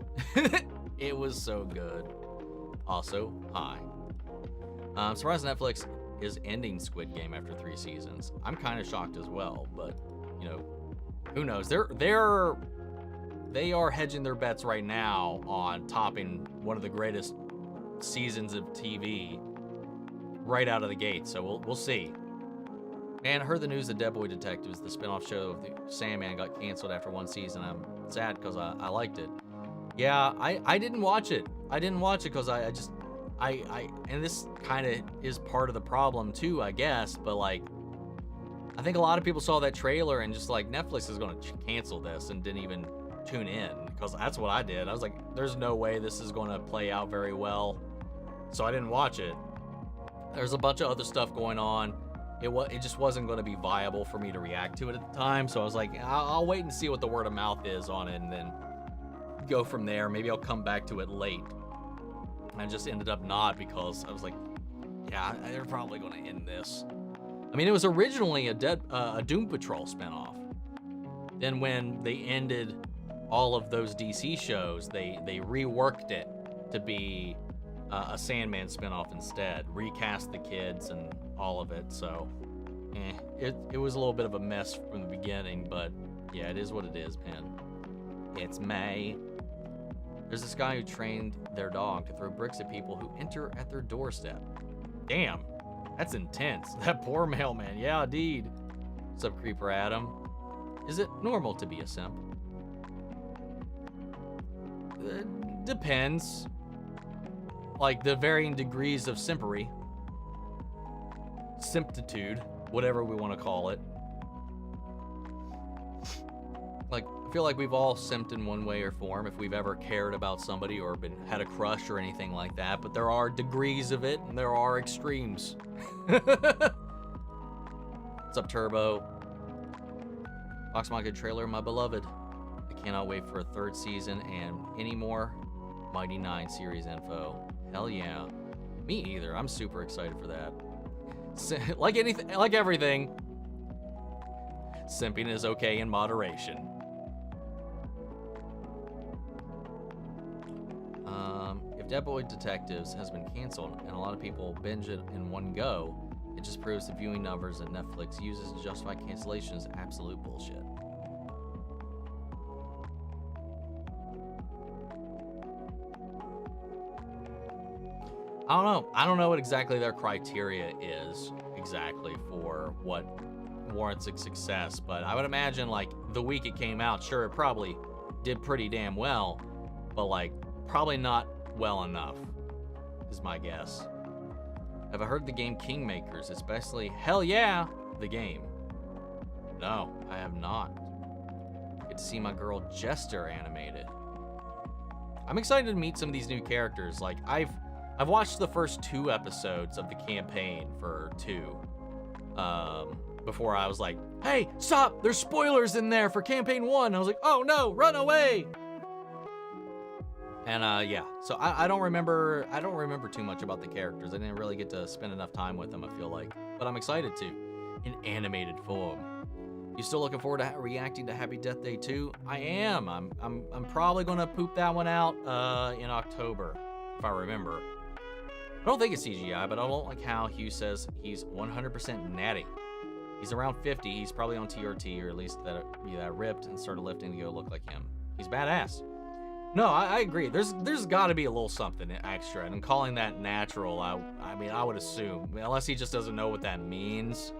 It was so good. Also, hi. I'm surprised Netflix is ending Squid Game after 3 seasons. I'm kind of shocked as well, but you know, who knows? They are hedging their bets right now on topping one of the greatest seasons of TV right out of the gate. So we'll see. And I heard the news that Dead Boy Detectives, the spinoff show of the Sandman, got canceled after 1 season. I'm sad because I liked it. Yeah, I didn't watch it. I didn't watch it because I and this kind of is part of the problem too, I guess, but like, I think a lot of people saw that trailer and just like, Netflix is going to cancel this, and didn't even tune in, because that's what I did. I was like, there's no way this is going to play out very well, so I didn't watch it. There's a bunch of other stuff going on. It just wasn't going to be viable for me to react to it at the time, so I was like, I'll wait and see what the word of mouth is on it, and then go from there. Maybe I'll come back to it late. And I just ended up not, because I was like, yeah, they're probably going to end this. I mean, it was originally a Doom Patrol spinoff. Then when they ended all of those DC shows, they reworked it to be a Sandman spinoff instead. Recast the kids and all of it. So, it was a little bit of a mess from the beginning, but yeah, it is what it is, man. It's May. There's this guy who trained their dog to throw bricks at people who enter at their doorstep. Damn, that's intense. That poor mailman. Yeah, indeed. What's up, Creeper Adam? Is it normal to be a simp? Depends. Like, the varying degrees of simpery. Simptitude, whatever we want to call it. Like, I feel like we've all simped in one way or form if we've ever cared about somebody or had a crush or anything like that, but there are degrees of it and there are extremes. What's up, Turbo? Fox Market trailer, my beloved. I cannot wait for a 3rd season and any more Mighty 9 series info. Hell yeah. Me either. I'm super excited for that. Like everything, simping is okay in moderation. If Dead Boy Detectives has been canceled and a lot of people binge it in one go, it just proves the viewing numbers that Netflix uses to justify cancellation is absolute bullshit. I don't know what exactly their criteria is exactly for what warrants a success, but I would imagine like the week it came out, sure, it probably did pretty damn well, but like probably not well enough is my guess. Have I heard the game Kingmakers, especially hell yeah, the game? No, I have not. Get to see my girl Jester animated. I'm excited to meet some of these new characters. Like I've watched the first 2 episodes of the campaign for 2. Before I was like, hey, stop! There's spoilers in there for campaign 1. I was like, oh no, run away! And yeah, so I don't remember too much about the characters. I didn't really get to spend enough time with them, I feel like. But I'm excited to, in animated form. You still looking forward to reacting to Happy Death Day 2? I am. I'm probably gonna poop that one out in October, if I remember. I don't think it's CGI, but I don't like how Hugh says he's 100% natty. He's around 50. He's probably on TRT, or at least that ripped and started lifting to go look like him. He's badass. No, I agree. There's got to be a little something extra, and calling that natural, I mean, I would assume, unless he just doesn't know what that means.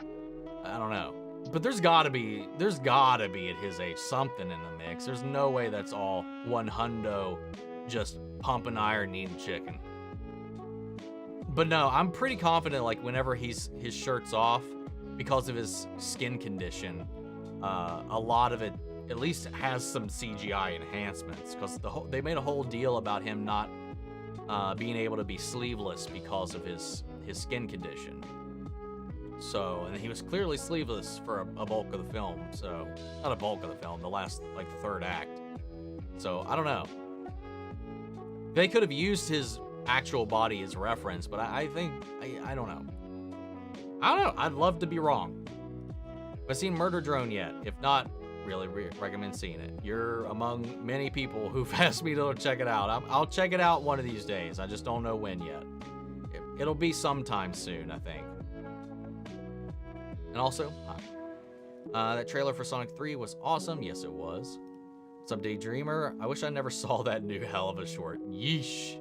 I don't know. But there's got to be at his age something in the mix. There's no way that's all one hundo, just pumping iron, eating chicken. But no, I'm pretty confident, like, whenever his shirt's off, because of his skin condition, a lot of it at least has some CGI enhancements, because they made a whole deal about him not being able to be sleeveless because of his skin condition. So, and he was clearly sleeveless for a bulk of the film, so, not a bulk of the film, the last, like, the 3rd act. So, I don't know. They could have used his actual body as reference, but I think, I don't know. I don't know, I'd love to be wrong. Have I seen Murder Drone yet? If not, really recommend seeing it. You're among many people who've asked me to check it out. I'll check it out one of these days, I just don't know when yet. It'll be sometime soon, I think. And also, hi. That trailer for Sonic 3 was awesome. Yes, it was. What's up, Daydreamer? I wish I never saw that new hell of a short. Yeesh.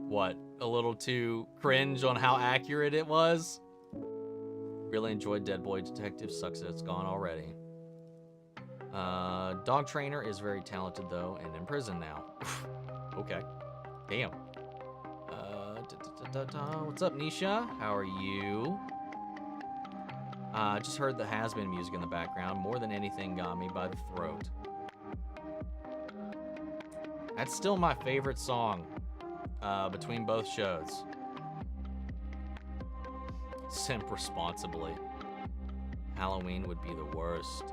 What? A little too cringe on how accurate it was? Really enjoyed Dead Boy Detective. Sucks that it's gone already. Dog Trainer is very talented, though, and in prison now. Okay. Damn. What's up, Nisha? How are you? Just heard the Has-Been music in the background. More than anything got me by the throat. That's still my favorite song between both shows. Simp responsibly. Halloween would be the worst.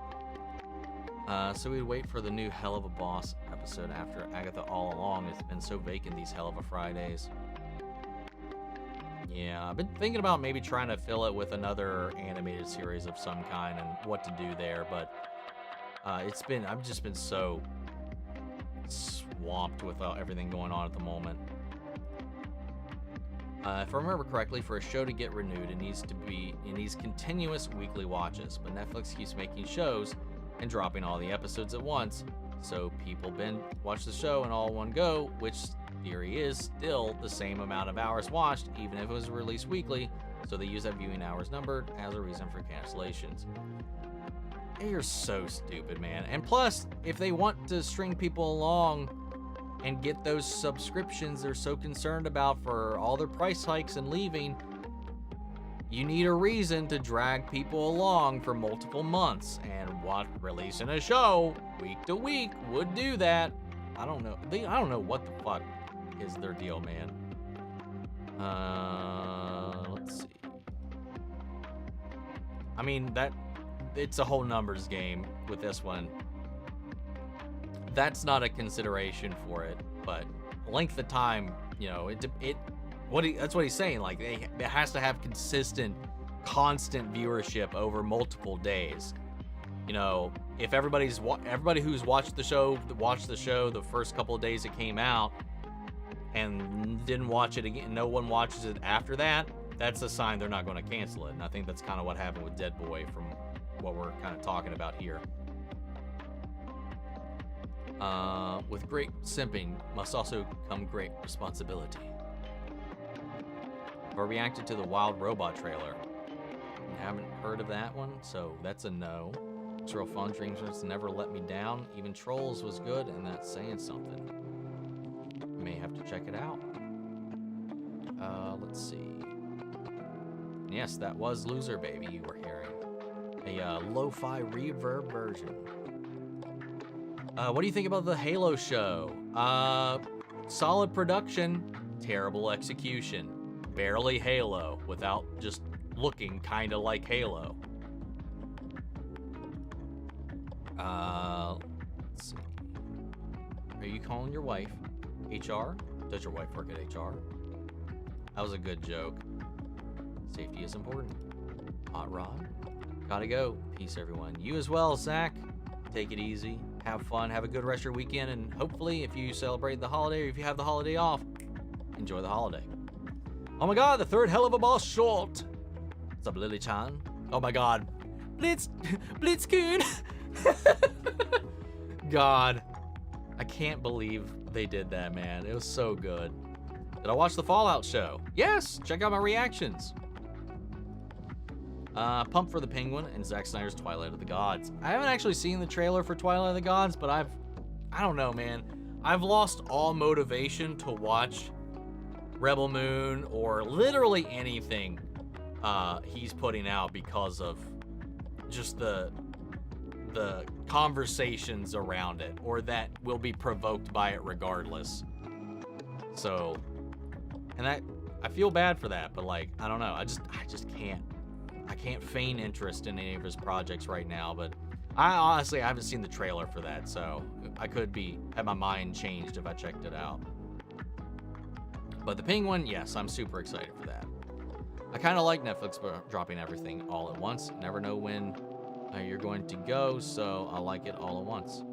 So we'd wait for the new Hell of a Boss episode after Agatha All Along. It's been so vacant these Hell of a Fridays. Yeah, I've been thinking about maybe trying to fill it with another animated series of some kind and what to do there, but I've just been so swamped with everything going on at the moment. If I remember correctly, for a show to get renewed, it needs continuous weekly watches, but Netflix keeps making shows and dropping all the episodes at once, so people watch the show in all one go, which theory is still the same amount of hours watched, even if it was released weekly, so they use that viewing hours numbered as a reason for cancellations. You're so stupid, man. And plus, if they want to string people along and get those subscriptions they're so concerned about for all their price hikes and leaving, you need a reason to drag people along for multiple months, and what releasing a show week to week would do that. I don't know. I don't know what the fuck is their deal, man. Let's see. I mean, it's a whole numbers game with this one. That's not a consideration for it, but length of time, you know, that's what he's saying. Like, it has to have consistent, constant viewership over multiple days. You know, if everybody who's watched the show the first couple of days it came out and didn't watch it again, no one watches it after that, that's a sign they're not going to cancel it. And I think that's kind of what happened with Dead Boy from what we're kind of talking about here. With great simping must also come great responsibility. I reacted to the Wild Robot trailer. Haven't heard of that one, so that's a no. It's real fun. Dreams never let me down. Even Trolls was good, and that's saying something. May have to check it out. Let's see. Yes, that was Loser Baby you were hearing. A lo-fi reverb version. What do you think about the Halo show? Solid production, terrible execution. Barely Halo without just looking kind of like Halo. Let's see. Are you calling your wife HR? Does your wife work at HR? That was a good joke. Safety is important. Hot Rod. Gotta go. Peace, everyone. You as well, Zach. Take it easy. Have fun. Have a good rest of your weekend. And hopefully, if you celebrate the holiday or if you have the holiday off, enjoy the holiday. Oh my god, the third hell of a boss short. What's up, Lily-chan? Oh my god. Blitzkrieg. God. I can't believe they did that, man. It was so good. Did I watch the Fallout show? Yes! Check out my reactions. Pumped for the Penguin and Zack Snyder's Twilight of the Gods. I haven't actually seen the trailer for Twilight of the Gods, but I don't know, man. I've lost all motivation to watch Rebel Moon or literally anything he's putting out because of just the conversations around it, or that will be provoked by it regardless. So, and I feel bad for that, but like, I don't know. I just can't feign interest in any of his projects right now, but I haven't seen the trailer for that, so I could have my mind changed if I checked it out. But the Penguin, yes, I'm super excited for that. I kind of like Netflix dropping everything all at once. Never know when you're going to go, so I like it all at once.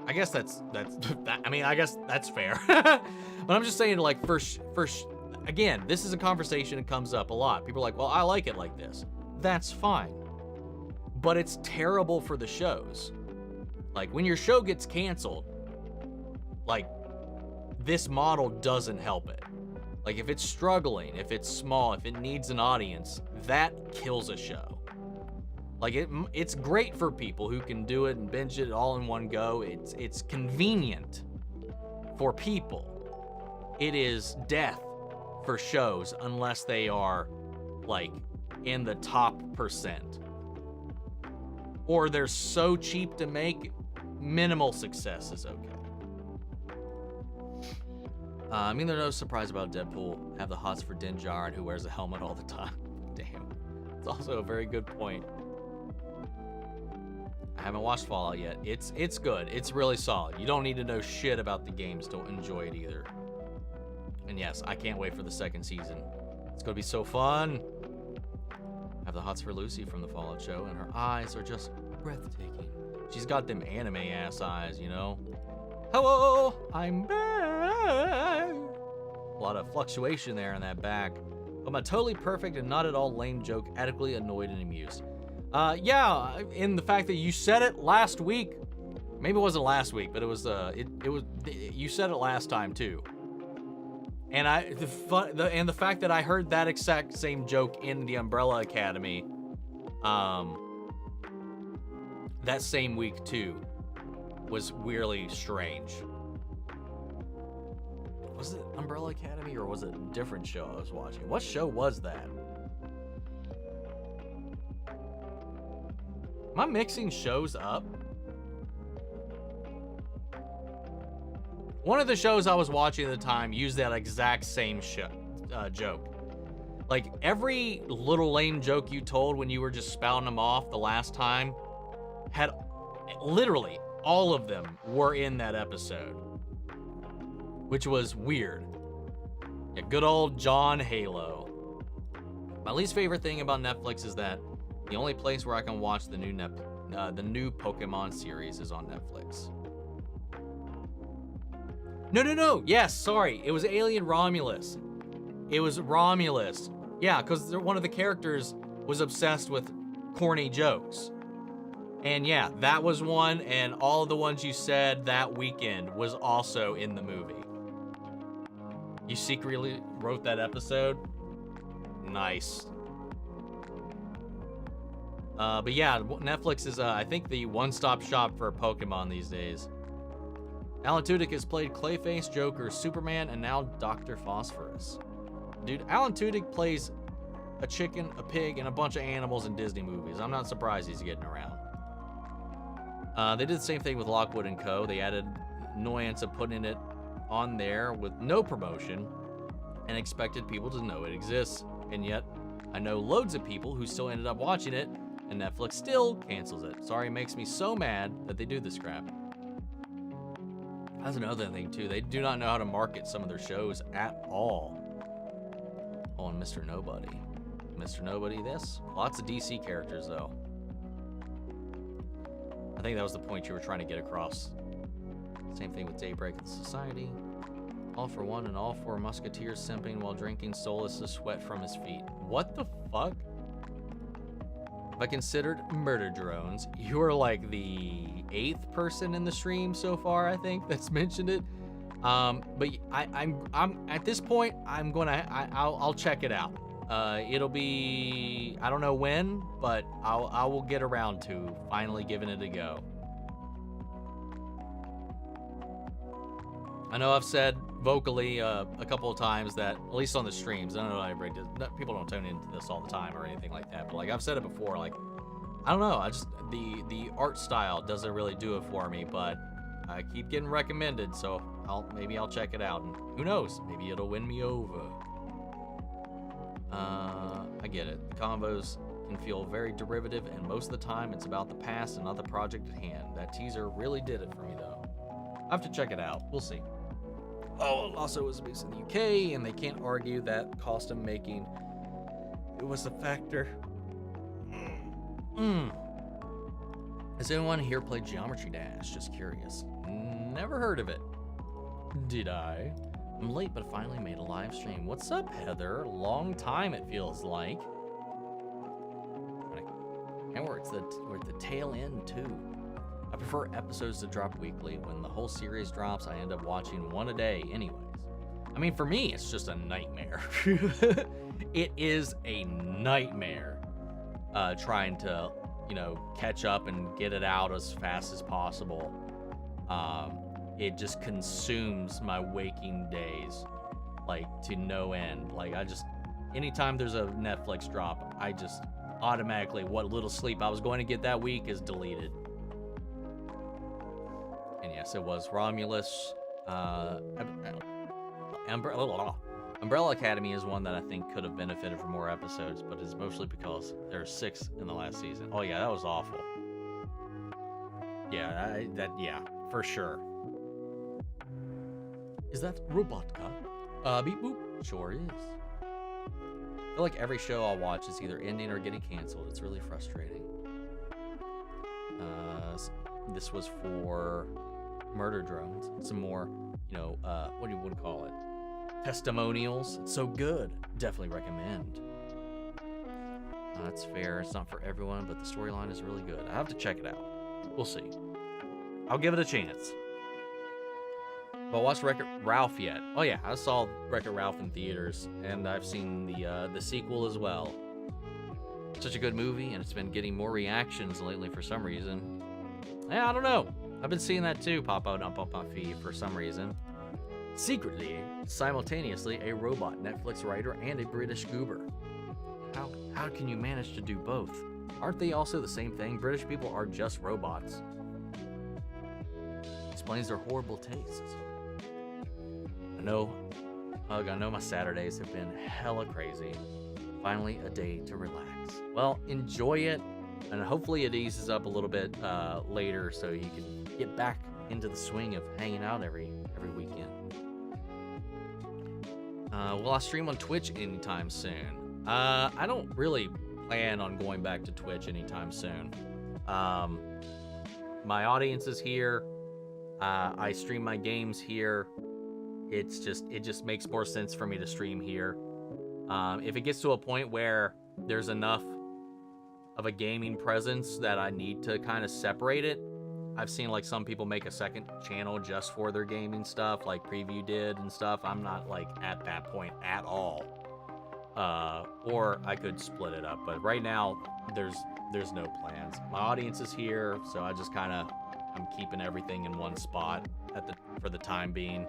I guess that's I guess that's fair. But I'm just saying, like, first, again, this is a conversation that comes up a lot. People are like, well, I like it like this. That's fine. But it's terrible for the shows. Like, when your show gets canceled, like, this model doesn't help it. Like, if it's struggling, if it's small, if it needs an audience, that kills a show. Like, it's great for people who can do it and binge it all in one go. It's convenient for people. It is death for shows unless they are, like, in the top percent. Or they're so cheap to make, minimal success is okay. I mean, there's no surprise about Deadpool. Have the hots for Din Djarin, who wears a helmet all the time. Damn. It's also a very good point. I haven't watched Fallout yet. It's good. It's really solid. You don't need to know shit about the games to enjoy it either. And yes, I can't wait for the second season. It's gonna be so fun. I have the hots for Lucy from the Fallout show, and her eyes are just breathtaking. She's got them anime ass eyes, you know? Hello, I'm back. A lot of fluctuation there in that back. But my totally perfect and not at all lame joke adequately annoyed and amused. Yeah, in the fact that you said it last week. Maybe it wasn't last week, but it was you said it last time too. And the fact that I heard that exact same joke in the Umbrella Academy that same week too was weirdly strange. Was it Umbrella Academy or was it a different show I was watching? What show was that? Am I mixing shows up? One of the shows I was watching at the time used that exact same joke. Like, every little lame joke you told when you were just spouting them off the last time had literally all of them were in that episode, which was weird. Yeah, good old John Halo. My least favorite thing about Netflix is that the only place where I can watch the new Pokemon series is on Netflix. No. Yes, sorry. It was Alien Romulus. It was Romulus. Yeah, because one of the characters was obsessed with corny jokes. And yeah, that was one, and all of the ones you said that weekend was also in the movie. You secretly wrote that episode? Nice. But yeah, Netflix is, I think, the one-stop shop for Pokemon these days. Alan Tudyk has played Clayface, Joker, Superman, and now Dr. Phosphorus. Dude, Alan Tudyk plays a chicken, a pig, and a bunch of animals in Disney movies. I'm not surprised he's getting around. They did the same thing with Lockwood & Co. They added annoyance of putting it on there with no promotion and expected people to know it exists. And yet, I know loads of people who still ended up watching it, and Netflix still cancels it. Sorry, it makes me so mad that they do this crap. That's another thing, too. They do not know how to market some of their shows at all. Oh, and Mr. Nobody. Mr. Nobody, this. Lots of DC characters, though. I think that was the point you were trying to get across. Same thing with Daybreak and Society. All for One and All Four Musketeers simping while drinking solace the sweat from his feet. What the fuck? If I considered Murder Drones, you are like the 8th person in the stream so far, I think, that's mentioned it. But I'm at this point, I'll check it out. It'll be, I don't know when, but I will get around to finally giving it a go. I know I've said vocally a couple of times that, at least on the streams, I don't know if everybody does, people don't tune into this all the time or anything like that, but like I've said it before, like, I don't know, I just, the art style doesn't really do it for me, but I keep getting recommended, so maybe I'll check it out, and who knows, maybe it'll win me over. I get it. The combos can feel very derivative, and most of the time it's about the past and not the project at hand. That teaser really did it for me, though. I have to check it out. We'll see. Oh, also was based in the UK, and they can't argue that costume making, it was a factor. Has anyone here played Geometry Dash? Just curious. Never heard of it. Did I? I'm late, but finally made a live stream. What's up, Heather? Long time, it feels like. And we're at the tail end, too. I prefer episodes to drop weekly. When the whole series drops, I end up watching one a day anyways. I mean, for me, it's just a nightmare. It is a nightmare trying to, catch up and get it out as fast as possible. It just consumes my waking days, like, to no end. Like, anytime there's a Netflix drop, I just automatically, what little sleep I was going to get that week is deleted. And yes, it was Romulus. Umbrella Academy is one that I think could have benefited from more episodes, but it's mostly because there are 6 in the last season. Oh yeah, that was awful. Yeah, yeah, for sure. Is that Robotka? Beep boop. Sure is. I feel like every show I'll watch is either ending or getting canceled. It's really frustrating. This was for Murder Drones. Some more, what do you want to call it? Testimonials. It's so good. Definitely recommend. That's fair. It's not for everyone, but the storyline is really good. I have to check it out. We'll see. I'll give it a chance. But I watched Wreck-It Ralph yet? Oh yeah, I saw Wreck-It Ralph in theaters, and I've seen the sequel as well. Such a good movie, and it's been getting more reactions lately for some reason. Yeah, I don't know. I've been seeing that too pop out up my feed for some reason. Secretly, simultaneously, a robot Netflix writer and a British goober. How can you manage to do both? Aren't they also the same thing? British people are just robots. Explains their horrible tastes. I know my Saturdays have been hella crazy. Finally, a day to relax. Well, enjoy it, and hopefully it eases up a little bit later so you can get back into the swing of hanging out every weekend. Will I stream on Twitch anytime soon? I don't really plan on going back to Twitch anytime soon. My audience is here. I stream my games here. It just makes more sense for me to stream here. If it gets to a point where there's enough of a gaming presence that I need to kind of separate it, I've seen like some people make a second channel just for their gaming stuff, like Preview did and stuff. I'm not like at that point at all. Or I could split it up, but right now there's no plans. My audience is here, so I just kind of I'm keeping everything in one spot for the time being.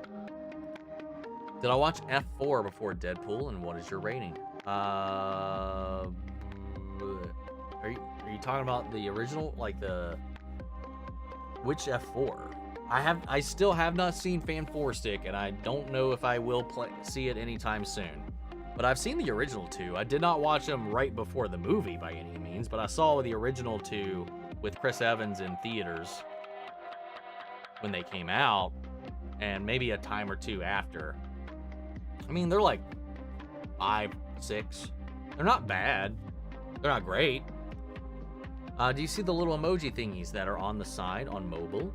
Did I watch F4 before Deadpool, and what is your rating? Are you talking about the original, like which F4? I still have not seen Fan 4 Stick, and I don't know if I will see it anytime soon. But I've seen the original two. I did not watch them right before the movie by any means, but I saw the original two with Chris Evans in theaters when they came out, and maybe a time or two after. I mean, they're like 5, 6. They're not bad. They're not great. Do you see the little emoji thingies that are on the side on mobile?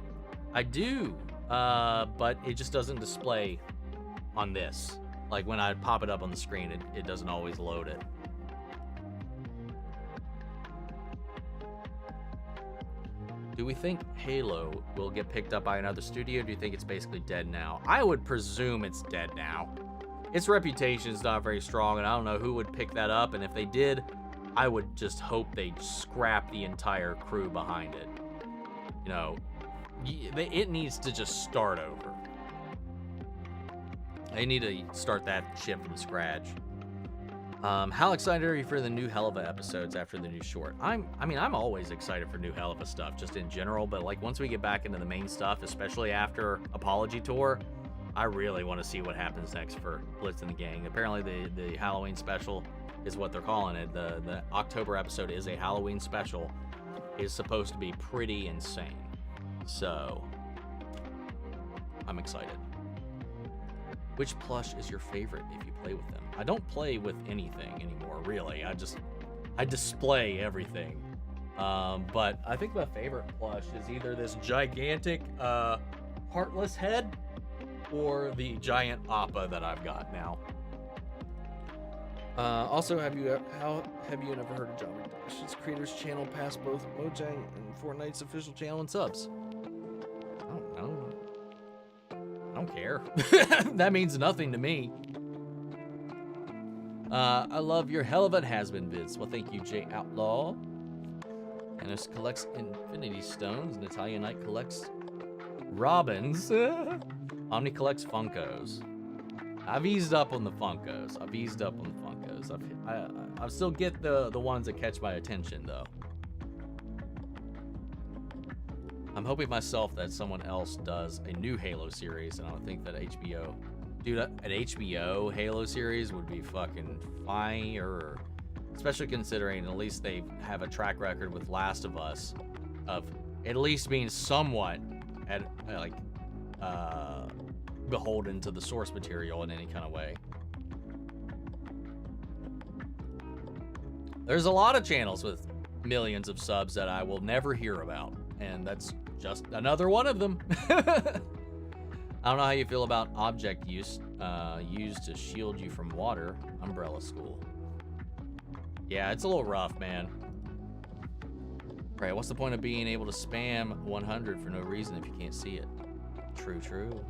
I do, but it just doesn't display on this. Like when I pop it up on the screen, it doesn't always load it. Do we think Halo will get picked up by another studio? Or do you think it's basically dead now? I would presume it's dead now. Its reputation is not very strong, and I don't know who would pick that up. And if they did, I would just hope they'd scrap the entire crew behind it. You know, it needs to just start over. They need to start that ship from scratch. How excited are you for the new Helva episodes after the new short? I'm always excited for new Helva stuff, just in general, but like once we get back into the main stuff, especially after Apology Tour, I really want to see what happens next for Blitz and the Gang. Apparently the Halloween special is what they're calling it. The October episode is a Halloween special. It's supposed to be pretty insane. So, I'm excited. Which plush is your favorite if you play with them? I don't play with anything anymore, really. I display everything. But I think my favorite plush is either this gigantic Heartless head or the giant Appa that I've got now. Also, have you ever heard of John McDash's creators channel past both Mojang and Fortnite's official channel and subs? I don't know. I don't care. That means nothing to me. I love your hell of a has-been vids. Well, thank you, Jay Outlaw. Ennis collects Infinity Stones. Natalia Knight collects Robins. Omni collects Funkos. I've eased up on the Funkos. I still get the ones that catch my attention, though. I'm hoping myself that someone else does a new Halo series, and I don't think that HBO... Dude, an HBO Halo series would be fucking fire. Especially considering at least they have a track record with Last of Us of at least being somewhat beholden to the source material in any kind of way. There's a lot of channels with millions of subs that I will never hear about, and that's just another one of them. I don't know how you feel about object use used to shield you from water. Umbrella School. Yeah, it's a little rough, man. Right, what's the point of being able to spam 100 for no reason if you can't see it? True.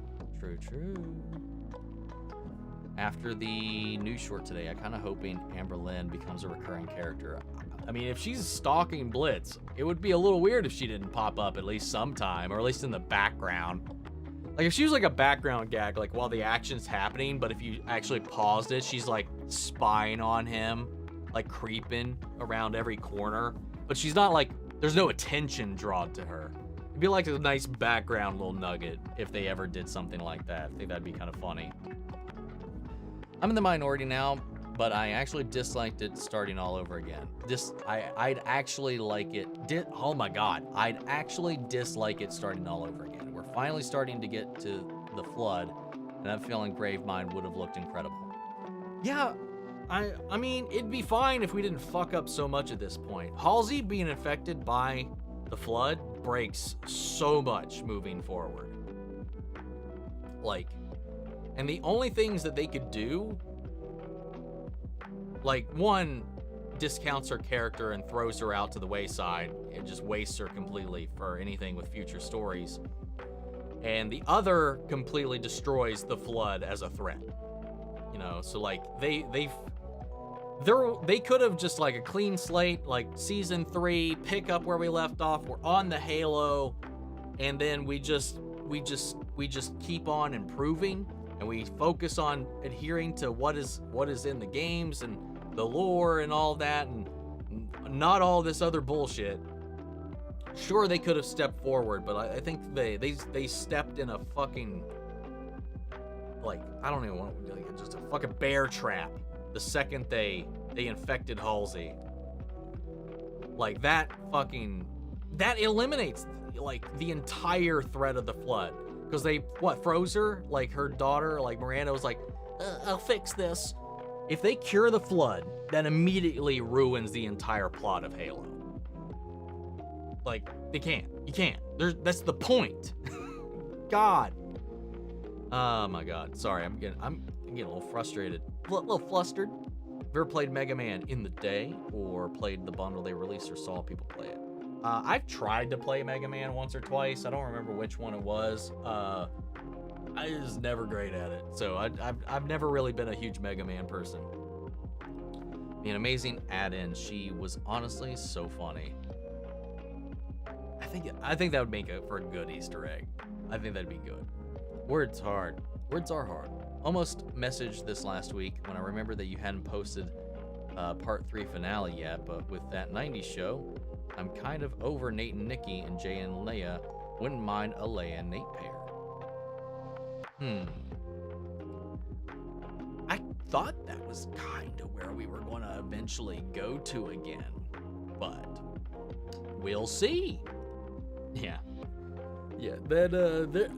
After the news short today, I'm kind of hoping Amber Lynn becomes a recurring character. I mean, if she's stalking Blitz, it would be a little weird if she didn't pop up at least sometime, or at least in the background. Like, if she was like a background gag, like while the action's happening, but if you actually paused it, she's like spying on him, like creeping around every corner. but she's not like, there's no attention drawn to her. It'd be like a nice background little nugget if they ever did something like that. I think that'd be kind of funny. I'm in the minority now, but I actually disliked it starting all over again. I'd actually like it. Oh my God, I'd actually dislike it starting all over again. We're finally starting to get to the flood, and I'm feeling Gravemind would have looked incredible. Yeah, I mean, it'd be fine if we didn't fuck up so much at this point. Halsey being infected by the flood breaks so much moving forward. Like, and the only things that they could do, like, one, discounts her character and throws her out to the wayside. It just wastes her completely for anything with future stories. And the other completely destroys the flood as a threat. You know, so like they could have just like a clean slate, like season 3, pick up where we left off. We're on the Halo, and then we just keep on improving, and we focus on adhering to what is in the games and the lore and all that, and not all this other bullshit. Sure, they could have stepped forward, but I think they stepped in a fucking, like, I don't even want to, like, just a fucking bear trap the second they infected Halsey. Like, that eliminates like the entire threat of the flood, because they froze her, like her daughter, like Miranda was like, I'll fix this. If they cure the flood, that immediately ruins the entire plot of Halo. Like, you can't. That's the point. God. Oh my God. Sorry, I'm getting a little frustrated, a little flustered. Have you ever played Mega Man in the day, or played the bundle they released, or saw people play it? I've tried to play Mega Man once or twice. I don't remember which one it was. I was never great at it, so I've never really been a huge Mega Man person. An amazing add-in. She was honestly so funny. I think that would make it for a good Easter egg. I think that'd be good. Words hard. Words are hard. Almost messaged this last week when I remembered that you hadn't posted part 3 finale yet, but with that 90s show, I'm kind of over Nate and Nikki, and Jay and Leia. Wouldn't mind a Leia and Nate pair. I thought that was kind of where we were going to eventually go to again, but we'll see. Yeah.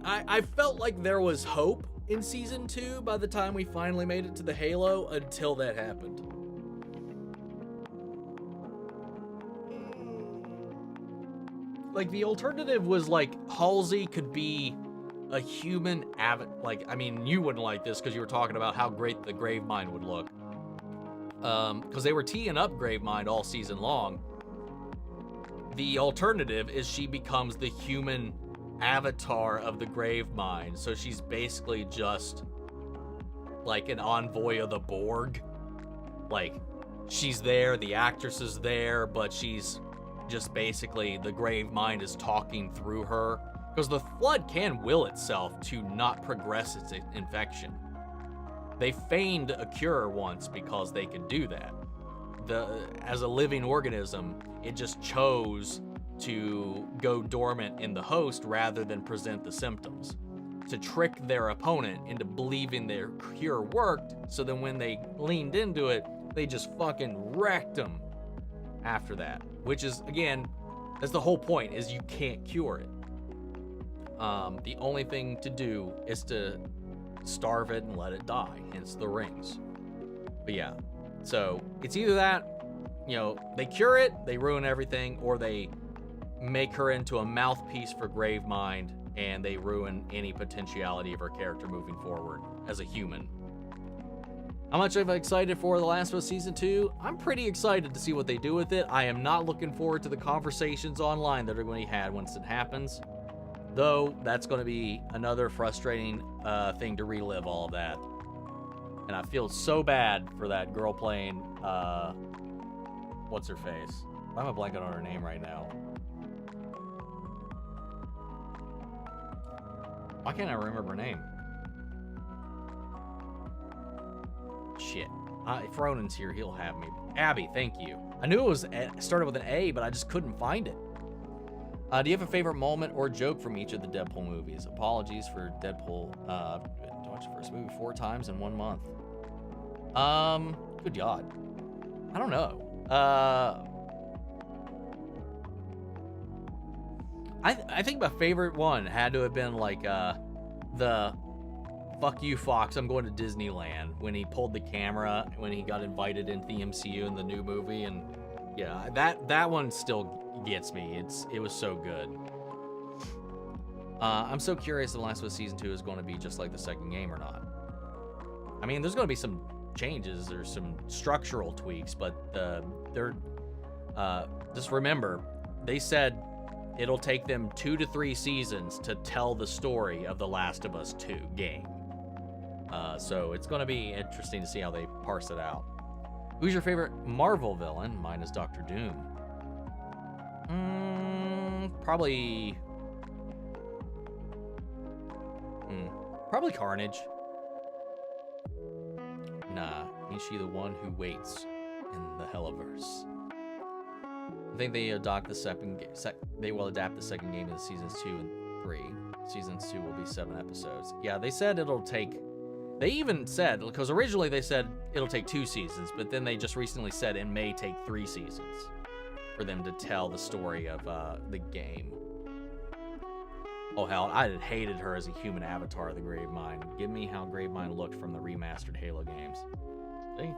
I felt like there was hope in season 2 by the time we finally made it to the Halo, until that happened. Like, the alternative was like Halsey could be a human like, I mean, you wouldn't like this because you were talking about how great the Gravemind would look. Because they were teeing up Gravemind all season long. The alternative is she becomes the human avatar of the Gravemind, so she's basically just like an envoy of the Borg. Like, she's there, the actress is there, but she's just basically, the Gravemind is talking through her, because the flood can will itself to not progress its infection. They feigned a cure once because they could do that. As a living organism, it just chose to go dormant in the host rather than present the symptoms, to trick their opponent into believing their cure worked, so then when they leaned into it, they just fucking wrecked them after that. Which is, again, that's the whole point, is you can't cure it. The only thing to do is to starve it and let it die, hence the rings. But yeah, so it's either that, you know, they cure it, they ruin everything, or they make her into a mouthpiece for Gravemind, and they ruin any potentiality of her character moving forward as a human. How much am I excited for The Last of Us Season 2? I'm pretty excited to see what they do with it. I am not looking forward to the conversations online that are going to be had once it happens. Though, that's going to be another frustrating thing to relive all of that. And I feel so bad for that girl playing, what's her face? Why am I blanking on her name right now? Why can't I remember her name? Shit. If Ronan's here, he'll have me Abby, thank you. I knew it was started with an A, but I just couldn't find it. Do you have a favorite moment or joke from each of the Deadpool movies? Apologies for Deadpool. I watched the first movie 4 times in 1 month. Good God. I don't know. I think my favorite one had to have been like the "fuck you, Fox, I'm going to Disneyland" when he pulled the camera when he got invited into the MCU in the new movie, and yeah, that one still gets me. It was so good. I'm so curious if The Last of Us Season 2 is going to be just like the second game or not. I mean, there's going to be some changes or some structural tweaks, but they're just remember, they said it'll take them 2 to 3 seasons to tell the story of The Last of Us 2 game. So it's going to be interesting to see how they parse it out. Who's your favorite Marvel villain? Mine is Dr. Doom. Probably Carnage. Nah, ain't she the one who waits in the Helliverse? I think they adopt they will adapt the second game of seasons 2 and 3. Seasons 2 will be 7 episodes. Yeah, they said it'll take. They even said, because originally they said it'll take 2 seasons, but then they just recently said it may take 3 seasons for them to tell the story of the game. Oh hell, I had hated her as a human avatar of the Gravemind. Give me how Gravemind looked from the remastered Halo games. See?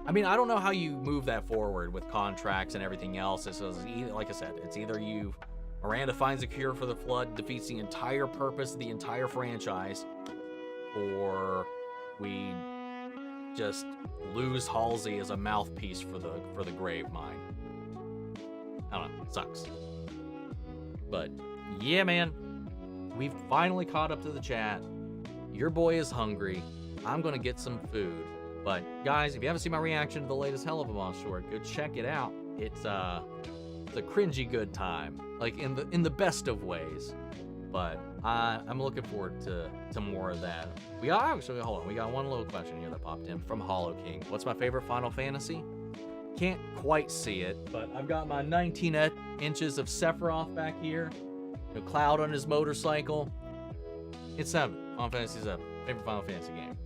I mean, I don't know how you move that forward with contracts and everything else. It's either, like I said, it's either Miranda finds a cure for the Flood, defeats the entire purpose of the entire franchise, or we just lose Halsey as a mouthpiece for the Gravemind. I don't know, it sucks. But yeah, man, we've finally caught up to the chat. Your boy is hungry. I'm gonna get some food. But guys, if you haven't seen my reaction to the latest Hell of a Mom short, go check it out. It's a cringy good time, like in the best of ways. But I'm looking forward to more of that. We got one little question here that popped in from Hollow King. What's my favorite Final Fantasy? Can't quite see it, but I've got my 19 inches of Sephiroth back here. Cloud on his motorcycle. It's 7. Final Fantasy 7. Favorite Final Fantasy game.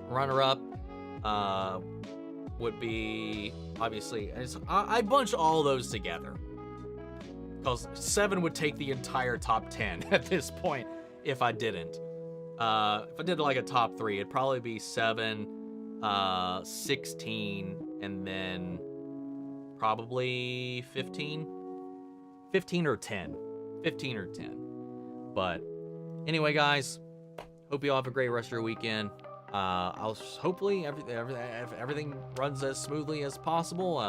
Runner-up would be, obviously, I bunched all those together. Because 7 would take the entire top 10 at this point if I didn't. If I did like a top 3, it'd probably be 7, 16, and then probably 15. 15 or 10. 15 or 10. But anyway, guys, hope you all have a great rest of your weekend. Hopefully everything runs as smoothly as possible.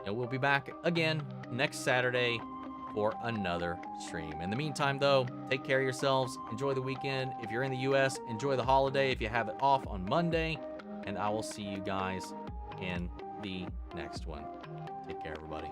And we'll be back again next Saturday for another stream. In the meantime, though, take care of yourselves. Enjoy the weekend. If you're in the U.S., enjoy the holiday if you have it off on Monday. And I will see you guys in the next one. Take care, everybody.